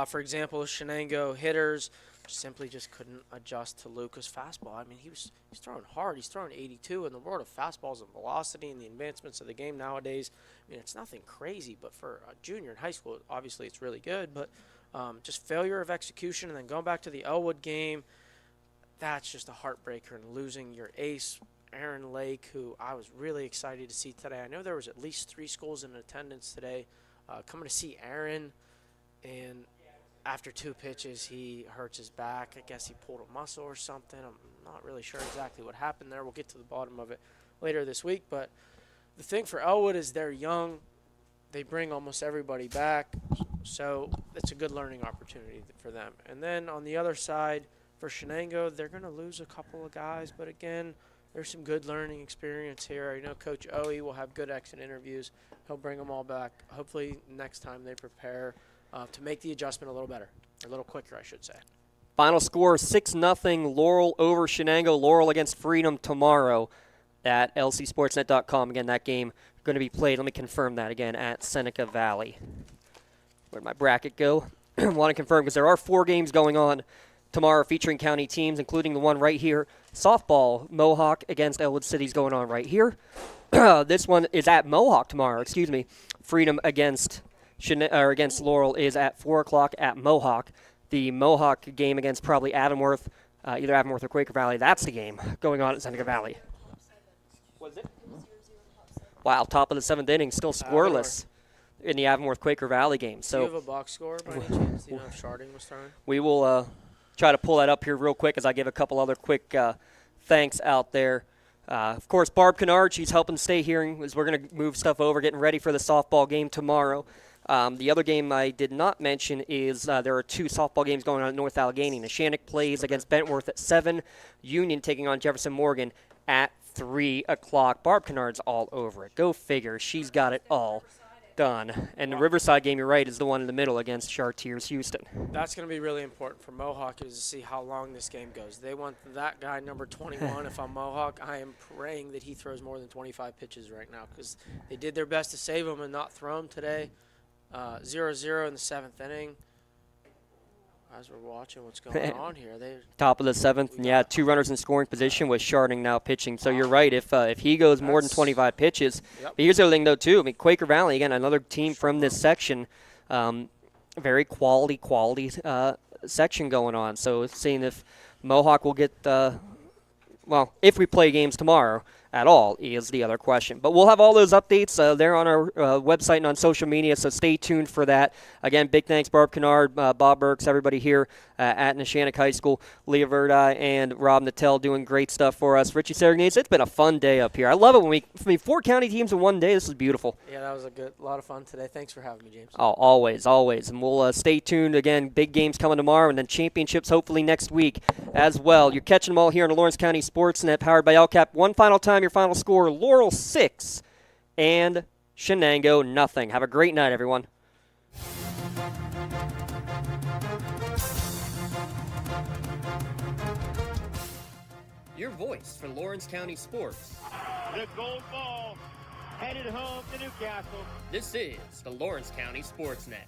For example, Shenango hitters simply just couldn't adjust to Luca's fastball. I mean, he's throwing hard. He's throwing 82. In the world of fastballs and velocity and the advancements of the game nowadays, I mean, it's nothing crazy, but for a junior in high school, obviously it's really good. But just failure of execution, and then going back to the Elwood game, that's just a heartbreaker, and losing your ace, Aaron Lake, who I was really excited to see today. I know there was at least 3 schools in attendance today coming to see Aaron, and after 2 pitches, he hurts his back. I guess he pulled a muscle or something. I'm not really sure exactly what happened there. We'll get to the bottom of it later this week. But the thing for Elwood is they're young. They bring almost everybody back. So it's a good learning opportunity for them. And then on the other side, for Shenango, they're going to lose a couple of guys. But again, there's some good learning experience here. I know Coach Owie will have good exit interviews. He'll bring them all back. Hopefully next time they prepare to make the adjustment a little better, or a little quicker, I should say. Final score, 6-0, Laurel over Shenango. Laurel against Freedom tomorrow at lcsportsnet.com. Again, that game going to be played, let me confirm that again, at Seneca Valley. Where'd my bracket go? Want to confirm, because there are 4 games going on tomorrow featuring county teams, including the one right here. Softball, Mohawk against Elwood City is going on right here. This one is at Mohawk tomorrow, Freedom against Laurel is at 4 o'clock at Mohawk. The Mohawk game against probably Adamworth, either Adamworth or Quaker Valley, that's the game going on at Seneca Valley. Was it? Wow, top of the 7th inning, still scoreless in the Adamworth Quaker Valley game. So, do you have a box score by any chance? Do you know if Sharding was throwing? We will try to pull that up here real quick as I give a couple other quick thanks out there. Of course, Barb Kennard, she's helping stay here as we're going to move stuff over, getting ready for the softball game tomorrow. The other game I did not mention is there are 2 softball games going on at North Allegheny. Neshannock plays against Bentworth at 7, Union taking on Jefferson Morgan at 3 o'clock. Barb Kennard's all over it. Go figure. She's got it all done. And the Riverside game, you're right, is the one in the middle against Chartiers Houston. That's going to be really important for Mohawk, is to see how long this game goes. They want that guy, number 21. If I'm Mohawk, I am praying that he throws more than 25 pitches right now, because they did their best to save him and not throw him today. 0-0 in the 7th inning. As we're watching what's going on here, top of the 7th, and yeah, 2 runners in scoring position with Sharding now pitching. So you're right. If he goes more than 25 pitches, but here's the other thing though too. I mean, Quaker Valley again, another team from this section, very quality section going on. So seeing if Mohawk will get if we play games tomorrow at all is the other question. But we'll have all those updates there on our website and on social media, so stay tuned for that. Again, big thanks, Barb Kennard, Bob Burks, everybody here at Neshannock High School, Leah Verdi and Rob Nattel doing great stuff for us. Richie Saragnese, it's been a fun day up here. I love it when 4 county teams in one day. This is beautiful. Yeah, that was a lot of fun today. Thanks for having me, James. Oh, always. And we'll stay tuned. Again, big games coming tomorrow, and then championships hopefully next week as well. You're catching them all here on the Lawrence County SportsNet, powered by LCAP. One final time, your final score, Laurel 6 and Shenango nothing. Have a great night, everyone. Your voice for Lawrence County sports. The gold ball headed home to Newcastle. This is the Lawrence County SportsNet.